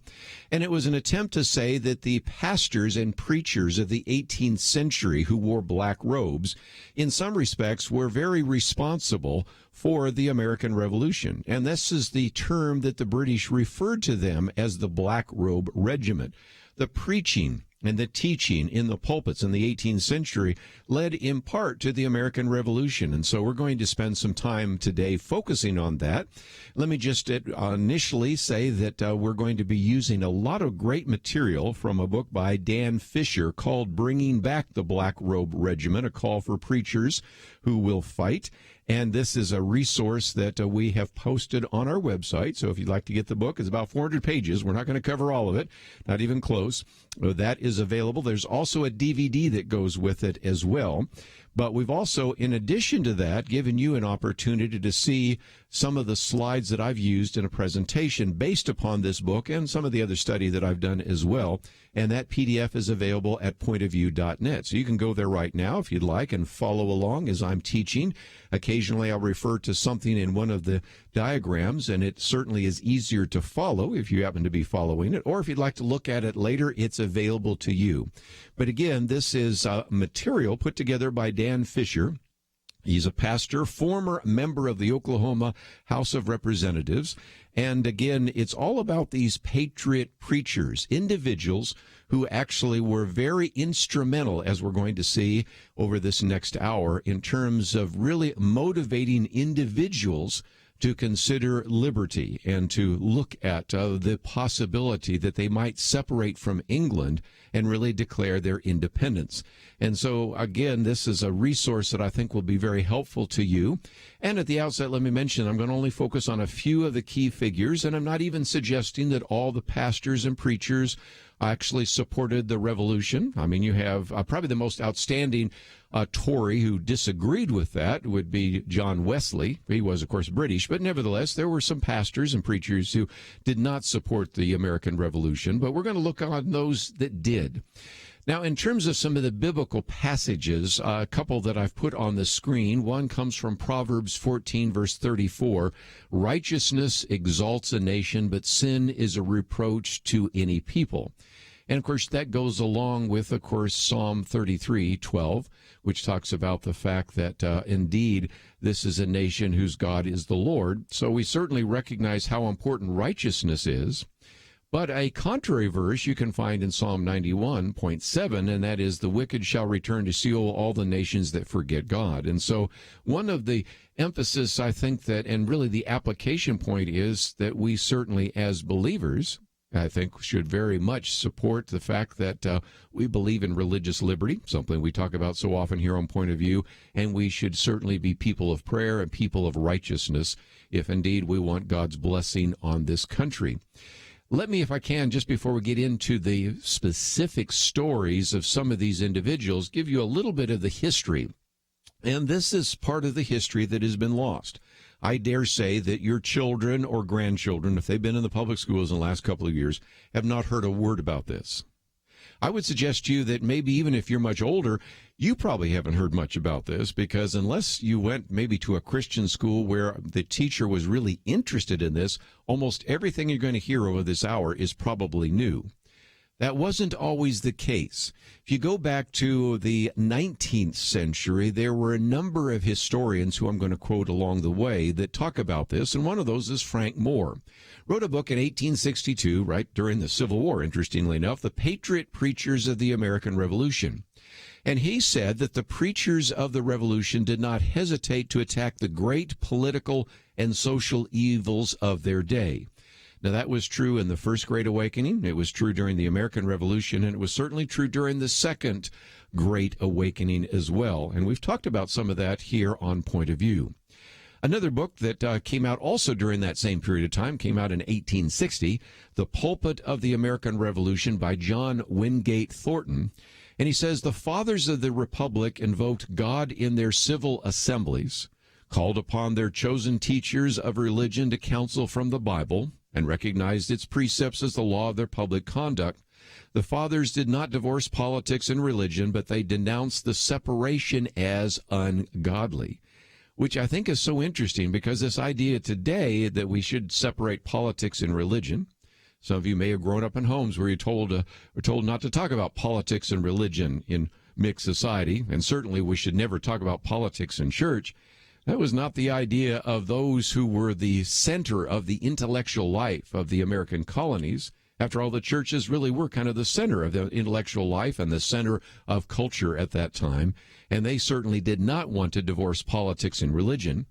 and it was an attempt to say that the pastors and preachers of the 18th century who wore black robes, in some respects, were very responsible for the American Revolution. And this is the term that the British referred to them as the Black Robe Regiment. The preaching and the teaching in the pulpits in the 18th century led in part to the American Revolution. And so we're going to spend some time today focusing on that. Let me just initially say that we're going to be using a lot of great material from a book by Dan Fisher called Bringing Back the Black Robe Regiment, a call for preachers who will fight. And this is a resource that we have posted on our website. So if you'd like to get the book, it's about 400 pages. We're not going to cover all of it, not even close. That is available. There's also a DVD that goes with it as well. But we've also, in addition to that, given you an opportunity to see some of the slides that I've used in a presentation based upon this book and some of the other study that I've done as well. And that PDF is available at pointofview.net. So you can go there right now if you'd like and follow along as I'm teaching. Occasionally I'll refer to something in one of the diagrams, and it certainly is easier to follow if you happen to be following it. Or if you'd like to look at it later, it's available to you. But again, this is material put together by Dan Fisher. He's a pastor, former member of the Oklahoma House of Representatives. And again, it's all about these patriot preachers, individuals who actually were very instrumental, as we're going to see over this next hour, in terms of really motivating individuals to consider liberty and to look at the possibility that they might separate from England and really declare their independence. And so, again, this is a resource that I think will be very helpful to you. And at the outset, let me mention, I'm going to only focus on a few of the key figures, and I'm not even suggesting that all the pastors and preachers actually supported the revolution. I mean, you have probably the most outstanding Tory who disagreed with that would be John Wesley. He was, of course, British, but nevertheless, there were some pastors and preachers who did not support the American Revolution, but we're going to look on those that did. Now, in terms of some of the biblical passages, a couple that I've put on the screen, one comes from Proverbs 14, verse 34. Righteousness exalts a nation, but sin is a reproach to any people. And, of course, that goes along with, of course, Psalm 33:12, which talks about the fact that, indeed, this is a nation whose God is the Lord. So we certainly recognize how important righteousness is. But a contrary verse you can find in Psalm 91:7, and that is, the wicked shall return to Sheol, all the nations that forget God. And so one of the emphasis, I think, that, and really the application point is that we certainly, as believers, I think, should very much support the fact that we believe in religious liberty, something we talk about so often here on Point of View, and we should certainly be people of prayer and people of righteousness if indeed we want God's blessing on this country. Let me, if I can, just before we get into the specific stories of some of these individuals, give you a little bit of the history. And this is part of the history that has been lost. I dare say that your children or grandchildren, if they've been in the public schools in the last couple of years, have not heard a word about this. I would suggest to you that maybe even if you're much older, you probably haven't heard much about this, because unless you went maybe to a Christian school where the teacher was really interested in this, almost everything you're going to hear over this hour is probably new. That wasn't always the case. If you go back to the 19th century, there were a number of historians who I'm going to quote along the way that talk about this, and one of those is Frank Moore. Wrote a book in 1862, right during the Civil War, interestingly enough, The Patriot Preachers of the American Revolution. And he said that the preachers of the Revolution did not hesitate to attack the great political and social evils of their day. Now, that was true in the First Great Awakening, it was true during the American Revolution, and it was certainly true during the Second Great Awakening as well. And we've talked about some of that here on Point of View. Another book that came out also during that same period of time came out in 1860, The Pulpit of the American Revolution by John Wingate Thornton. And he says, the fathers of the Republic invoked God in their civil assemblies, called upon their chosen teachers of religion to counsel from the Bible, and recognized its precepts as the law of their public conduct. The fathers did not divorce politics and religion, but they denounced the separation as ungodly, which I think is so interesting, because this idea today that we should separate politics and religion. Some of you may have grown up in homes where you're told not to talk about politics and religion in mixed society, and certainly we should never talk about politics in church. That was not the idea of those who were the center of the intellectual life of the American colonies. After all, the churches really were kind of the center of the intellectual life and the center of culture at that time, and they certainly did not want to divorce politics and religion.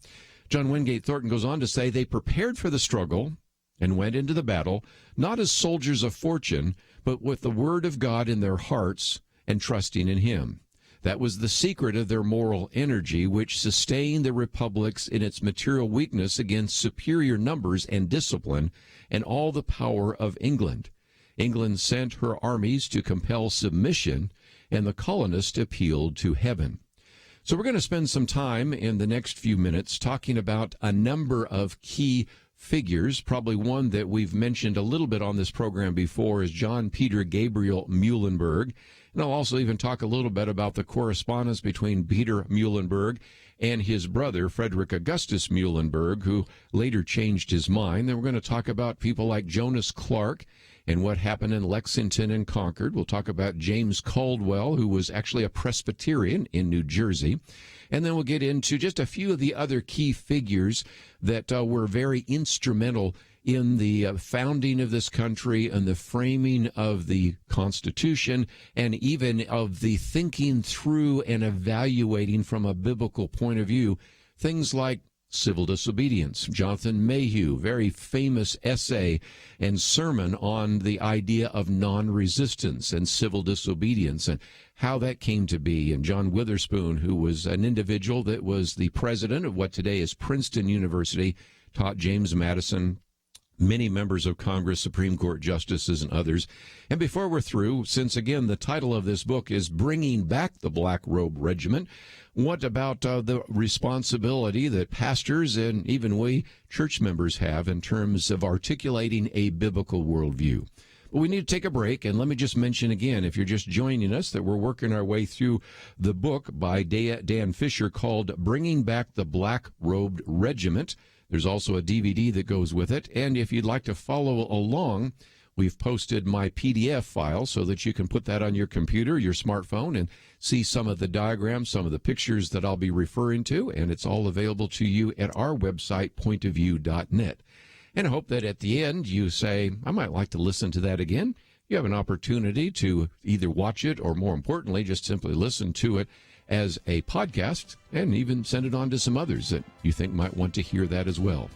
John Wingate Thornton goes on to say they prepared for the struggle and went into the battle, not as soldiers of fortune, but with the word of God in their hearts and trusting in him. That was the secret of their moral energy, which sustained the republics in its material weakness against superior numbers and discipline and all the power of England. England sent her armies to compel submission, and the colonists appealed to heaven. So we're going to spend some time in the next few minutes talking about a number of key figures. Probably one that we've mentioned a little bit on this program before is John Peter Gabriel Muhlenberg. And I'll also even talk a little bit about the correspondence between Peter Muhlenberg and his brother, Frederick Augustus Muhlenberg, who later changed his mind. Then we're going to talk about people like Jonas Clark and what happened in Lexington and Concord. We'll talk about James Caldwell, who was actually a Presbyterian in New Jersey. And then we'll get into just a few of the other key figures that were very instrumental in the founding of this country and the framing of the Constitution, and even of the thinking through and evaluating from a biblical point of view things like civil disobedience. Jonathan Mayhew, very famous essay and sermon on the idea of non-resistance and civil disobedience and how that came to be. And John Witherspoon, who was an individual that was the president of what today is Princeton University, taught James Madison, many members of Congress, Supreme Court justices, and others. And before we're through, since, again, the title of this book is Bringing Back the Black Robed Regiment, what about the responsibility that pastors and even we church members have in terms of articulating a biblical worldview? But we need to take a break, and let me just mention again, if you're just joining us, that we're working our way through the book by Dan Fisher called Bringing Back the Black Robed Regiment. There's also a DVD that goes with it, and if you'd like to follow along, we've posted my PDF file so that you can put that on your computer, your smartphone, and see some of the diagrams, some of the pictures that I'll be referring to, and it's all available to you at our website, pointofview.net. And I hope that at the end you say, I might like to listen to that again. You have an opportunity to either watch it or, more importantly, just simply listen to it as a podcast, and even send it on to some others that you think might want to hear that as well.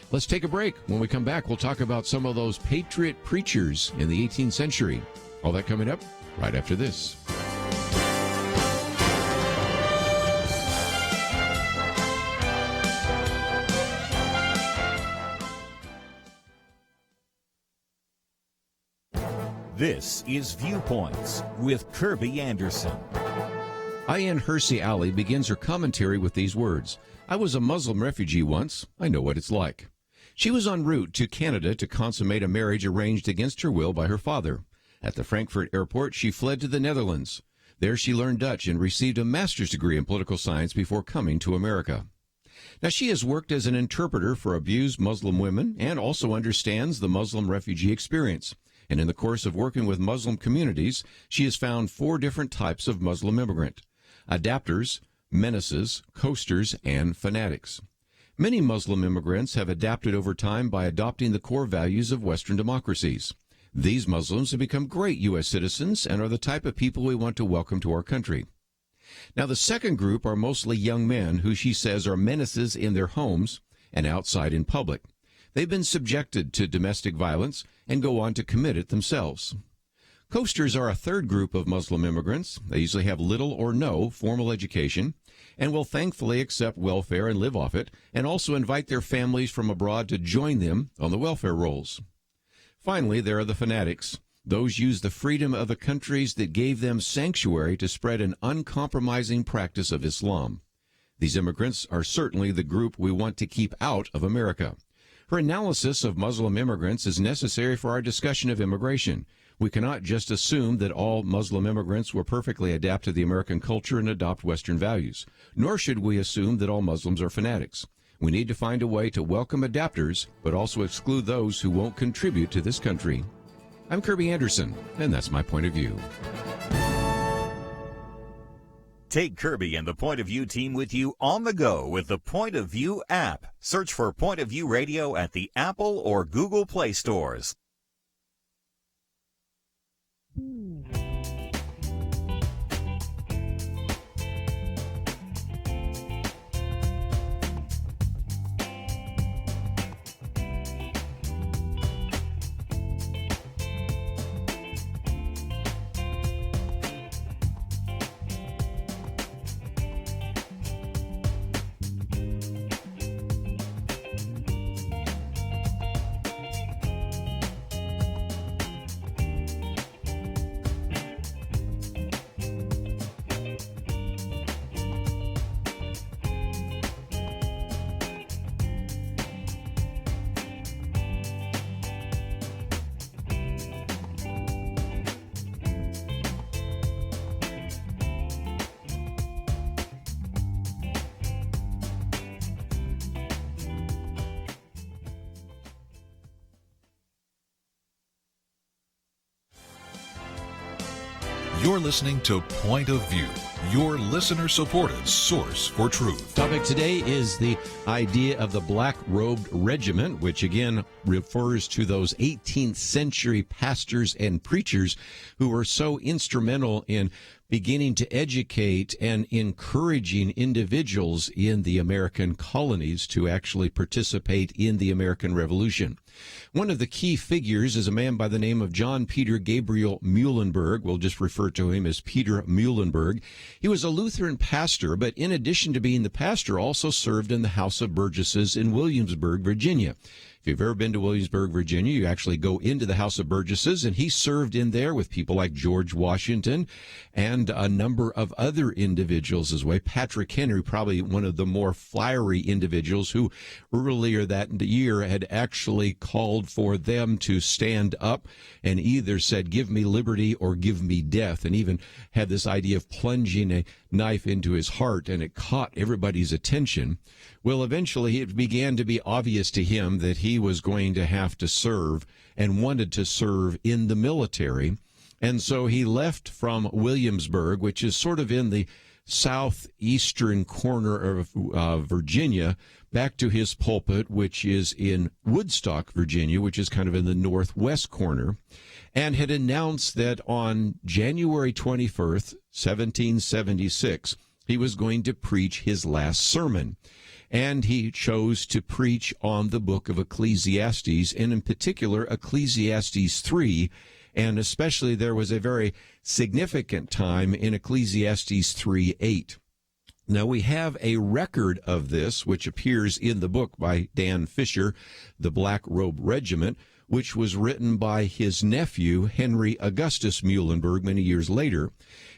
Let's take a break. When we come back, we'll talk about some of those patriot preachers in the 18th century. All that coming up right after this. This is Viewpoints with Kerby Anderson. Ayan Hersey Ali begins her commentary with these words: I was a Muslim refugee once. I know what it's like. She was en route to Canada to consummate a marriage arranged against her will by her father. At the Frankfurt airport, she fled to the Netherlands. There she learned Dutch and received a master's degree in political science before coming to America. Now, she has worked as an interpreter for abused Muslim women and also understands the Muslim refugee experience. And in the course of working with Muslim communities, she has found 4 different types of Muslim immigrant: adapters, menaces, coasters, and fanatics. Many Muslim immigrants have adapted over time by adopting the core values of Western democracies. These Muslims have become great U.S. citizens and are the type of people we want to welcome to our country. Now, the second group are mostly young men who she says are menaces in their homes and outside in public. They've been subjected to domestic violence and go on to commit it themselves. Coasters are a third group of Muslim immigrants. They usually have little or no formal education and will thankfully accept welfare and live off it, and also invite their families from abroad to join them on the welfare rolls. Finally, there are the fanatics. Those use the freedom of the countries that gave them sanctuary to spread an uncompromising practice of Islam. These immigrants are certainly the group we want to keep out of America. Her analysis of Muslim immigrants is necessary for our discussion of immigration. We cannot just assume that all Muslim immigrants will perfectly adapt to the American culture and adopt Western values, nor should we assume that all Muslims are fanatics. We need to find a way to welcome adapters, but also exclude those who won't contribute to this country. I'm Kerby Anderson, and that's my point of view. Take Kerby and the Point of View team with you on the go with the Point of View app. Search for Point of View Radio at the Apple or Google Play stores. You're listening to Point of View, your listener-supported source for truth. Topic today is the idea of the Black Robed Regiment, which again refers to those 18th century pastors and preachers who were so instrumental in beginning to educate and encouraging individuals in the American colonies to actually participate in the American Revolution. One of the key figures is a man by the name of John Peter Gabriel Muhlenberg. We'll just refer to him as Peter Muhlenberg. He was a Lutheran pastor, but in addition to being the pastor, also served in the House of Burgesses in Williamsburg, Virginia. If you've ever been to Williamsburg, Virginia, you actually go into the House of Burgesses, and he served in there with people like George Washington and a number of other individuals as well. Patrick Henry, probably one of the more fiery individuals who earlier that year had actually called for them to stand up and either said, give me liberty or give me death, and even had this idea of plunging a knife into his heart, and it caught everybody's attention. Well, eventually it began to be obvious to him that he was going to have to serve and wanted to serve in the military. And so he left from Williamsburg, which is sort of in the southeastern corner of Virginia, back to his pulpit, which is in Woodstock, Virginia, which is kind of in the northwest corner, and had announced that on January 21st, 1776, he was going to preach his last sermon. And he chose to preach on the book of Ecclesiastes, and in particular, Ecclesiastes 3, and especially there was a very significant time in Ecclesiastes 3:8. Now, we have a record of this, which appears in the book by Dan Fisher, The Black Robed Regiment, which was written by his nephew, Henry Augustus Muhlenberg, many years later.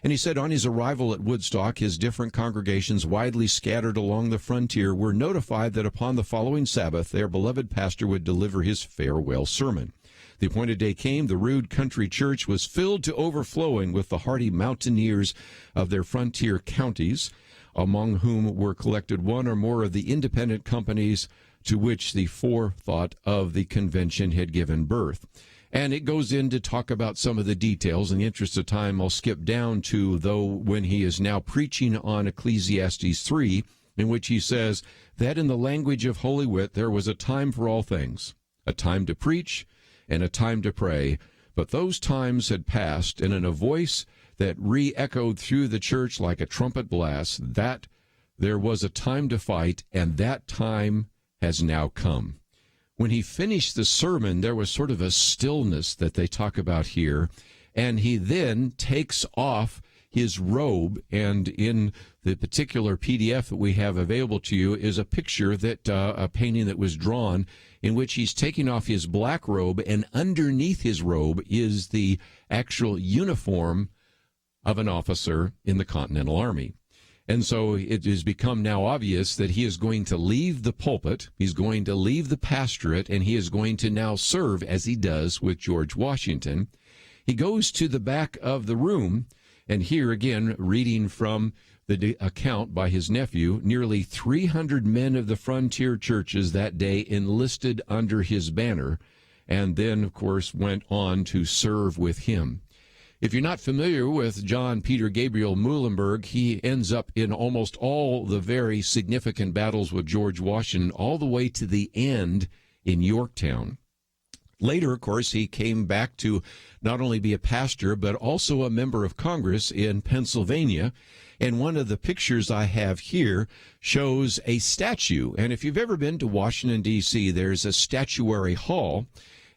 And he said on his arrival at Woodstock, his different congregations widely scattered along the frontier were notified that upon the following Sabbath, their beloved pastor would deliver his farewell sermon. The appointed day came. The rude country church was filled to overflowing with the hardy mountaineers of their frontier counties, among whom were collected one or more of the independent companies to which the forethought of the convention had given birth. And it goes in to talk about some of the details. In the interest of time, I'll skip down to, though, when he is now preaching on Ecclesiastes 3, in which he says that in the language of Holy Writ there was a time for all things, a time to preach and a time to pray. But those times had passed, and in a voice that re-echoed through the church like a trumpet blast, that there was a time to fight, and that time has now come. When he finished the sermon, there was sort of a stillness that they talk about here, and he then takes off his robe, and in the particular PDF that we have available to you is a picture that a painting that was drawn in which he's taking off his black robe, and underneath his robe is the actual uniform of an officer in the Continental Army. And so it has become now obvious that he is going to leave the pulpit, he's going to leave the pastorate, and he is going to now serve as he does with George Washington. He goes to the back of the room, and here again, reading from the account by his nephew, nearly 300 men of the frontier churches that day enlisted under his banner, and then, of course, went on to serve with him. If you're not familiar with John Peter Gabriel Muhlenberg, he ends up in almost all the very significant battles with George Washington, all the way to the end in Yorktown. Later, of course, he came back to not only be a pastor, but also a member of Congress in Pennsylvania. And one of the pictures I have here shows a statue. And if you've ever been to Washington, D.C., there's a statuary hall,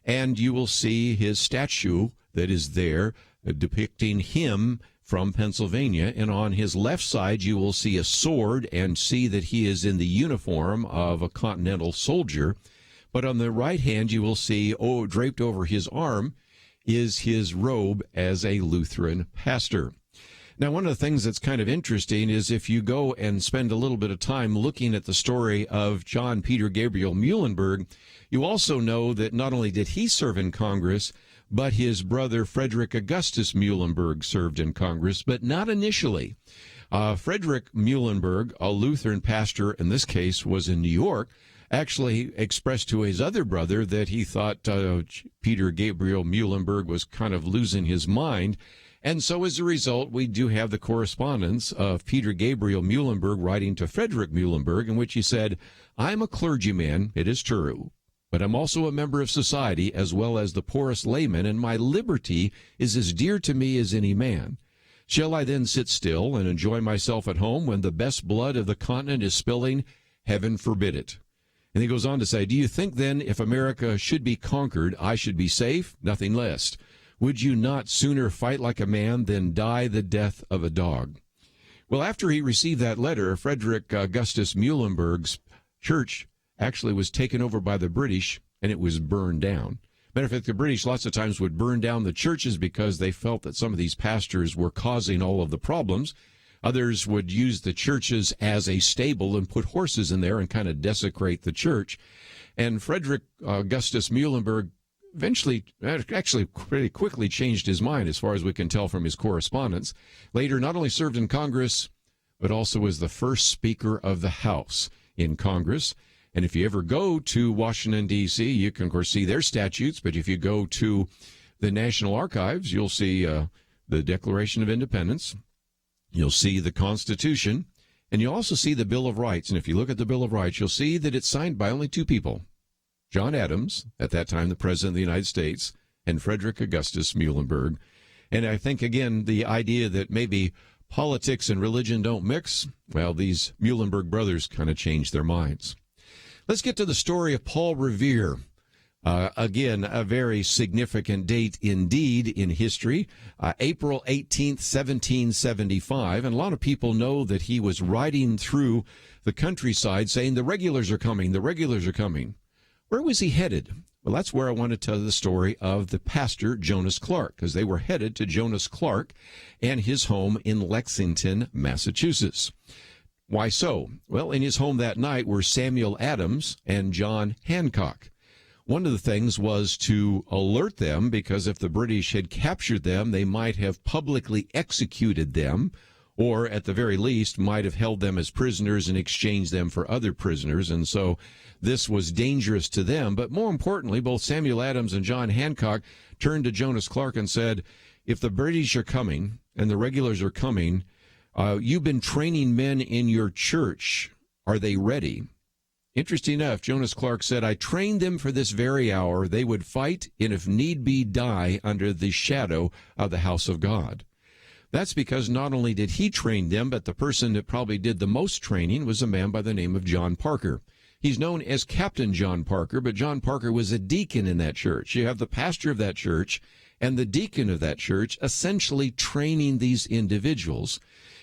and you will see his statue that is there depicting him from Pennsylvania. And on his left side, you will see a sword and see that he is in the uniform of a Continental soldier. But on the right hand, you will see, draped over his arm is his robe as a Lutheran pastor. Now, one of the things that's kind of interesting is if you go and spend a little bit of time looking at the story of John Peter Gabriel Muhlenberg, you also know that not only did he serve in Congress, but his brother Frederick Augustus Muhlenberg served in Congress, but not initially. Frederick Muhlenberg, a Lutheran pastor, in this case was in New York, actually expressed to his other brother that he thought Peter Gabriel Muhlenberg was kind of losing his mind. And so as a result, we do have the correspondence of Peter Gabriel Muhlenberg writing to Frederick Muhlenberg, in which he said, "I'm a clergyman, it is true, but I'm also a member of society as well as the poorest layman, and my liberty is as dear to me as any man. Shall I then sit still and enjoy myself at home when the best blood of the continent is spilling? Heaven forbid it." And he goes on to say, "Do you think then if America should be conquered, I should be safe? Nothing less. Would you not sooner fight like a man than die the death of a dog?" Well, after he received that letter, Frederick Augustus Muhlenberg's church actually was taken over by the British, and it was burned down. Matter of fact, the British lots of times would burn down the churches because they felt that some of these pastors were causing all of the problems. Others would use the churches as a stable and put horses in there and kind of desecrate the church. And Frederick Augustus Muhlenberg eventually, actually pretty quickly changed his mind, as far as we can tell from his correspondence. Later, not only served in Congress, but also was the first Speaker of the House in Congress. And if you ever go to Washington, D.C., you can, of course, see their statutes. But if you go to the National Archives, you'll see the Declaration of Independence. You'll see the Constitution. And you'll also see the Bill of Rights. And if you look at the Bill of Rights, you'll see that it's signed by only two people: John Adams, at that time the President of the United States, and Frederick Augustus Muhlenberg. And I think, again, the idea that maybe politics and religion don't mix, well, these Muhlenberg brothers kind of changed their minds. Let's get to the story of Paul Revere. Again, a very significant date indeed in history, April 18th, 1775. And a lot of people know that he was riding through the countryside saying, "The regulars are coming, the regulars are coming." Where was he headed? Well, that's where I want to tell the story of the pastor, Jonas Clark, because they were headed to Jonas Clark and his home in Lexington, Massachusetts. Why so? Well, in his home that night were Samuel Adams and John Hancock. One of the things was to alert them, because if the British had captured them, they might have publicly executed them, or at the very least might have held them as prisoners and exchanged them for other prisoners. And so this was dangerous to them. But more importantly, both Samuel Adams and John Hancock turned to Jonas Clark and said, if the British are coming and the regulars are coming, you've been training men in your church. Are they ready? Interesting enough, Jonas Clark said, I trained them for this very hour. They would fight and if need be die under the shadow of the house of God. That's because not only did he train them, but the person that probably did the most training was a man by the name of John Parker. He's known as Captain John Parker, but John Parker was a deacon in that church. You have the pastor of that church and the deacon of that church essentially training these individuals.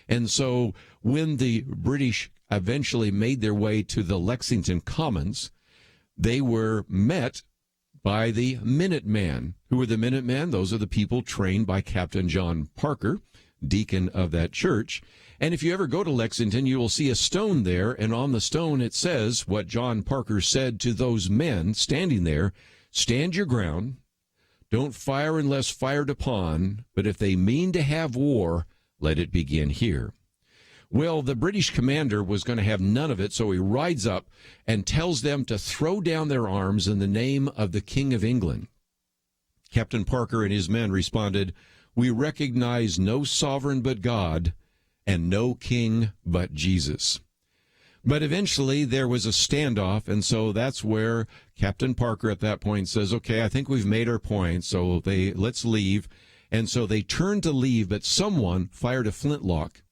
And so when the British eventually made their way to the Lexington Commons, they were met by the Minutemen. Who are the Minutemen? Those are the people trained by Captain John Parker, deacon of that church. And if you ever go to Lexington, you will see a stone there, and on the stone it says what John Parker said to those men standing there: stand your ground, don't fire unless fired upon, but if they mean to have war, let it begin here. Well, the British commander was going to have none of it, so he rides up and tells them to throw down their arms in the name of the King of England. Captain Parker and his men responded, we recognize no sovereign but God and no king but Jesus. But eventually there was a standoff, and so that's where Captain Parker at that point says, okay, I think we've made our point, so let's leave. And so they turned to leave, but someone fired a flintlock,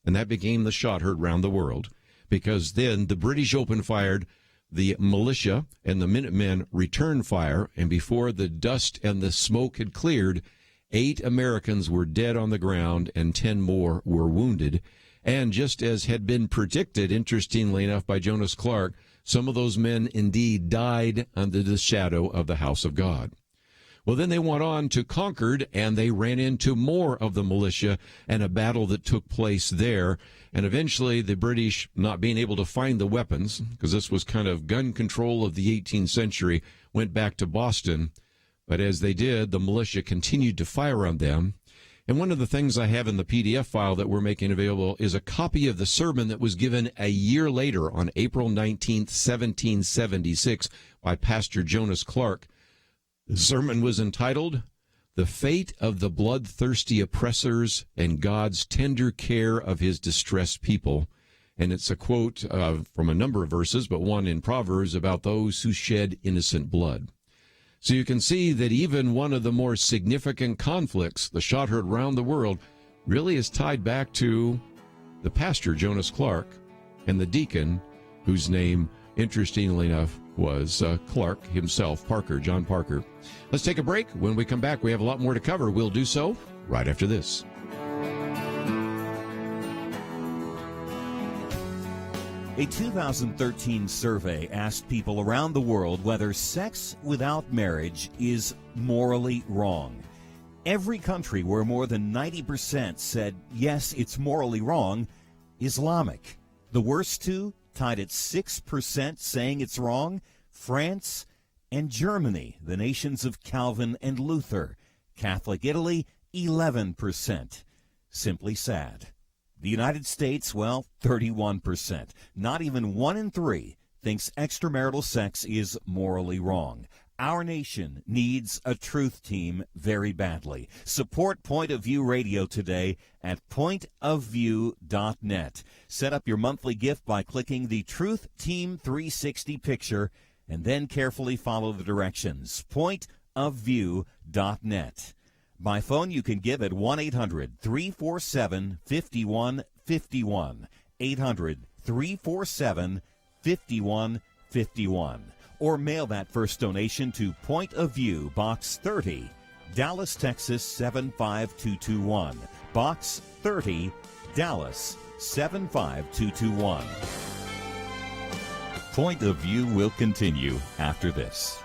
and that became the shot heard round the world, because then the British opened fire, the militia and the Minutemen returned fire, and before the dust and the smoke had cleared, 8 Americans were dead on the ground and 10 more were wounded. And just as had been predicted, interestingly enough, by Jonas Clark, some of those men indeed died under the shadow of the house of God. Well, then they went on to Concord, and they ran into more of the militia and a battle that took place there. And eventually the British, not being able to find the weapons, because this was kind of gun control of the 18th century, went back to Boston. But as they did, the militia continued to fire on them. And one of the things I have in the PDF file that we're making available is a copy of the sermon that was given a year later on April 19th, 1776 by Pastor Jonas Clark. The sermon was entitled, The Fate of the Bloodthirsty Oppressors and God's Tender Care of His Distressed People. And it's a quote from a number of verses, but one in Proverbs about those who shed innocent blood. So you can see that even one of the more significant conflicts, the shot heard around the world, really is tied back to the pastor, Jonas Clark, and the deacon, whose name, interestingly enough, was Clark himself, Parker, John Parker. Let's take a break. When we come back, we have a lot more to cover. We'll do so right after this. A 2013 survey asked people around the world whether sex without marriage is morally wrong. Every country where more than 90% said, yes, it's morally wrong, Islamic. The worst two, tied at 6% saying it's wrong, France and Germany, the nations of Calvin and Luther. Catholic Italy, 11%. Simply sad. The United States, well, 31%. Not even 1 in 3 thinks extramarital sex is morally wrong. Our nation needs a truth team very badly. Support Point of View Radio today at pointofview.net. Set up your monthly gift by clicking the Truth Team 360 picture and then carefully follow the directions. pointofview.net. By phone, you can give at 1-800-347-5151, 800-347-5151, or mail that first donation to Point of View, Box 30, Dallas, Texas 75221, Box 30, Dallas 75221. Point of View will continue after this.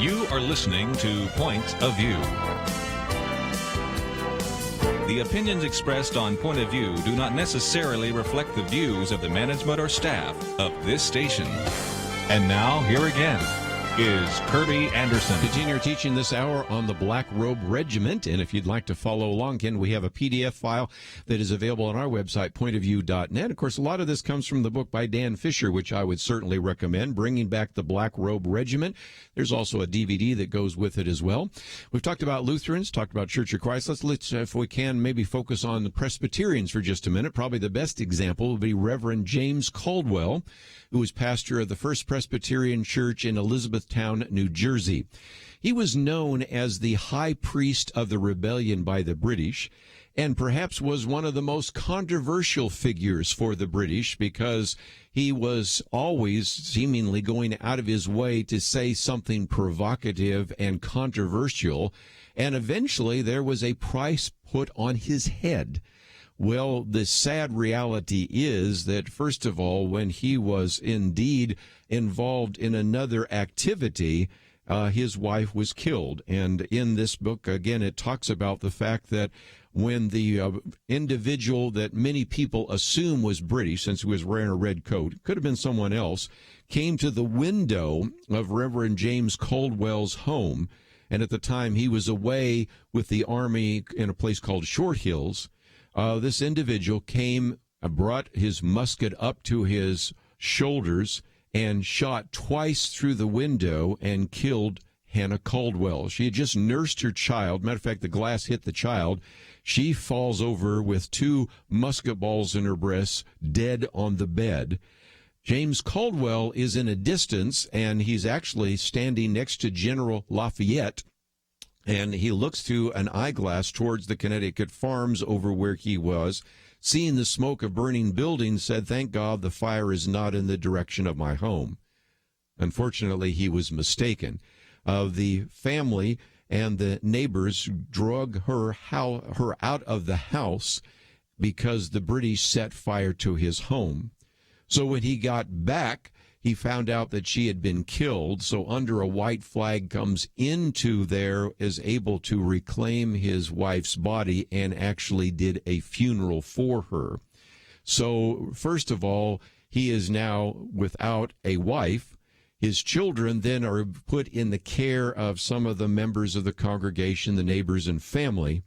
You are listening to Point of View. The opinions expressed on Point of View do not necessarily reflect the views of the management or staff of this station. And now, here again is Kerby Anderson. Continue our teaching this hour on the Black Robed Regiment, and if you'd like to follow along, Ken, we have a PDF file that is available on our website, pointofview.net. Of course, a lot of this comes from the book by Dan Fisher, which I would certainly recommend, Bringing Back the Black Robed Regiment. There's also a DVD that goes with it as well. We've talked about Lutherans, talked about Church of Christ. Let's if we can, maybe focus on the Presbyterians for just a minute. Probably the best example would be Reverend James Caldwell, who was pastor of the First Presbyterian Church in Elizabethtown, New Jersey. He was known as the high priest of the rebellion by the British, and perhaps was one of the most controversial figures for the British because he was always seemingly going out of his way to say something provocative and controversial, and eventually there was a price put on his head. Well, the sad reality is that, first of all, when he was indeed involved in another activity, his wife was killed. And in this book, again, it talks about the fact that when the individual that many people assume was British, since he was wearing a red coat, could have been someone else, came to the window of Reverend James Caldwell's home, and at the time he was away with the army in a place called Short Hills, this individual came, brought his musket up to his shoulders, and shot twice through the window and killed Hannah Caldwell. She had just nursed her child. Matter of fact, the glass hit the child. She falls over with 2 musket balls in her breasts, dead on the bed. James Caldwell is in a distance, and he's actually standing next to General Lafayette, and he looks through an eyeglass towards the Connecticut farms over where he was. Seeing the smoke of burning buildings, said, "Thank God the fire is not in the direction of my home." Unfortunately, he was mistaken. The family and the neighbors drug her out of the house because the British set fire to his home. So when he got back, he found out that she had been killed. So under a white flag comes into there, is able to reclaim his wife's body and actually did a funeral for her. So first of all, he is now without a wife. His children then are put in the care of some of the members of the congregation, the neighbors and family.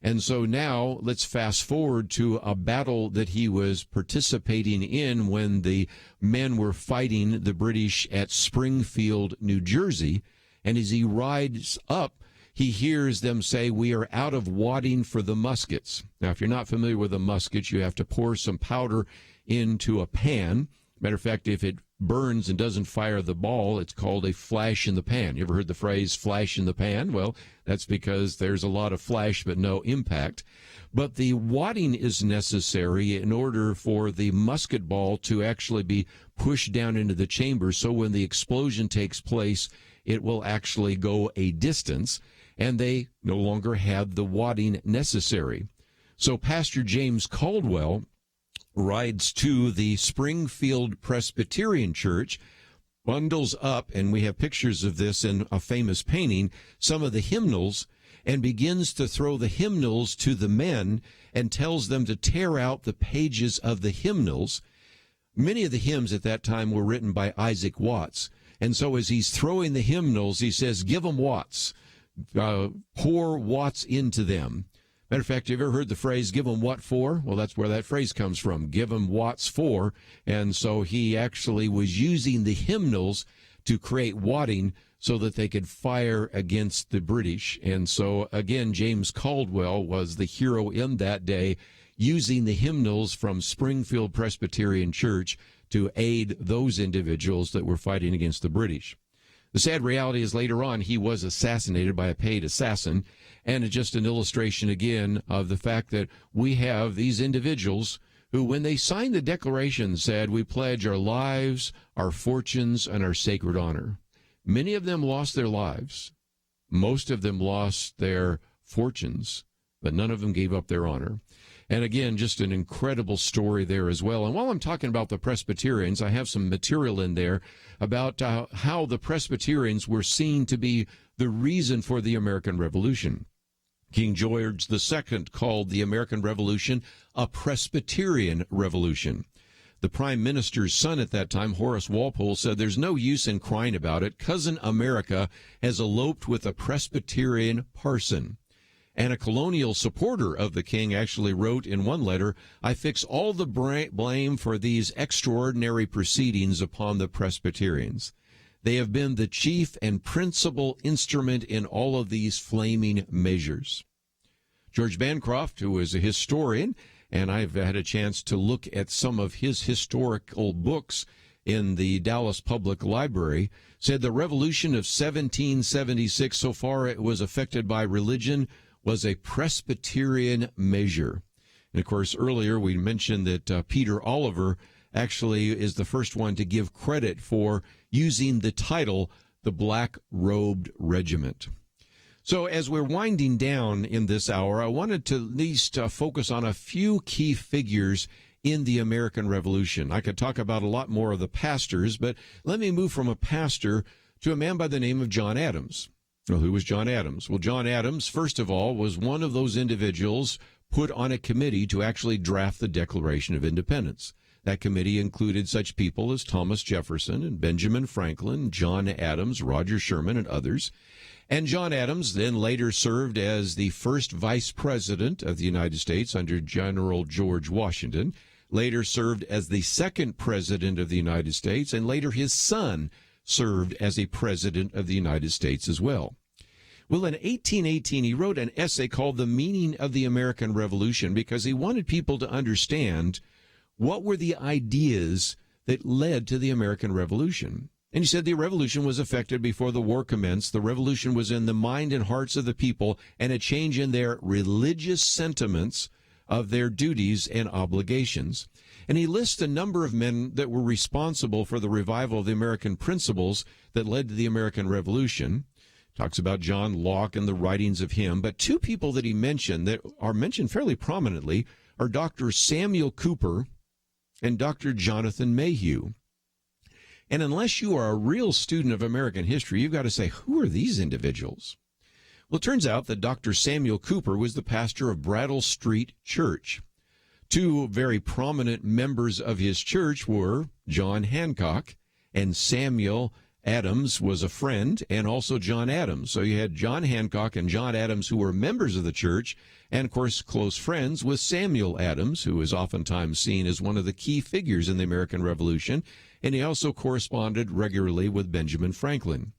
And so now let's fast forward to a battle that he was participating in when the men were fighting the British at Springfield, New Jersey. And as he rides up, he hears them say, "We are out of wadding for the muskets." Now, if you're not familiar with a musket, you have to pour some powder into a pan. Matter of fact, if it burns and doesn't fire the ball, it's called a flash in the pan. You ever heard the phrase flash in the pan? Well, that's because there's a lot of flash but no impact. But the wadding is necessary in order for the musket ball to actually be pushed down into the chamber, so when the explosion takes place, it will actually go a distance, and they no longer have the wadding necessary. So Pastor James Caldwell rides to the Springfield Presbyterian Church, bundles up, and we have pictures of this in a famous painting, some of the hymnals, and begins to throw the hymnals to the men and tells them to tear out the pages of the hymnals. Many of the hymns at that time were written by Isaac Watts. And so as he's throwing the hymnals, he says, "Give them Watts. Pour Watts into them." Matter of fact, have you ever heard the phrase, "Give them what for"? Well, that's where that phrase comes from, "Give them Watts for." And so he actually was using the hymnals to create wadding so that they could fire against the British. And so, again, James Caldwell was the hero in that day, using the hymnals from Springfield Presbyterian Church to aid those individuals that were fighting against the British. The sad reality is later on he was assassinated by a paid assassin, and it's just an illustration again of the fact that we have these individuals who, when they signed the Declaration, said, "We pledge our lives, our fortunes, and our sacred honor." Many of them lost their lives. Most of them lost their fortunes, but none of them gave up their honor. And again, just an incredible story there as well. And while I'm talking about the Presbyterians, I have some material in there about how the Presbyterians were seen to be the reason for the American Revolution. King George II called the American Revolution a Presbyterian Revolution. The Prime Minister's son at that time, Horace Walpole, said, "There's no use in crying about it. Cousin America has eloped with a Presbyterian parson." And a colonial supporter of the king actually wrote in one letter, "I fix all the blame for these extraordinary proceedings upon the Presbyterians. They have been the chief and principal instrument in all of these flaming measures." George Bancroft, who is a historian, and I've had a chance to look at some of his historical books in the Dallas Public Library, said the revolution of 1776, so far it was affected by religion, was a Presbyterian measure. And, of course, earlier we mentioned that Peter Oliver actually is the first one to give credit for using the title, the Black Robed Regiment. So as we're winding down in this hour, I wanted to at least focus on a few key figures in the American Revolution. I could talk about a lot more of the pastors, but let me move from a pastor to a man by the name of John Adams. Well, who was John Adams? Well, John Adams, first of all, was one of those individuals put on a committee to actually draft the Declaration of Independence. That committee included such people as Thomas Jefferson and Benjamin Franklin, John Adams, Roger Sherman, and others. And John Adams then later served as the first vice president of the United States under General George Washington. later served as the second president of the United States, and later his son served as a president of the United States as well. Well, in 1818, he wrote an essay called The Meaning of the American Revolution because he wanted people to understand what were the ideas that led to the American Revolution. And he said the revolution was effected before the war commenced. The revolution was in the mind and hearts of the people, and a change in their religious sentiments of their duties and obligations. And he lists a number of men that were responsible for the revival of the American principles that led to the American Revolution. Talks about John Locke and the writings of him. But two people that he mentioned that are mentioned fairly prominently are Dr. Samuel Cooper and Dr. Jonathan Mayhew. And unless you are a real student of American history, you've got to say, who are these individuals? Well, it turns out that Dr. Samuel Cooper was the pastor of Brattle Street Church. Two very prominent members of his church were John Hancock, and Samuel Adams was a friend, and also John Adams. So you had John Hancock and John Adams, who were members of the church, and, of course, close friends with Samuel Adams, who is oftentimes seen as one of the key figures in the American Revolution, and he also corresponded regularly with Benjamin Franklin.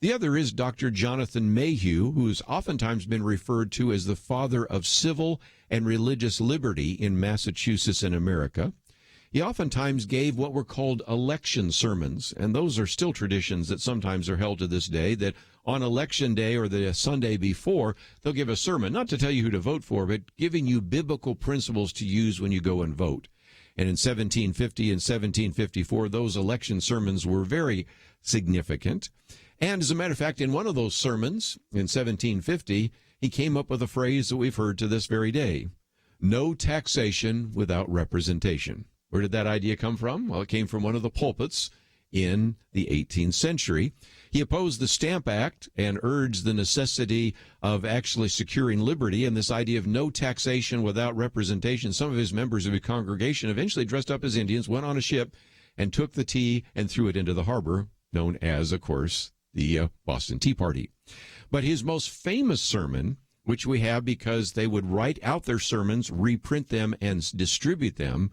The other is Dr. Jonathan Mayhew, who has oftentimes been referred to as the father of civil and religious liberty in Massachusetts and America. He oftentimes gave what were called election sermons, and those are still traditions that sometimes are held to this day, that on election day or the Sunday before, they'll give a sermon, not to tell you who to vote for, but giving you biblical principles to use when you go and vote. And in 1750 and 1754, those election sermons were very significant. And as a matter of fact, in one of those sermons in 1750, he came up with a phrase that we've heard to this very day: no taxation without representation. Where did that idea come from? Well, it came from one of the pulpits in the 18th century. He opposed the Stamp Act and urged the necessity of actually securing liberty, and this idea of no taxation without representation. Some of his members of his congregation eventually dressed up as Indians, went on a ship, and took the tea and threw it into the harbor, known as, of course, the Boston Tea Party. But his most famous sermon, which we have because they would write out their sermons, reprint them, and distribute them,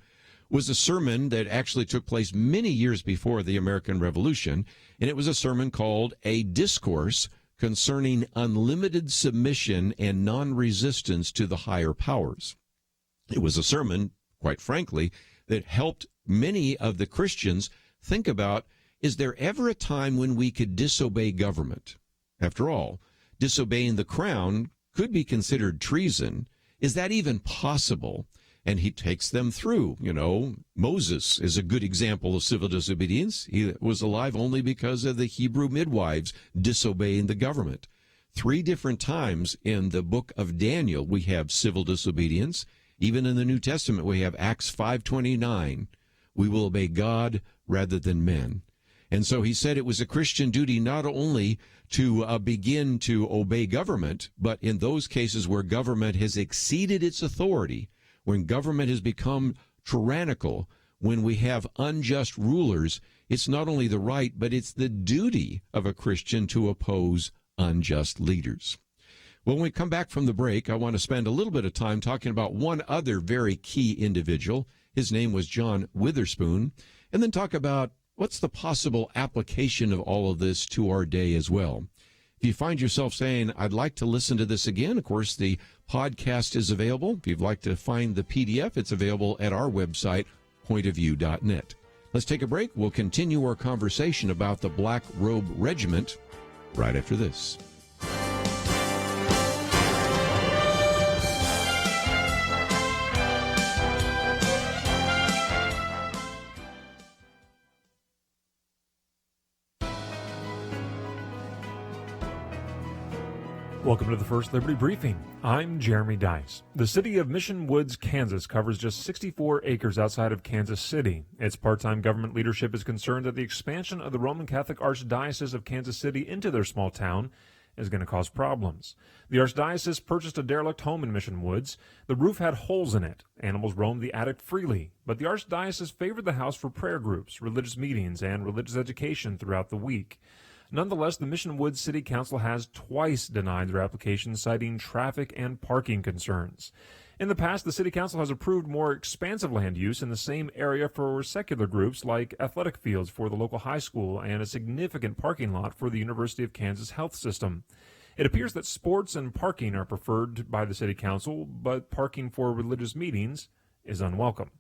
was a sermon that actually took place many years before the American Revolution, and it was a sermon called A Discourse Concerning Unlimited Submission and Non-Resistance to the Higher Powers. It was a sermon, quite frankly, that helped many of the Christians think about, is there ever a time when we could disobey government? After all, disobeying the crown could be considered treason. Is that even possible? And he takes them through. Moses is a good example of civil disobedience. He was alive only because of the Hebrew midwives disobeying the government. 3 different times in the book of Daniel we have civil disobedience. Even in the New Testament we have Acts 5:29. We will obey God rather than men. And so he said it was a Christian duty not only to begin to obey government, but in those cases where government has exceeded its authority, when government has become tyrannical, when we have unjust rulers, it's not only the right, but it's the duty of a Christian to oppose unjust leaders. When we come back from the break, I want to spend a little bit of time talking about one other very key individual. His name was John Witherspoon, and then talk about what's the possible application of all of this to our day as well. If you find yourself saying, I'd like to listen to this again, of course, the podcast is available. If you'd like to find the PDF, it's available at our website, pointofview.net. Let's take a break. We'll continue our conversation about the Black Robed Regiment right after this. Welcome to the First Liberty Briefing. I'm Jeremy Dice. The city of Mission Woods, Kansas covers just 64 acres outside of Kansas City. Its part-time government leadership is concerned that the expansion of the Roman Catholic Archdiocese of Kansas City into their small town is going to cause problems. The Archdiocese purchased a derelict home in Mission Woods. The roof had holes in it. Animals roamed the attic freely. But the Archdiocese favored the house for prayer groups, religious meetings, and religious education throughout the week. Nonetheless, the Mission Woods City Council has twice denied their application, citing traffic and parking concerns. In the past, the City Council has approved more expansive land use in the same area for secular groups like athletic fields for the local high school and a significant parking lot for the University of Kansas Health System. It appears that sports and parking are preferred by the City Council, but parking for religious meetings is unwelcome.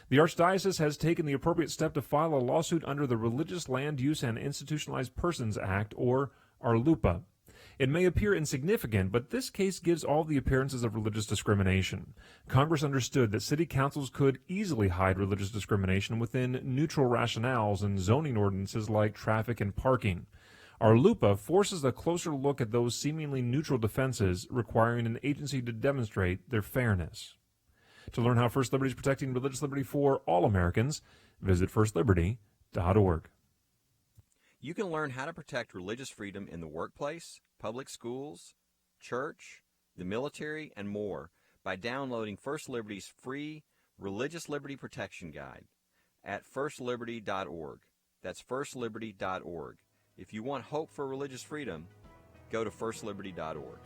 The Archdiocese has taken the appropriate step to file a lawsuit under the Religious Land Use and Institutionalized Persons Act, or RLUPA. It may appear insignificant, but this case gives all the appearances of religious discrimination. Congress understood that city councils could easily hide religious discrimination within neutral rationales and zoning ordinances like traffic and parking. Our LUPA forces a closer look at those seemingly neutral defenses, requiring an agency to demonstrate their fairness. To learn how First Liberty is protecting religious liberty for all Americans, visit firstliberty.org. You can learn how to protect religious freedom in the workplace, public schools, church, the military, and more by downloading First Liberty's free Religious Liberty Protection Guide at firstliberty.org. That's firstliberty.org. If you want hope for religious freedom, go to firstliberty.org.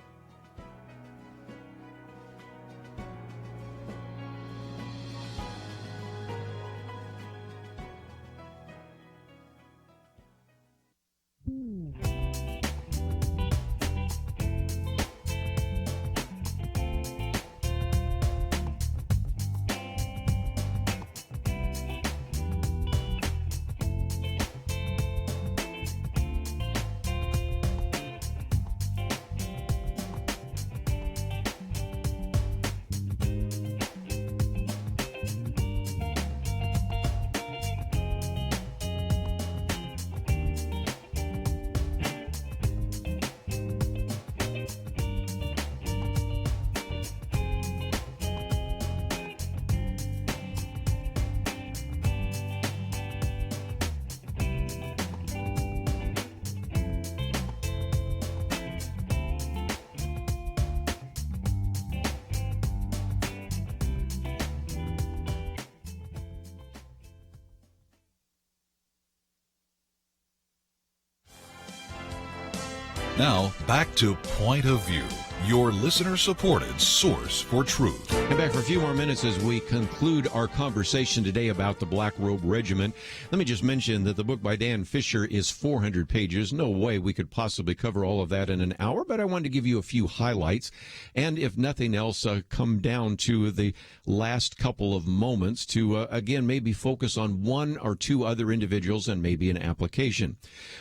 Now, back to Point of View, your listener-supported source for truth. And back for a few more minutes as we conclude our conversation today about the Black Robed Regiment. Let me just mention that the book by Dan Fisher is 400 pages. No way we could possibly cover all of that in an hour, but I wanted to give you a few highlights. And if nothing else, come down to the last couple of moments to, again, maybe focus on one or two other individuals and maybe an application.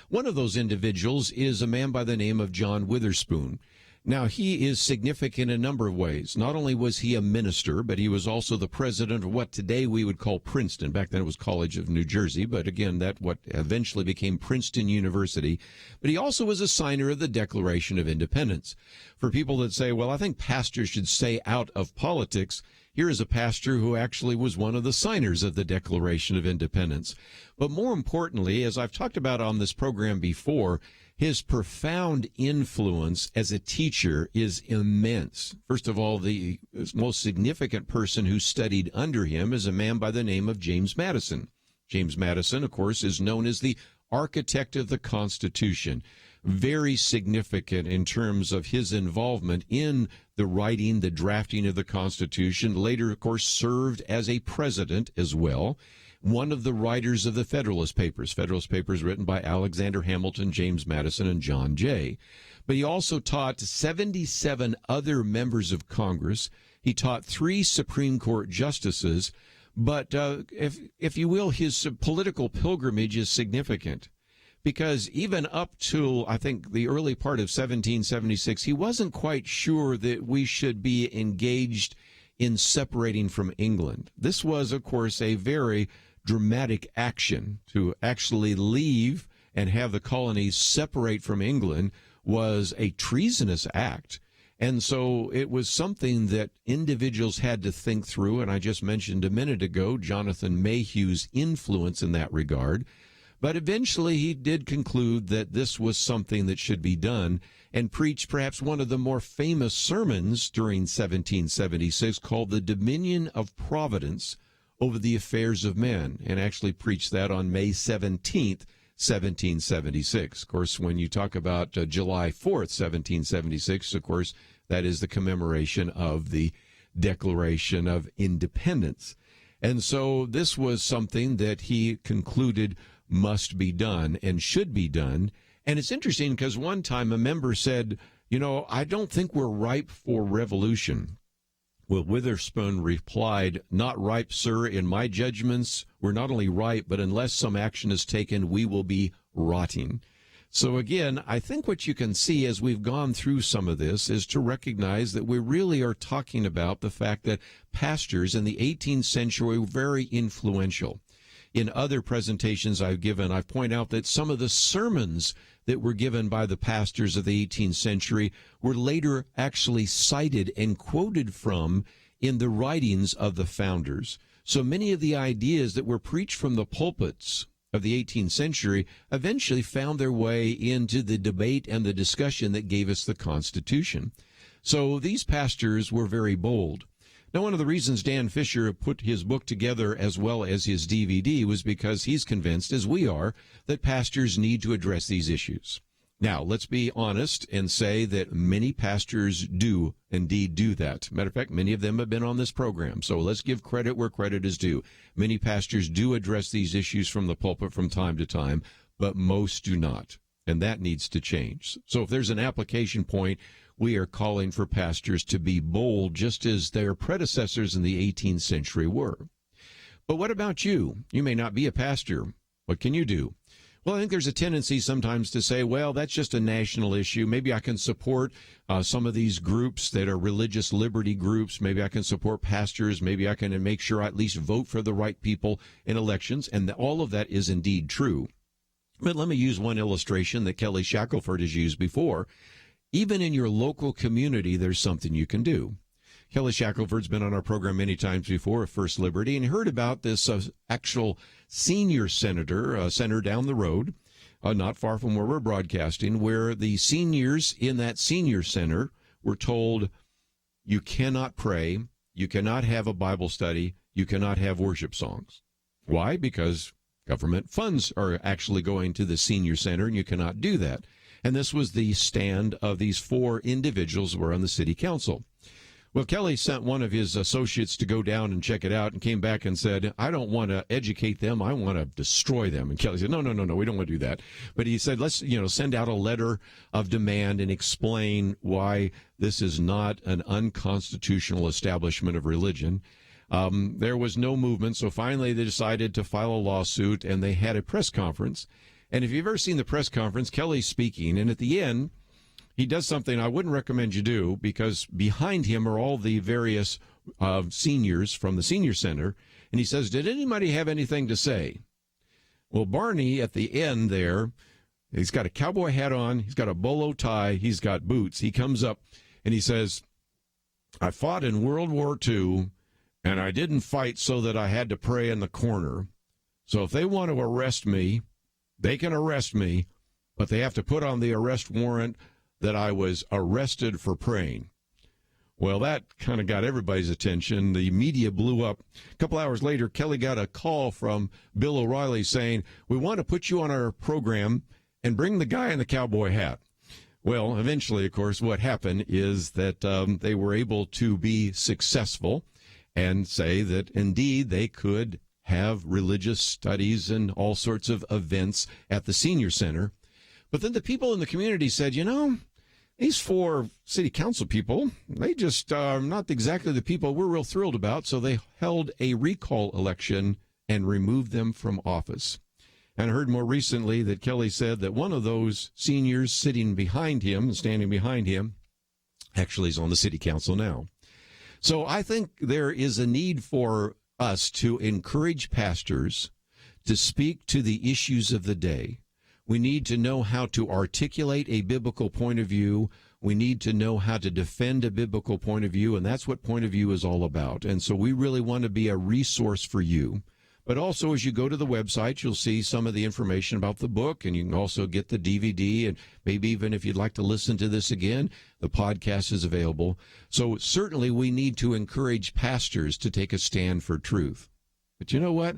One of those individuals is a man by the name of John Witherspoon. Now, he is significant in a number of ways. Not only was he a minister, but he was also the president of what today we would call Princeton. Back then it was College of New Jersey, but again, that what eventually became Princeton University. But he also was a signer of the Declaration of Independence. For people that say, well, I think pastors should stay out of politics, here is a pastor who actually was one of the signers of the Declaration of Independence. But more importantly, as I've talked about on this program before, his profound influence as a teacher is immense. First of all, the most significant person who studied under him is a man by the name of James Madison. James Madison, of course, is known as the architect of the Constitution. Very significant in terms of his involvement in the writing, the drafting of the Constitution. Later, of course, served as a president as well. One of the writers of the Federalist Papers written by Alexander Hamilton, James Madison, and John Jay. But he also taught 77 other members of Congress. He taught 3 Supreme Court justices. But if you will, his political pilgrimage is significant, because even up to, I think, the early part of 1776, he wasn't quite sure that we should be engaged in separating from England. This was, of course, a very dramatic action. To actually leave and have the colonies separate from England was a treasonous act. And so it was something that individuals had to think through. And I just mentioned a minute ago Jonathan Mayhew's influence in that regard. But eventually he did conclude that this was something that should be done, and preached perhaps one of the more famous sermons during 1776 called The Dominion of Providence over the Affairs of Men, and actually preached that on May 17th, 1776. Of course, when you talk about July 4th, 1776, of course, that is the commemoration of the Declaration of Independence. And so this was something that he concluded must be done and should be done. And it's interesting because one time a member said, I don't think we're ripe for revolution. Well, Witherspoon replied, "Not ripe, sir. In my judgments, we're not only ripe, but unless some action is taken, we will be rotting." So again, I think what you can see as we've gone through some of this is to recognize that we really are talking about the fact that pastors in the 18th century were very influential. In other presentations I've given, I've pointed out that some of the sermons that were given by the pastors of the 18th century were later actually cited and quoted from in the writings of the founders. So many of the ideas that were preached from the pulpits of the 18th century eventually found their way into the debate and the discussion that gave us the Constitution. So these pastors were very bold. Now, one of the reasons Dan Fisher put his book together as well as his DVD was because he's convinced, as we are, that pastors need to address these issues. Now, let's be honest and say that many pastors do indeed do that. Matter of fact, many of them have been on this program, so let's give credit where credit is due. Many pastors do address these issues from the pulpit from time to time, but most do not, and that needs to change. So if there's an application point, we are calling for pastors to be bold, just as their predecessors in the 18th century were. But what about you? You may not be a pastor. What can you do? Well, I think there's a tendency sometimes to say, well, that's just a national issue. Maybe I can support some of these groups that are religious liberty groups. Maybe I can support pastors. Maybe I can make sure I at least vote for the right people in elections. And all of that is indeed true. But let me use one illustration that Kelly Shackelford has used before. Even in your local community, there's something you can do. Kelly Shackelford's been on our program many times before, at First Liberty, and heard about this actual senior senator down the road, not far from where we're broadcasting, where the seniors in that senior center were told, you cannot pray, you cannot have a Bible study, you cannot have worship songs. Why? Because government funds are actually going to the senior center, and you cannot do that. And this was the stand of these four individuals who were on the city council. Well, Kelly sent one of his associates to go down and check it out and came back and said, I don't want to educate them. I want to destroy them. And Kelly said, no, we don't want to do that. But he said, let's, send out a letter of demand and explain why this is not an unconstitutional establishment of religion. There was no movement. So finally they decided to file a lawsuit, and they had a press conference. And if you've ever seen the press conference, Kelly's speaking, and at the end, he does something I wouldn't recommend you do, because behind him are all the various seniors from the senior center, and he says, did anybody have anything to say? Well, Barney, at the end there, he's got a cowboy hat on, he's got a bolo tie, he's got boots. He comes up, and he says, I fought in World War II, and I didn't fight so that I had to pray in the corner. So if they want to arrest me, they can arrest me, but they have to put on the arrest warrant that I was arrested for praying. Well, that kind of got everybody's attention. The media blew up. A couple hours later, Kelly got a call from Bill O'Reilly saying, we want to put you on our program and bring the guy in the cowboy hat. Well, eventually, of course, what happened is that they were able to be successful and say that, indeed, they could have religious studies and all sorts of events at the senior center. But then the people in the community said, these four city council people, they just are not exactly the people we're real thrilled about. So they held a recall election and removed them from office. And I heard more recently that Kelly said that one of those seniors standing behind him, actually is on the city council now. So I think there is a need for us to encourage pastors to speak to the issues of the day. We need to know how to articulate a biblical point of view. We need to know how to defend a biblical point of view, and that's what Point of View is all about. And so we really want to be a resource for you. But also, as you go to the website, you'll see some of the information about the book, and you can also get the DVD, and maybe even if you'd like to listen to this again, the podcast is available. So certainly we need to encourage pastors to take a stand for truth. But you know what?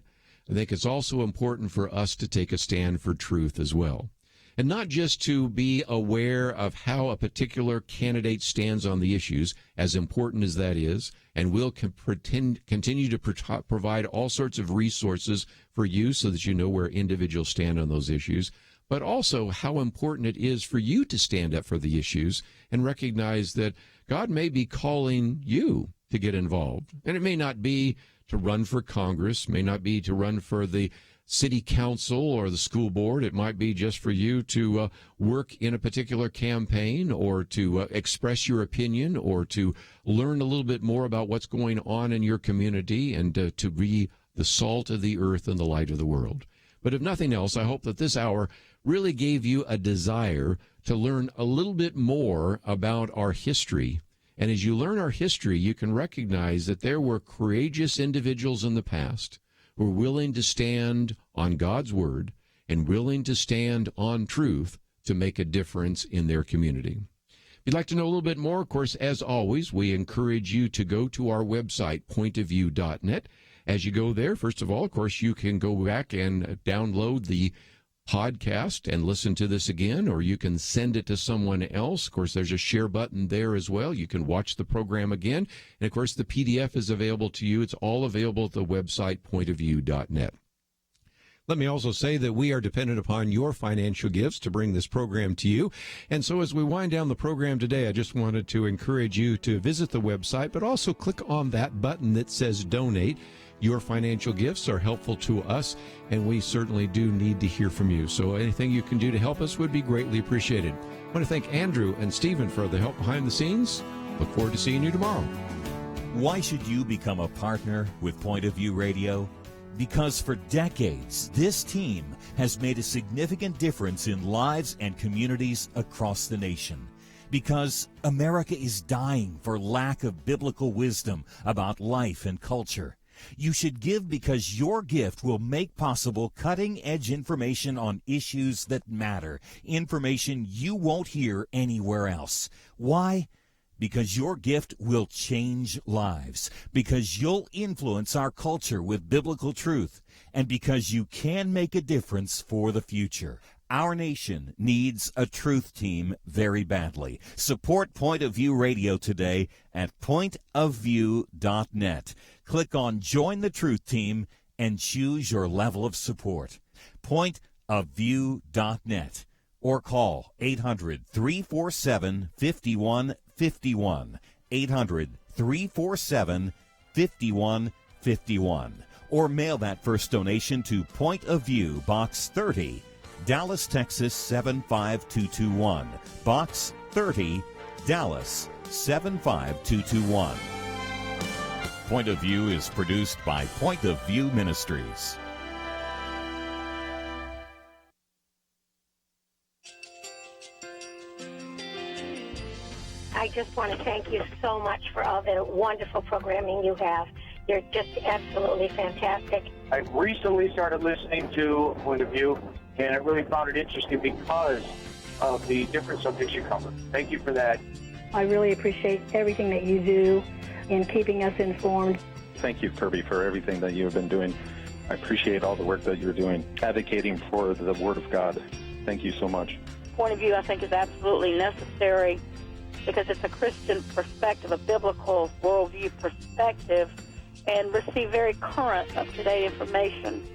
I think it's also important for us to take a stand for truth as well. and not just to be aware of how a particular candidate stands on the issues, as important as that is, and we'll continue to provide all sorts of resources for you so that you know where individuals stand on those issues, but also how important it is for you to stand up for the issues and recognize that God may be calling you to get involved. And it may not be to run for Congress, may not be to run for the city council or the school board. It might be just for you to work in a particular campaign, or to express your opinion, or to learn a little bit more about what's going on in your community, and to be the salt of the earth and the light of the world. But if nothing else, I hope that this hour really gave you a desire to learn a little bit more about our history. And as you learn our history, you can recognize that there were courageous individuals in the past who were willing to stand on God's word and willing to stand on truth to make a difference in their community. If you'd like to know a little bit more, of course, as always, we encourage you to go to our website, pointofview.net. As you go there, first of all, of course, you can go back and download the podcast and listen to this again, or you can send it to someone else. Of course, there's a share button there as well. You can watch the program again. And, of course, the PDF is available to you. It's all available at the website, pointofview.net. Let me also say that we are dependent upon your financial gifts to bring this program to you. And so as we wind down the program today, I just wanted to encourage you to visit the website, but also click on that button that says Donate. Your financial gifts are helpful to us, and we certainly do need to hear from you. So anything you can do to help us would be greatly appreciated. I want to thank Andrew and Stephen for the help behind the scenes. Look forward to seeing you tomorrow. Why should you become a partner with Point of View Radio? Because for decades, this team has made a significant difference in lives and communities across the nation. Because America is dying for lack of biblical wisdom about life and culture. You should give because your gift will make possible cutting-edge information on issues that matter, information you won't hear anywhere else. Why? Because your gift will change lives, because you'll influence our culture with biblical truth, and because you can make a difference for the future. Our nation needs a truth team very badly. Support Point of View Radio today at pointofview.net. Click on Join the Truth Team and choose your level of support. Pointofview.net, or call 800-347-5151, 800-347-5151, or mail that first donation to Point of View, Box 30, Dallas, Texas 75221, Box 30, Dallas 75221. Point of View is produced by Point of View Ministries. I just want to thank you so much for all the wonderful programming you have. You're just absolutely fantastic. I recently started listening to Point of View, and I really found it interesting because of the different subjects you cover. Thank you for that. I really appreciate everything that you do in keeping us informed. Thank you, Kerby, for everything that you have been doing. I appreciate all the work that you're doing, advocating for the Word of God. Thank you so much. Point of view, I think, is absolutely necessary because it's a Christian perspective, a biblical worldview perspective, and receive very current, up-to-date information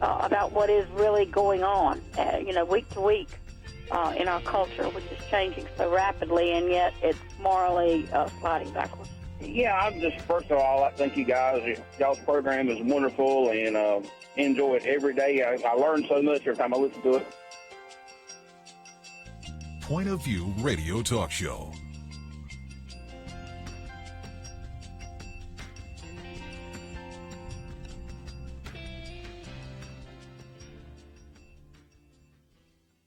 about what is really going on, week to week in our culture, which is changing so rapidly, and yet it's morally sliding backwards. Yeah, I'm just, first of all, I thank you guys. Y'all's program is wonderful, and enjoy it every day. I learn so much every time I listen to it. Point of View Radio Talk Show.